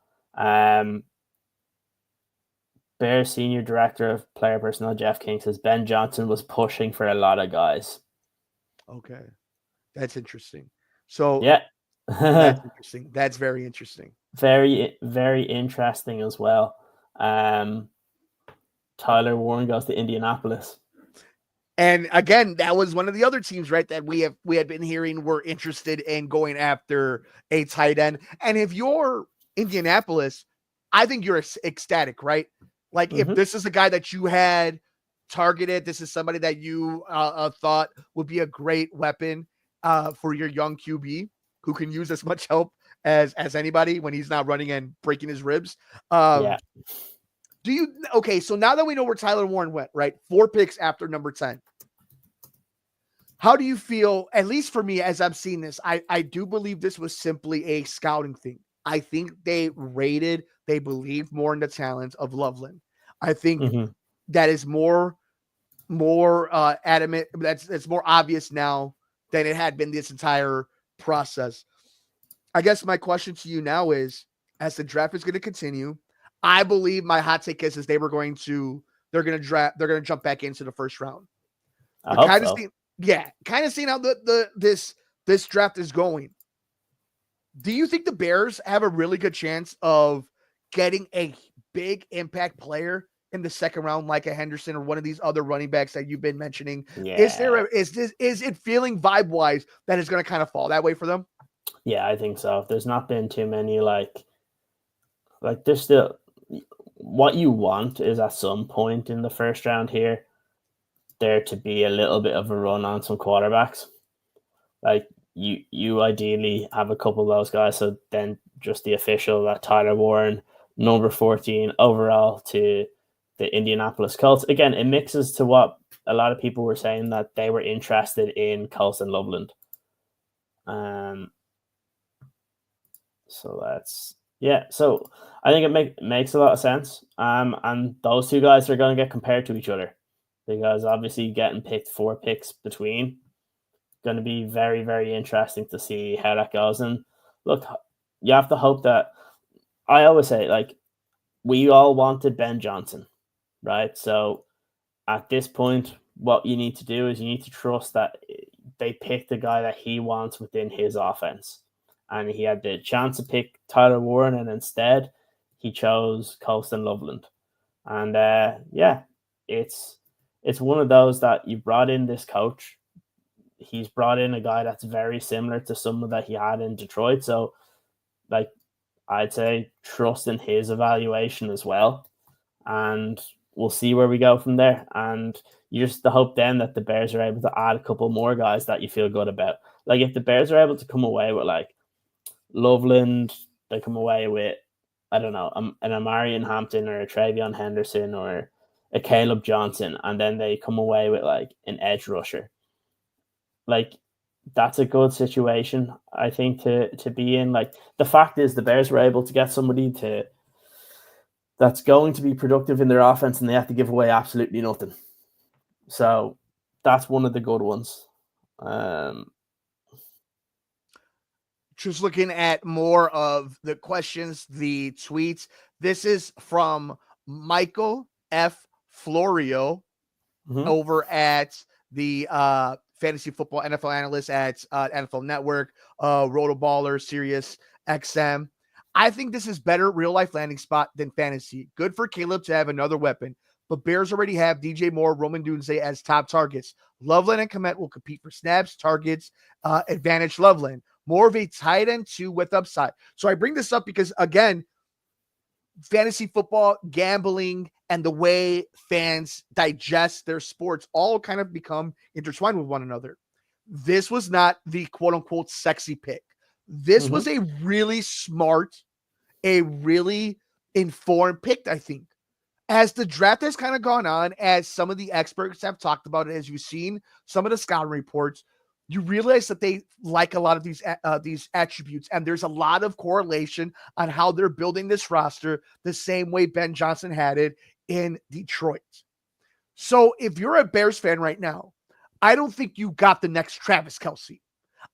Bears Senior Director of Player Personnel Jeff King says Ben Johnson was pushing for a lot of guys. Okay. That's interesting. So Yeah. that's interesting. That's very interesting. Very, very interesting as well. Tyler Warren goes to Indianapolis. And again, that was one of the other teams, right, that we had been hearing were interested in going after a tight end. And if you're Indianapolis, I think you're ecstatic, right? Like if this is a guy that you had targeted, this is somebody that you thought would be a great weapon for your young QB who can use as much help as anybody when he's not running and breaking his ribs. Yeah. Okay, so now that we know where Tyler Warren went, right? 4 picks after number 10. How do you feel, at least for me, as I'm seeing this, I do believe this was simply a scouting thing. I think they believed more in the talent of Loveland. I think that is more adamant. That's more obvious now than it had been this entire process. I guess my question to you now is, as the draft is going to continue, I believe my hot take is they're going to jump back into the first round. I hope so. Kind of seeing how this draft is going. Do you think the Bears have a really good chance of getting a big impact player in the second round, like a Henderson or one of these other running backs that you've been mentioning? Yeah. Is it feeling vibe wise that it's going to kind of fall that way for them? Yeah, I think so. There's not been too many like there's still, what you want is at some point in the first round here there to be a little bit of a run on some quarterbacks. Like you ideally have a couple of those guys. So then just the official that Tyler Warren, number 14 overall to the Indianapolis Colts. Again, it mixes to what a lot of people were saying, that they were interested in Colson Loveland. So that's, yeah. So I think it makes a lot of sense. And those two guys are going to get compared to each other, because obviously getting picked 4 picks between, going to be very, very interesting to see how that goes. And look, you have to hope that, I always say, like, we all wanted Ben Johnson, right? So at this point, what you need to do is you need to trust that they picked the guy that he wants within his offense. And he had the chance to pick Tyler Warren, and instead he chose Colston Loveland. And it's one of those that you brought in this coach. He's brought in a guy that's very similar to someone that he had in Detroit. So, like, I'd say trust in his evaluation as well. And we'll see where we go from there. And you just hope then that the Bears are able to add a couple more guys that you feel good about. Like, if the Bears are able to come away with, like, Loveland, they come away with, I don't know, an Amarian Hampton or a Travion Henderson or a Caleb Johnson, and then they come away with, like, an edge rusher. Like, that's a good situation, I think, to be in. Like, the fact is the Bears were able to get somebody that's going to be productive in their offense, and they have to give away absolutely nothing. So that's one of the good ones. Just looking at more of the questions, the tweets. This is from Michael F. Florio over at the fantasy football NFL analyst at NFL Network, Rotoballer, Sirius XM. I think this is better real life landing spot than fantasy. Good for Caleb to have another weapon, but Bears already have DJ Moore, Roman Dunze as top targets. Loveland and Kmet will compete for snaps, targets, advantage Loveland. More of a tight end too with upside. So I bring this up because, again, fantasy football, gambling, and the way fans digest their sports all kind of become intertwined with one another. This was not the quote-unquote sexy pick. This was a really smart, a really informed pick, I think. As the draft has kind of gone on, as some of the experts have talked about it, as you've seen some of the scouting reports, you realize that they like a lot of these attributes, and there's a lot of correlation on how they're building this roster the same way Ben Johnson had it in Detroit. So if you're a Bears fan right now, I don't think you got the next Travis Kelce.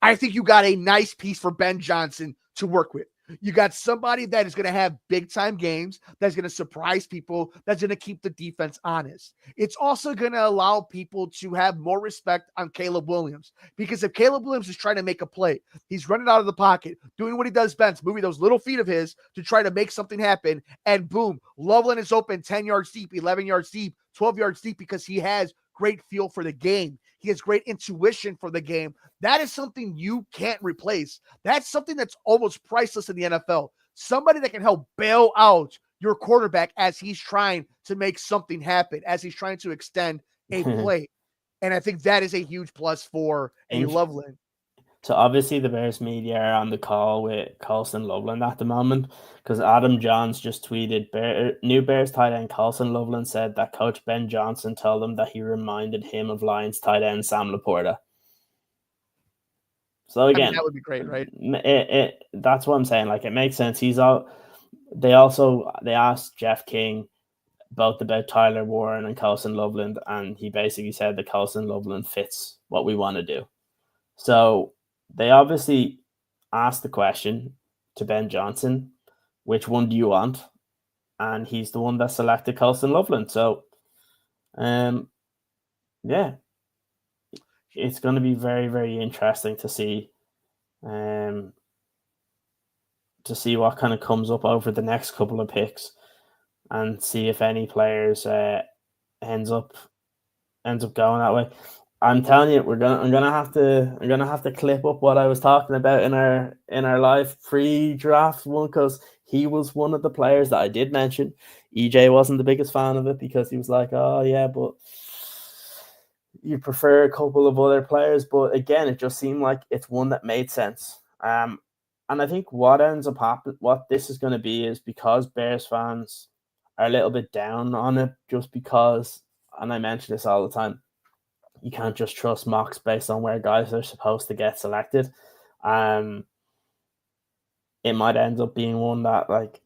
I think you got a nice piece for Ben Johnson to work with. You got somebody that is going to have big time games, that's going to surprise people, that's going to keep the defense honest. It's also going to allow people to have more respect on Caleb Williams, because if Caleb Williams is trying to make a play, he's running out of the pocket, doing what he does best, moving those little feet of his to try to make something happen, and boom, Loveland is open 10 yards deep, 11 yards deep, 12 yards deep, because he has great feel for the game. He has great intuition for the game. That is something you can't replace. That's something that's almost priceless in the NFL. Somebody that can help bail out your quarterback as he's trying to make something happen, as he's trying to extend a play. And I think that is a huge plus for a Loveland. So obviously the Bears media are on the call with Colston Loveland at the moment, because Adam Johns just tweeted, new Bears tight end Colston Loveland said that Coach Ben Johnson told him that he reminded him of Lions tight end Sam Laporta. So again, that would be great, right? That's what I'm saying. Like, it makes sense. They asked Jeff King both about Tyler Warren and Colston Loveland, and he basically said that Colston Loveland fits what we want to do. So they obviously asked the question to Ben Johnson, which one do you want? And he's the one that selected Colston Loveland. So, yeah, it's going to be very, very interesting to see what kind of comes up over the next couple of picks, and see if any players ends up going that way. I'm telling you, I'm gonna have to clip up what I was talking about in our live pre-draft one, because he was one of the players that I did mention. EJ wasn't the biggest fan of it because he was like, "Oh yeah, but you prefer a couple of other players." But again, it just seemed like it's one that made sense. And I think what ends up happening, what this is going to be, is because Bears fans are a little bit down on it, just because, and I mention this all the time, you can't just trust mocks based on where guys are supposed to get selected. It might end up being one that, like,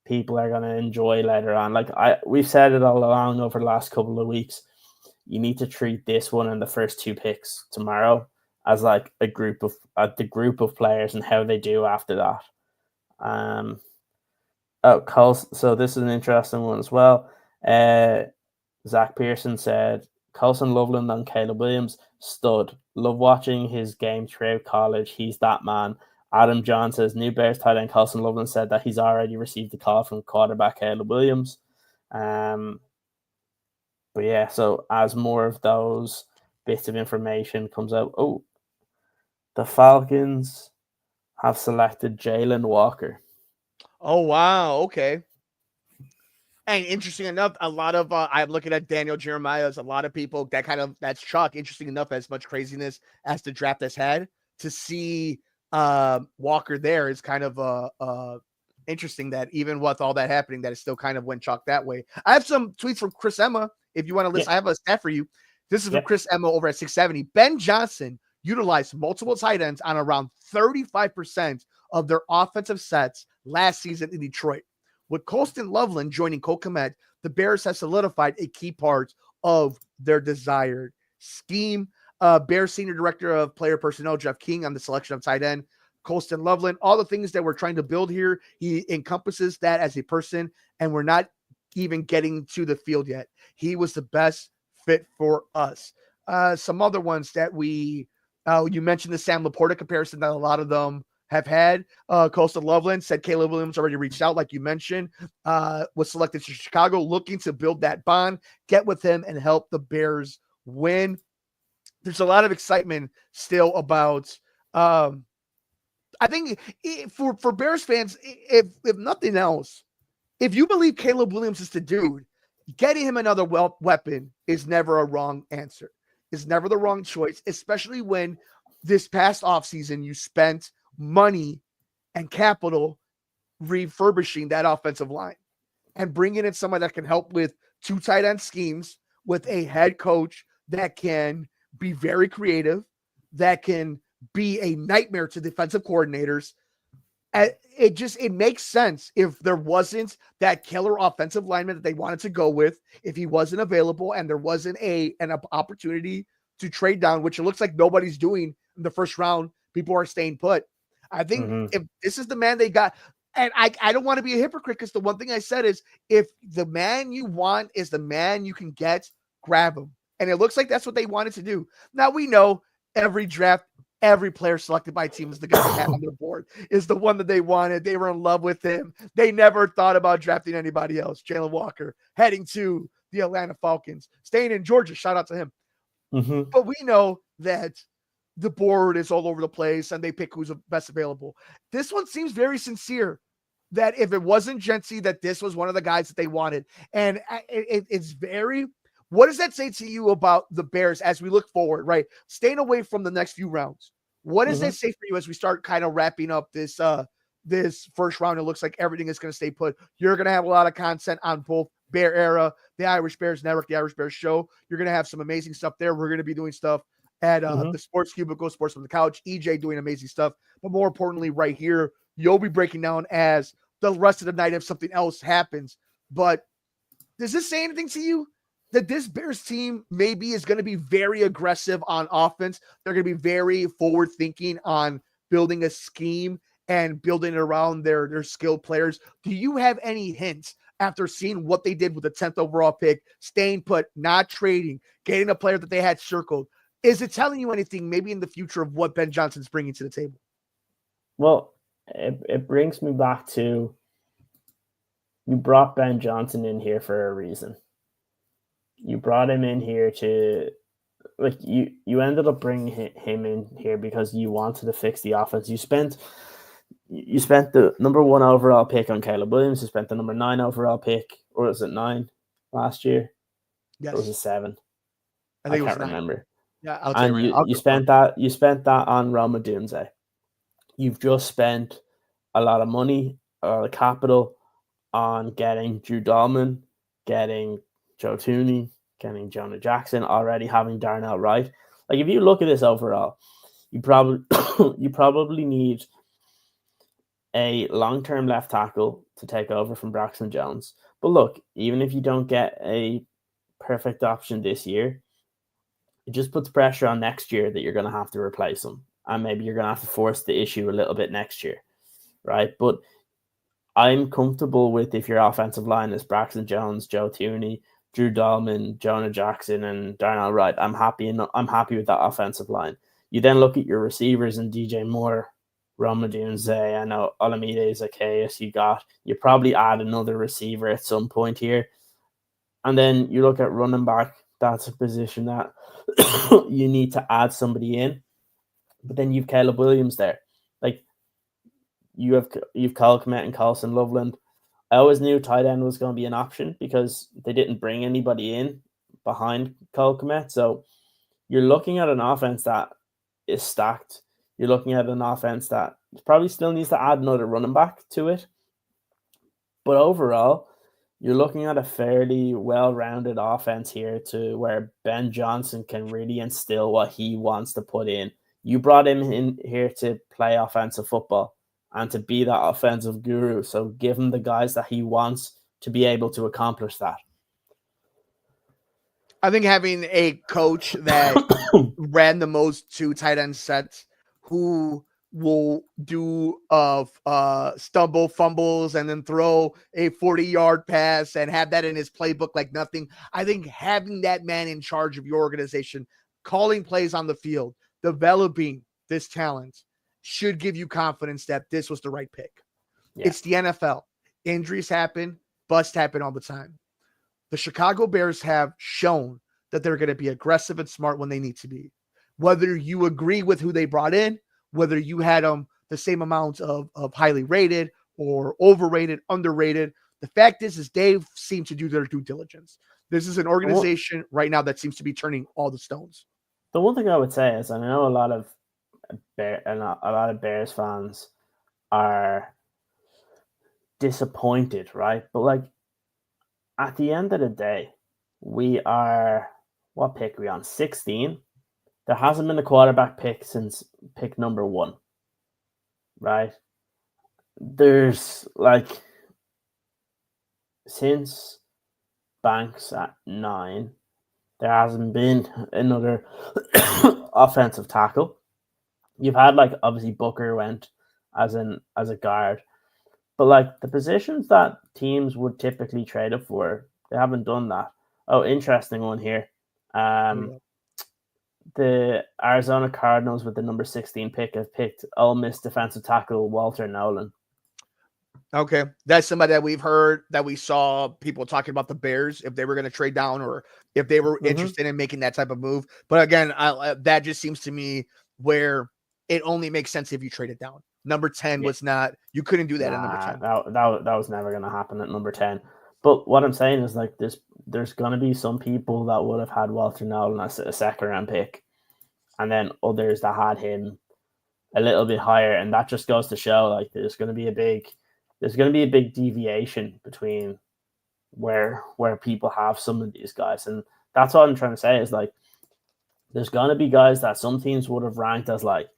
people are going to enjoy later on. Like, we've said it all along over the last couple of weeks. You need to treat this one and the first two picks tomorrow as like the group of players and how they do after that. So this is an interesting one as well. Zach Pearson said, Colston Loveland and Caleb Williams, stud. Love watching his game throughout college. He's that man. Adam John says, new Bears tight end Colston Loveland said that he's already received a call from quarterback Caleb Williams. But yeah, so as more of those bits of information comes out, the Falcons have selected Jalen Walker. Oh, wow. Okay. And interesting enough, a lot of I'm looking at Daniel Jeremiah's, a lot of people that's Chuck. Interesting enough, as much craziness as the draft has had, to see Walker there is kind of interesting that even with all that happening, that it still kind of went Chuck that way. I have some tweets from Chris Emma. If you want to listen, I have a stat for you. This is from Chris Emma over at 670. Ben Johnson utilized multiple tight ends on around 35% of their offensive sets last season in Detroit. With Colston Loveland joining Cole Kmet, the Bears have solidified a key part of their desired scheme. Bears Senior Director of Player Personnel, Jeff King, on the selection of tight end Colston Loveland. All the things that we're trying to build here, he encompasses that as a person, and we're not even getting to the field yet. He was the best fit for us. Some other ones that you mentioned the Sam Laporta comparison that a lot of them have had. Colston Loveland said Caleb Williams already reached out, like you mentioned, was selected to Chicago, looking to build that bond, get with him, and help the Bears win. There's a lot of excitement still about, I think for Bears fans, if nothing else, if you believe Caleb Williams is the dude, getting him another weapon is never a wrong answer. It's never the wrong choice, especially when this past offseason you spent money and capital refurbishing that offensive line. and bringing in someone that can help with 2 tight end schemes, with a head coach that can be very creative, that can be a nightmare to defensive coordinators. It makes sense if there wasn't that killer offensive lineman that they wanted to go with, if he wasn't available and there wasn't an opportunity to trade down, which it looks like nobody's doing in the first round. People are staying put. I think if this is the man they got, and I don't want to be a hypocrite, because the one thing I said is, if the man you want is the man you can get, grab him. And it looks like that's what they wanted to do. Now we know every draft, every player selected by team is the guy they had on their board, is the one that they wanted. They were in love with him. They never thought about drafting anybody else. Jalen Walker heading to the Atlanta Falcons, staying in Georgia. Shout out to him. But we know that the board is all over the place and they pick who's best available. This one seems very sincere, that if it wasn't Gentry, that this was one of the guys that they wanted. And it's very, what does that say to you about the Bears as we look forward, right? Staying away from the next few rounds. What does that say for you as we start kind of wrapping up this first round? It looks like everything is going to stay put. You're going to have a lot of content on both Bear Era, the Irish Bears Network, the Irish Bears Show. You're going to have some amazing stuff there. We're going to be doing stuff at the Sports Cubicle, Sports from the Couch, EJ doing amazing stuff. But more importantly, right here, you'll be breaking down as the rest of the night if something else happens. But does this say anything to you, that this Bears team maybe is going to be very aggressive on offense? They're going to be very forward thinking on building a scheme and building it around their skilled players. Do you have any hints after seeing what they did with the 10th overall pick, staying put, not trading, getting a player that they had circled? Is it telling you anything maybe in the future of what Ben Johnson's bringing to the table? Well, it brings me back to, you brought Ben Johnson in here for a reason. You brought him in here to, like, you ended up bringing him in here because you wanted to fix the offense. You spent the number 1 overall pick on Caleb Williams. You spent the number 9 overall pick, or was it 9 last year? Yes. Or was it 7? I think can't remember. Yeah, I'll tell you. You spent that on Roma Dunze. You've just spent a lot of money, a lot of capital on getting Drew Dahlman, getting Joe Thuney, getting Jonah Jackson, already having Darnell Wright. Like, if you look at this overall, you probably need a long-term left tackle to take over from Braxton Jones. But look, even if you don't get a perfect option this year, it just puts pressure on next year that you're going to have to replace him. And maybe you're going to have to force the issue a little bit next year, right? But I'm comfortable with, if your offensive line is Braxton Jones, Joe Thuney, Drew Dahlman, Jonah Jackson, and Darnell Wright, I'm happy with that offensive line. You then look at your receivers and DJ Moore, Roma Dunze, I know Olamide Zaccheaus, you probably add another receiver at some point here. And then you look at running back, that's a position that you need to add somebody in. But then you've Caleb Williams there. Like, you've Cole Kmet and Carlson Loveland. I always knew tight end was going to be an option because they didn't bring anybody in behind Cole Kmet. So you're looking at an offense that is stacked. You're looking at an offense that probably still needs to add another running back to it. But overall, you're looking at a fairly well-rounded offense here, to where Ben Johnson can really instill what he wants to put in. You brought him in here to play offensive football and to be that offensive guru. So give him the guys that he wants to be able to accomplish that. I think having a coach that ran the most 2 tight end sets, who will do stumble fumbles and then throw a 40-yard pass and have that in his playbook like nothing. I think having that man in charge of your organization, calling plays on the field, developing this talent, should give you confidence that this was the right pick. Yeah. It's the NFL. Injuries happen, busts happen all the time. The Chicago Bears have shown that they're going to be aggressive and smart when they need to be. Whether you agree with who they brought in, whether you had them the same amount of highly rated or overrated, underrated, the fact is they seem to do their due diligence. This is an organization right now that seems to be turning all the stones. The one thing I would say is, I know a lot of Bears fans are disappointed, right? But like, at the end of the day, we are, what pick are we on? 16. There hasn't been a quarterback pick since pick number 1, right? There's like, since Banks at 9, there hasn't been another offensive tackle. You've had, like, obviously Booker went as a guard, but like the positions that teams would typically trade up for, they haven't done that. Oh, interesting one here. The Arizona Cardinals with the number 16 pick have picked Ole Miss defensive tackle Walter Nolan. Okay, that's somebody that we've heard, that we saw people talking about the Bears, if they were going to trade down or if they were interested in making that type of move. But again, that just seems to me where it only makes sense if you trade it down. Number 10 was not, you couldn't do that at number 10. That was never going to happen at number 10. But what I'm saying is, like, there's going to be some people that would have had Walter Nolan as a second round pick, and then others that had him a little bit higher. And that just goes to show, like, there's going to be a big deviation between where people have some of these guys. And that's what I'm trying to say is, like, there's going to be guys that some teams would have ranked as like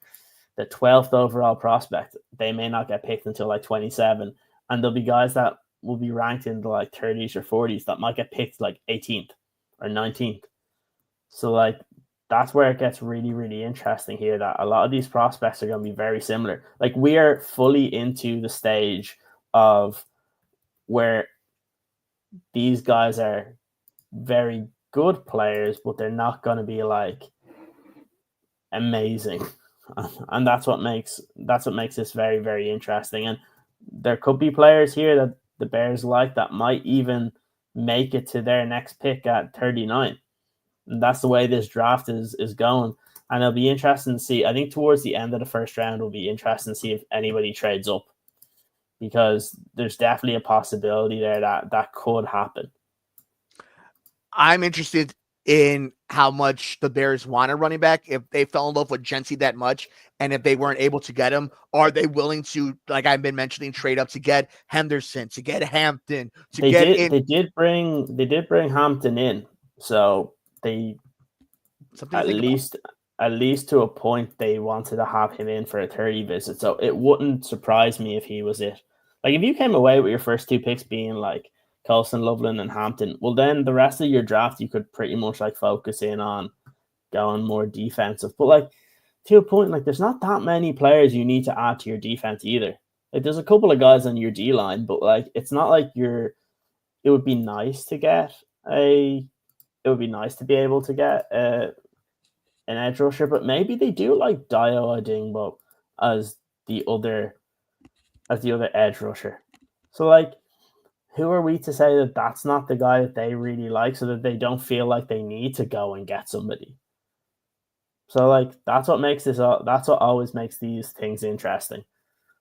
the 12th overall prospect. They may not get picked until like 27. And there'll be guys that will be ranked in the like 30s or 40s that might get picked like 18th or 19th. So like, that's where it gets really, really interesting here, that a lot of these prospects are going to be very similar. Like, we are fully into the stage of where these guys are very good players, but they're not going to be like amazing. And that's what makes this very, very interesting. And there could be players here that the Bears like that might even make it to their next pick at 39. And that's the way this draft is going. And it'll be interesting to see. I think towards the end of the first round, it'll be interesting to see if anybody trades up, because there's definitely a possibility there that could happen. I'm interested in how much the Bears want a running back. If they fell in love with Jency that much, and if they weren't able to get him, are they willing to, like I've been mentioning, trade up to get Henderson, to get Hampton, They did bring Hampton in, so they at least to a point they wanted to have him in for a 30 visit. So it wouldn't surprise me if he was it. Like, if you came away with your first two picks being like Colson, Loveland, and Hampton, well, then the rest of your draft you could pretty much like focus in on going more defensive. But like, to a point, like, there's not that many players you need to add to your defense either. Like, there's a couple of guys on your D line, but like, it's not like it would be nice to be able to get an edge rusher, but maybe they do like Dio Adingbo as the other edge rusher. So like, who are we to say that that's not the guy that they really like, so that they don't feel like they need to go and get somebody? So like, that's what always makes these things interesting.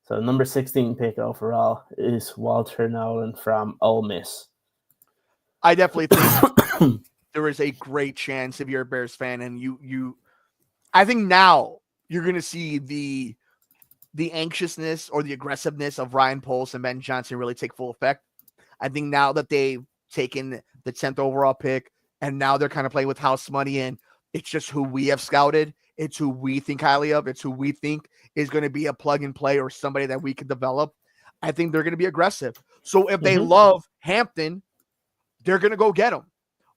So number 16 pick overall is Walter Nolan from Ole Miss. I definitely think there is a great chance, if you're a Bears fan, and I think now you're going to see the anxiousness or the aggressiveness of Ryan Poles and Ben Johnson really take full effect. I think now that they've taken the 10th overall pick, and now they're kind of playing with house money, and it's just who we have scouted. It's who we think highly of. It's who we think is going to be a plug and play or somebody that we can develop. I think they're going to be aggressive. So if they love Hampton, they're going to go get him.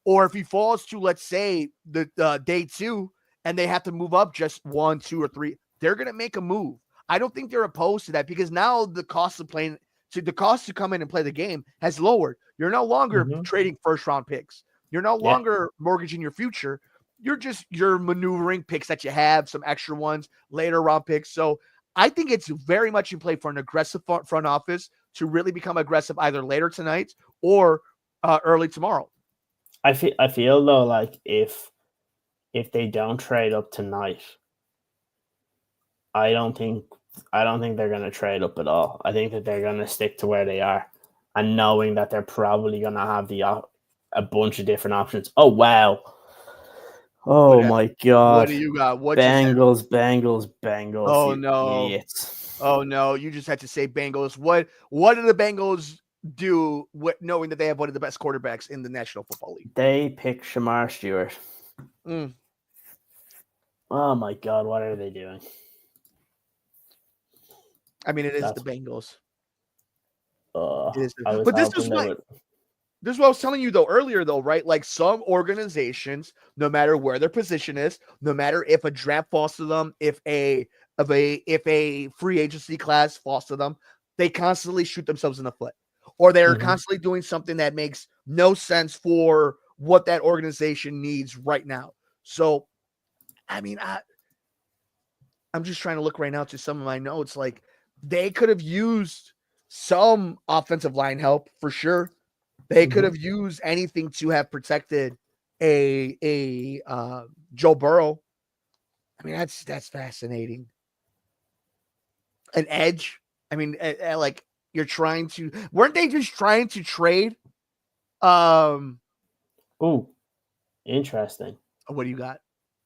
Or if he falls to, let's say, the day 2, and they have to move up just 1, 2, or 3, they're going to make a move. I don't think they're opposed to that, because now the cost to come in and play the game has lowered. You're no longer trading first round picks. You're no longer mortgaging your future. You're maneuvering picks that you have, some extra ones, later round picks. So I think it's very much in play for an aggressive front office to really become aggressive either later tonight or early tomorrow. I feel though, like if they don't trade up tonight, I don't think they're going to trade up at all. I think that they're going to stick to where they are, and knowing that they're probably going to have a bunch of different options. Oh wow! Oh my god! What do you got? Bengals! Oh no! Idiots! Oh no! You just had to say Bengals. What do the Bengals do knowing that they have one of the best quarterbacks in the National Football League? They pick Shamar Stewart. Mm. Oh my God, what are they doing? I mean, it is That's the Bengals. It is, I was but this hoping is they why. would. This is what I was telling you though earlier though, right? Like some organizations, no matter where their position is, no matter if a draft falls to them, if a free agency class falls to them, they constantly shoot themselves in the foot. Or they're constantly doing something that makes no sense for what that organization needs right now. So, I mean, I'm just trying to look right now to some of my notes. Like they could have used some offensive line help for sure. They could have used anything to have protected a Joe Burrow. I mean, that's fascinating. An edge. I mean, like you're trying to. Weren't they just trying to trade? Oh, interesting. What do you got?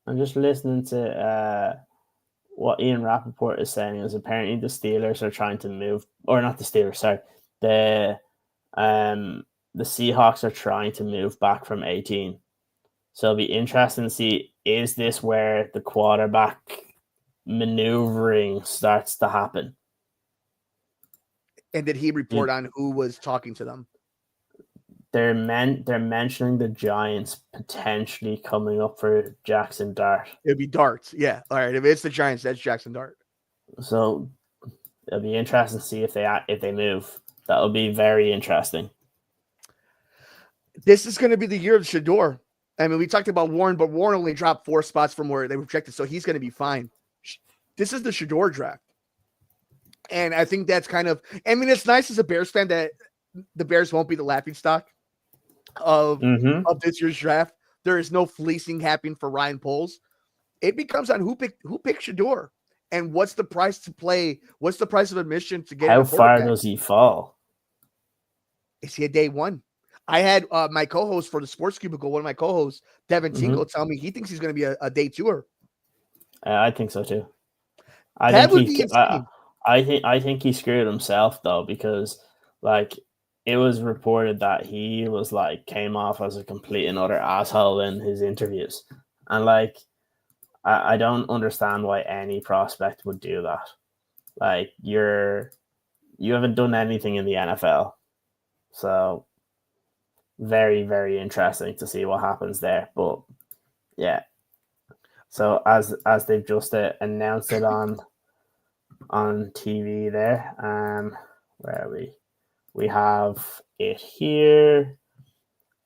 I'm just listening to what Ian Rappaport is saying. Is apparently the Steelers are trying to move, or not the Steelers. Sorry, the the Seahawks are trying to move back from 18. So it'll be interesting to see, is this where the quarterback maneuvering starts to happen? And did he report on who was talking to them? They're mentioning the Giants potentially coming up for Jackson Dart. It'd be Darts. Yeah. All right. If it's the Giants, that's Jackson Dart. So it'll be interesting to see if they move. That'll be very interesting. This is going to be the year of Shador. I mean, we talked about Warren, but Warren only dropped 4 spots from where they were projected, so he's going to be fine. This is the Shador draft. And I think that's kind of, I mean, it's nice as a Bears fan that the Bears won't be the laughingstock of this year's draft. There is no fleecing happening for Ryan Poles. It becomes on who picked Shador and what's the price to play. What's the price of admission to get? How far does he fall? Is he a day one? I had my co-host for the Sports Cubicle, one of my co-hosts, Devin Tingle, tell me he thinks he's going to be a day tour. I think so too. That would be insane. I think he screwed himself though, because like it was reported that he was like came off as a complete and utter asshole in his interviews, and like I don't understand why any prospect would do that. Like you haven't done anything in the NFL, so very, very interesting to see what happens there. But yeah, so as they've just announced it on TV there, where are we? We have it here,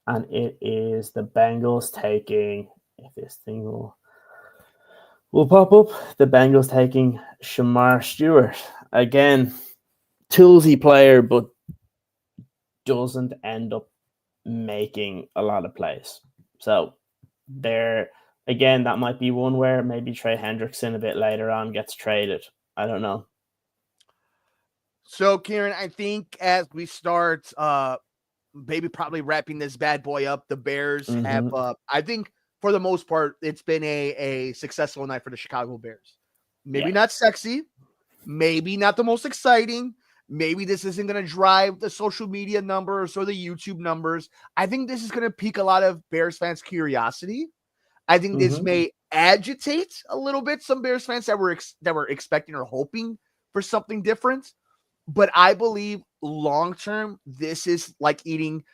and it is the Bengals taking, if this thing will pop up, the Bengals taking Shamar Stewart. Again, toolsy player, but doesn't end up making a lot of plays. So there, again, that might be one where maybe Trey Hendrickson a bit later on gets traded. I don't know. So, Ciaran, I think as we start maybe probably wrapping this bad boy up, the Bears have I think for the most part it's been a successful night for the Chicago Bears. Maybe not sexy, maybe not the most exciting. Maybe this isn't going to drive the social media numbers or the YouTube numbers. I think this is going to pique a lot of Bears fans' curiosity. I think this may agitate a little bit some Bears fans that were expecting or hoping for something different. But I believe long-term, this is like eating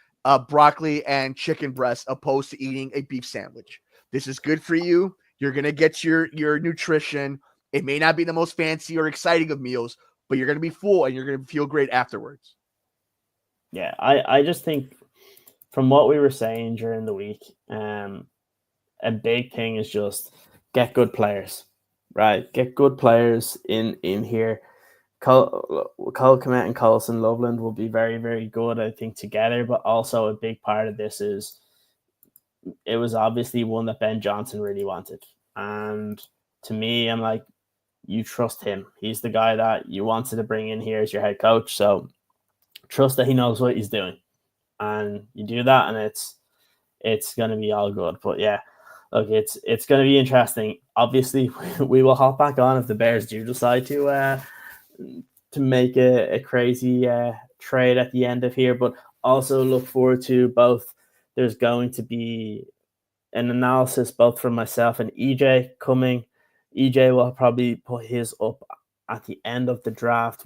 broccoli and chicken breast opposed to eating a beef sandwich. This is good for you. You're going to get your nutrition. It may not be the most fancy or exciting of meals, but you're going to be full and you're going to feel great afterwards. Yeah, I just think from what we were saying during the week, a big thing is just get good players, right? Get good players in here. Cole Kmet and Colson Loveland will be very, very good, I think, together. But also a big part of this is it was obviously one that Ben Johnson really wanted. And to me, I'm like, you trust him. He's the guy that you wanted to bring in here as your head coach. So trust that he knows what he's doing. And you do that, and it's going to be all good. But yeah, look, it's going to be interesting. Obviously, we will hop back on if the Bears do decide to make a crazy trade at the end of here, but also look forward to both. There's going to be an analysis both from myself and EJ coming. EJ will probably put his up at the end of the draft.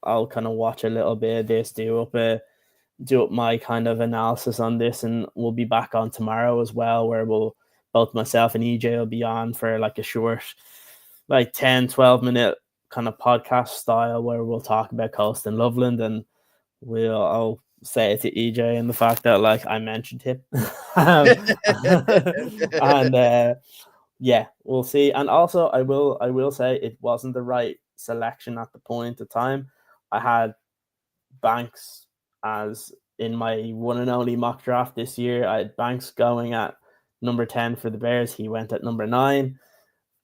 I'll kind of watch a little bit of this, do up my kind of analysis on this, and we'll be back on tomorrow as well, where both myself and EJ will be on for like a short, like 10-12 minute kind of podcast style where we'll talk about Colston Loveland, and I'll say it to EJ and the fact that like I mentioned him. And yeah, we'll see. And also I will say it wasn't the right selection at the point of time. I had Banks as in my one and only mock draft this year. I had Banks going at number 10 for the Bears. He went at number 9.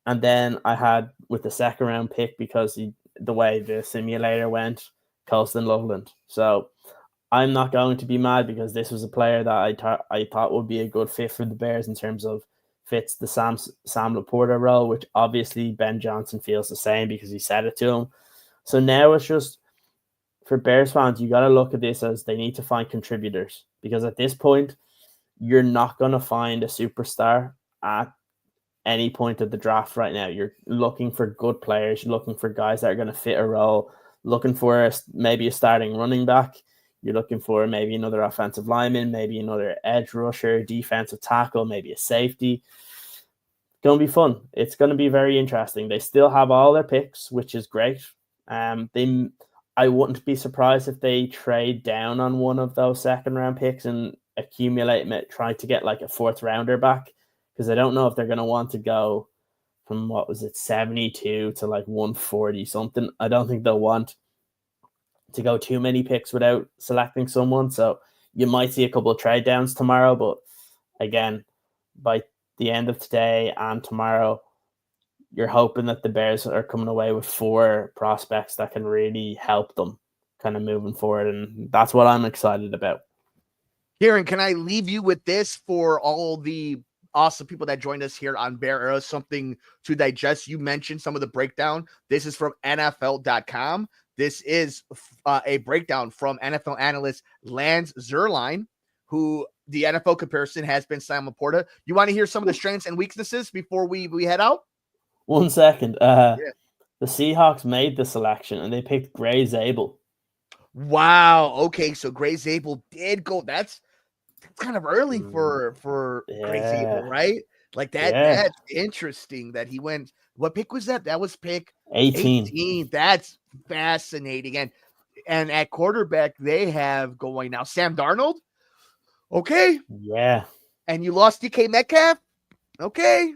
And then I had with the second round pick, because the way the simulator went, Colston Loveland. So I'm not going to be mad, because this was a player that I thought would be a good fit for the Bears in terms of fits the Sam Laporta role, which obviously Ben Johnson feels the same because he said it to him. So now it's just, for Bears fans, you got to look at this as they need to find contributors, because at this point, you're not going to find a superstar at any point of the draft right now. You're looking for good players. You're looking for guys that are going to fit a role, looking for maybe a starting running back. You're looking for maybe another offensive lineman, maybe another edge rusher, defensive tackle, maybe a safety. It's going to be fun. It's going to be very interesting. They still have all their picks, which is great. I wouldn't be surprised if they trade down on one of those second round picks and try to get like a fourth rounder back, because I don't know if they're going to want to go from 72 to like 140 something. I don't think they'll want to go too many picks without selecting someone. So you might see a couple of trade downs tomorrow, but again, by the end of today and tomorrow, you're hoping that the Bears are coming away with 4 prospects that can really help them kind of moving forward. And that's what I'm excited about. Ciaran, can I leave you with this for all the awesome people that joined us here on Bear Era, something to digest? You mentioned some of the breakdown. This is from NFL.com. This is a breakdown from NFL analyst Lance Zierlein, who the NFL comparison has been Sam Laporta. You want to hear some of the strengths and weaknesses before we head out? 1 second. The Seahawks made the selection and they picked Gray Zabel. Wow. Okay, so Gray Zabel did go. That's kind of early for Gray Zabel, right? Like that. Yeah. That's interesting that he went. What pick was that? That was pick 18. That's fascinating. And at quarterback, they have going now Sam Darnold. Okay. Yeah. And you lost DK Metcalf. Okay.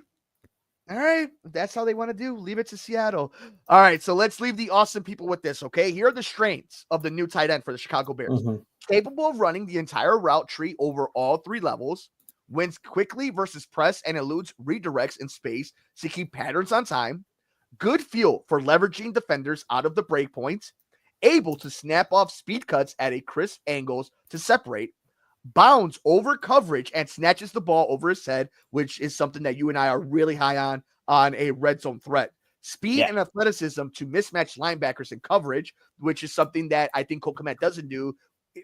All right. If that's how they want to do, leave it to Seattle. All right. So let's leave the awesome people with this. Okay. Here are the strengths of the new tight end for the Chicago Bears. Mm-hmm. Capable of running the entire route tree over all 3 levels, wins quickly versus press and eludes redirects in space to keep patterns on time. Good feel for leveraging defenders out of the break points. Able to snap off speed cuts at a crisp angles to separate. Bounds over coverage and snatches the ball over his head, which is something that you and I are really high on a red zone threat. Speed and athleticism to mismatch linebackers in coverage, which is something that I think Cole Kmet doesn't do.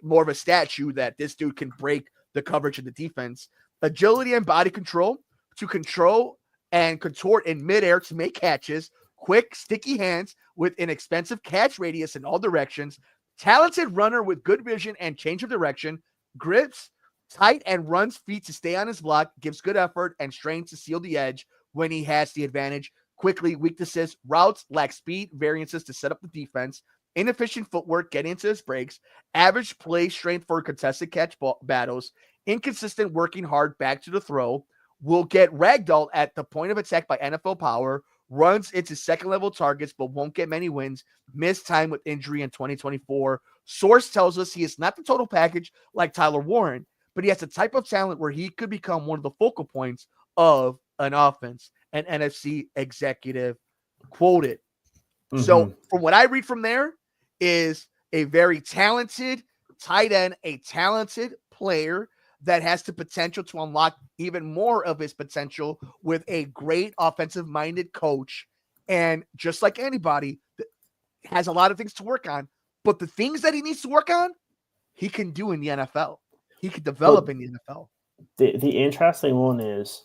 More of a statue that this dude can break the coverage of the defense. Agility and body control to control and contort in midair to make catches. Quick, sticky hands with an expensive catch radius in all directions. Talented runner with good vision and change of direction. Grips tight and runs feet to stay on his block. Gives good effort and strength to seal the edge when he has the advantage. Quickly, weaknesses, routes, lack speed, variances to set up the defense. Inefficient footwork, getting into his breaks. Average play strength for contested catch battles. Inconsistent working hard back to the throw. Will get ragdolled at the point of attack by NFL power. Runs into second-level targets but won't get many wins. Missed time with injury in 2024. Source tells us he is not the total package like Tyler Warren, but he has a type of talent where he could become one of the focal points of an offense. An NFC executive quoted. Mm-hmm. So from what I read from there is a very talented tight end, a talented player that has the potential to unlock even more of his potential with a great offensive-minded coach. And just like anybody, has a lot of things to work on, But the things that he needs to work on, he can do in the NFL. He could develop in the NFL. The interesting one is,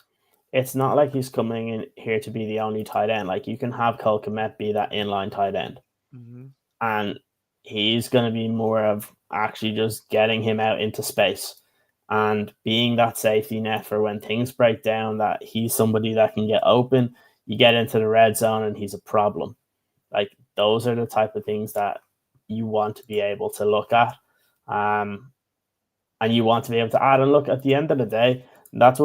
it's not like he's coming in here to be the only tight end. Like, you can have Cole Kmet be that inline tight end. Mm-hmm. And he's going to be more of actually just getting him out into space and being that safety net for when things break down, that he's somebody that can get open. You get into the red zone and he's a problem. Like, those are the type of things that you want to be able to look at. And you want to be able to add. And look, at the end of the day, that's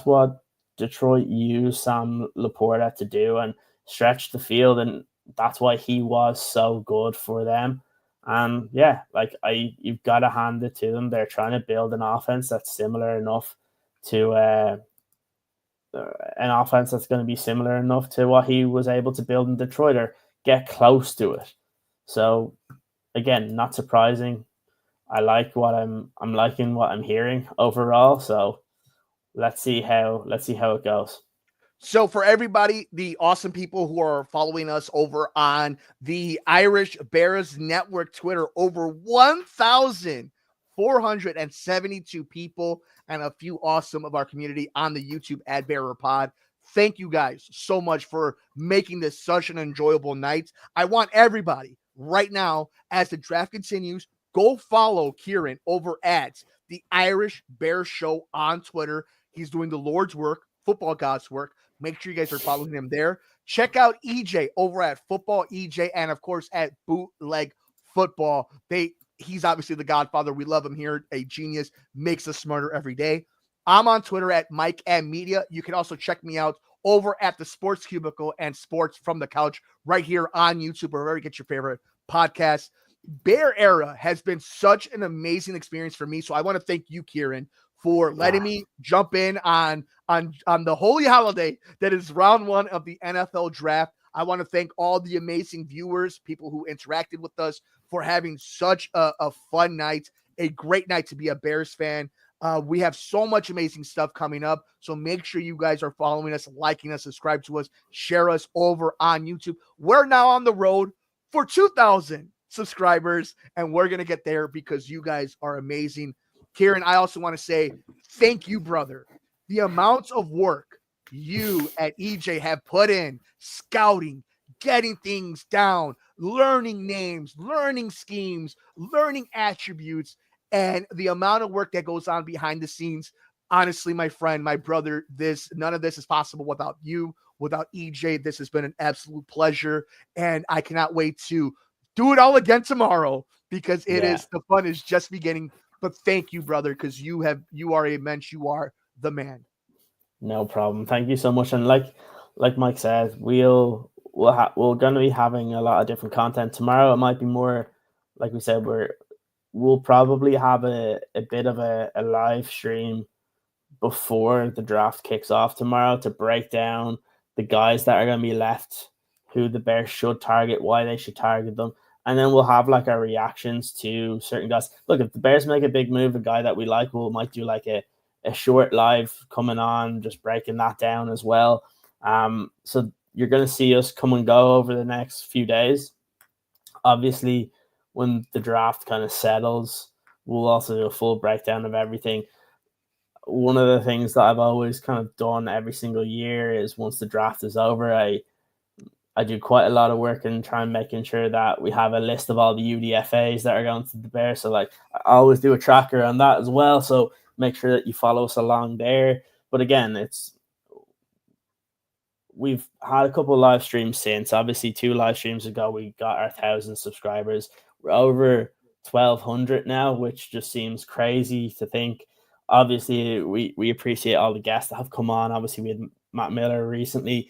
what Detroit used Sam Laporta to do, and stretch the field, and that's why he was so good for them. And yeah, like, you've got to hand it to them. They're trying to build an offense that's similar enough to an offense that's going to be similar enough to what he was able to build in Detroit, or get close to it. So again, not surprising. I like I'm liking what I'm hearing overall. So let's see how it goes. So for everybody, the awesome people who are following us over on the Irish Bears Network Twitter, over 1,472 people, and a few awesome of our community on the YouTube Ad Bearer Pod. Thank you guys so much for making this such an enjoyable night. I want everybody right now, as the draft continues, go follow Ciaran over at the Irish Bears Show on Twitter. He's doing the Lord's work, football God's work. Make sure you guys are following him there. Check out EJ over at Football EJ, and of course at Bootleg Football. He's obviously the godfather. We love him here. A genius, makes us smarter every day. I'm on Twitter at Mike M Media. You can also check me out over at the Sports Cubicle and Sports from the Couch right here on YouTube, or wherever you get your favorite podcast. Bear Era has been such an amazing experience for me. So I want to thank you, Ciaran, for letting me jump in on the holy holiday that is round one of the NFL draft. I want to thank all the amazing viewers, people who interacted with us, for having such a fun night, a great night to be a Bears fan. We have so much amazing stuff coming up. So make sure you guys are following us, liking us, subscribe to us, share us over on YouTube. We're now on the road for 2,000 subscribers, and we're going to get there because you guys are amazing. Ciaran, I also want to say thank you, brother. The amounts of work you at EJ have put in, scouting, getting things down, learning names, learning schemes, learning attributes, and the amount of work that goes on behind the scenes. Honestly, my friend, my brother, none of this is possible without you, without EJ. This has been an absolute pleasure, and I cannot wait to do it all again tomorrow, because the fun is just beginning. But thank you, brother, because you are immense. You are the man. No problem. Thank you so much. And like Mike said, we're going to be having a lot of different content tomorrow. It might be more, like we said, we'll probably have a bit of a live stream before the draft kicks off tomorrow to break down the guys that are going to be left, who the Bears should target, why they should target them. And then we'll have like our reactions to certain guys. Look, if the Bears make a big move, a guy that we like, we might do like a short live coming on, just breaking that down as well. So you're going to see us come and go over the next few days. Obviously, when the draft kind of settles, we'll also do a full breakdown of everything. One of the things that I've always kind of done every single year is, once the draft is over, I do quite a lot of work in trying making sure that we have a list of all the UDFAs that are going to the Bears. So like, I always do a tracker on that as well. So make sure that you follow us along there. But again, we've had a couple of live streams since. Obviously, 2 live streams ago, we got our 1,000 subscribers. We're over 1,200 now, which just seems crazy to think. Obviously, we appreciate all the guests that have come on. Obviously, we had Matt Miller recently.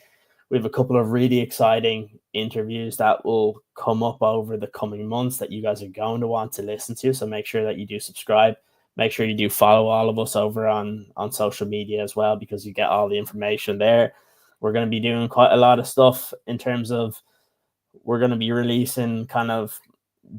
We have a couple of really exciting interviews that will come up over the coming months that you guys are going to want to listen to. So make sure that you do subscribe. Make sure you do follow all of us over on social media as well, because you get all the information there. We're going to be doing quite a lot of stuff in terms of, we're going to be releasing kind of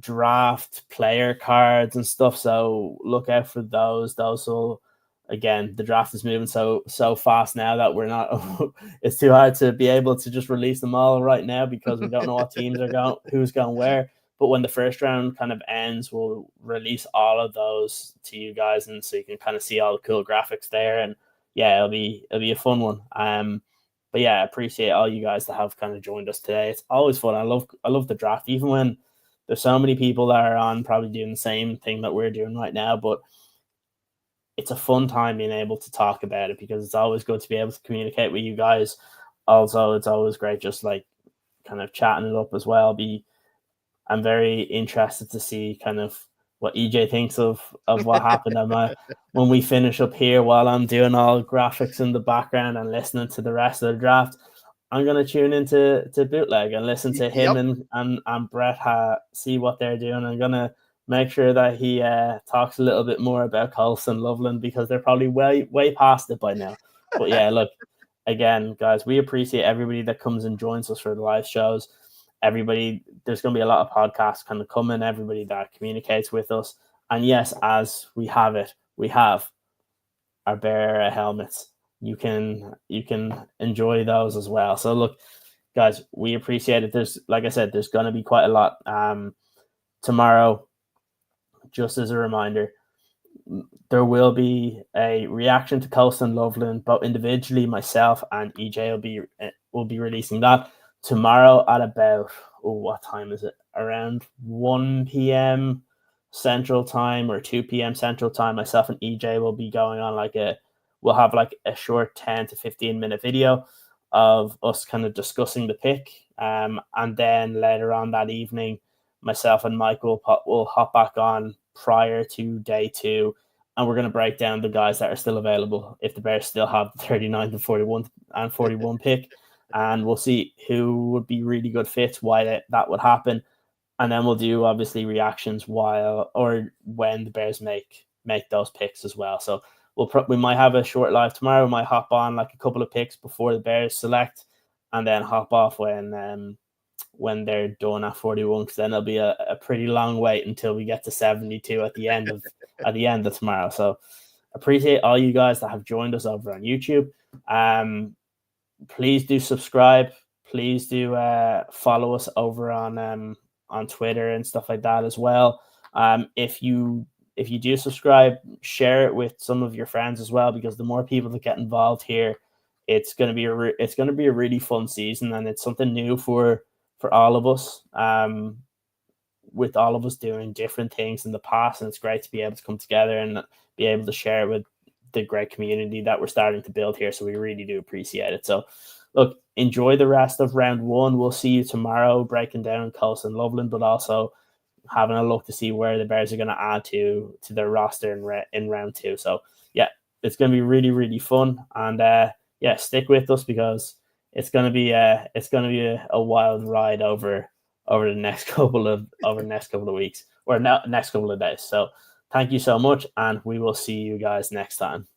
draft player cards and stuff. So look out for those. Those will, again, the draft is moving so fast now that we're not, it's too hard to be able to just release them all right now, because we don't know what teams are going, who's going where. But when the first round kind of ends, we'll release all of those to you guys, and so you can kind of see all the cool graphics there. And yeah, it'll be a fun one. But yeah, I appreciate all you guys that have kind of joined us today. It's always fun. I love the draft, even when there's so many people that are on probably doing the same thing that we're doing right now. But it's a fun time being able to talk about it, because it's always good to be able to communicate with you guys. Also, it's always great just like kind of chatting it up as well. I'm very interested to see kind of what EJ thinks of what happened. When we finish up here, while I'm doing all graphics in the background and listening to the rest of the draft, I'm gonna tune into Bootleg and listen to him and Brett see what they're doing. I'm gonna make sure that he talks a little bit more about Colson Loveland, because they're probably way past it by now. But yeah, look, again, guys, we appreciate everybody that comes and joins us for the live shows. Everybody, there's going to be a lot of podcasts kind of coming, everybody that communicates with us. And yes, as we have our Bear Era helmets. You can enjoy those as well. So look, guys, we appreciate it. Like I said, there's going to be quite a lot tomorrow. Just as a reminder, there will be a reaction to Colson Loveland, both individually. Myself and EJ will be releasing that tomorrow at about, what time is it? Around 1 p.m. Central Time or 2 p.m. Central Time. Myself and EJ will be going on we'll have like a short 10 to 15 minute video of us kind of discussing the pick. And then later on that evening, myself and Michael will hop back on prior to day 2, and we're going to break down the guys that are still available if the Bears still have the 39 to 41 pick. And we'll see who would be really good fits, why that would happen. And then we'll do obviously reactions while or when the Bears make those picks as well. So we might have a short live tomorrow. We might hop on like a couple of picks before the Bears select, and then hop off when they're done at 41, because then it'll be a pretty long wait until we get to 72 at the end of tomorrow. So appreciate all you guys that have joined us over on YouTube. Please do subscribe. Please do follow us over on Twitter and stuff like that as well. If you do subscribe, share it with some of your friends as well, because the more people that get involved here, it's going to be a really fun season, and it's something new for all of us. With all of us doing different things in the past, and it's great to be able to come together and be able to share it with the great community that we're starting to build here. So we really do appreciate it. So look, enjoy the rest of round 1. We'll see you tomorrow breaking down Colson Loveland, but also having a look to see where the Bears are going to add to their roster in round 2. So yeah, it's going to be really, really fun. And yeah, stick with us, because it's going to be a wild ride over the next couple of weeks, or next couple of days. So thank you so much, and we will see you guys next time.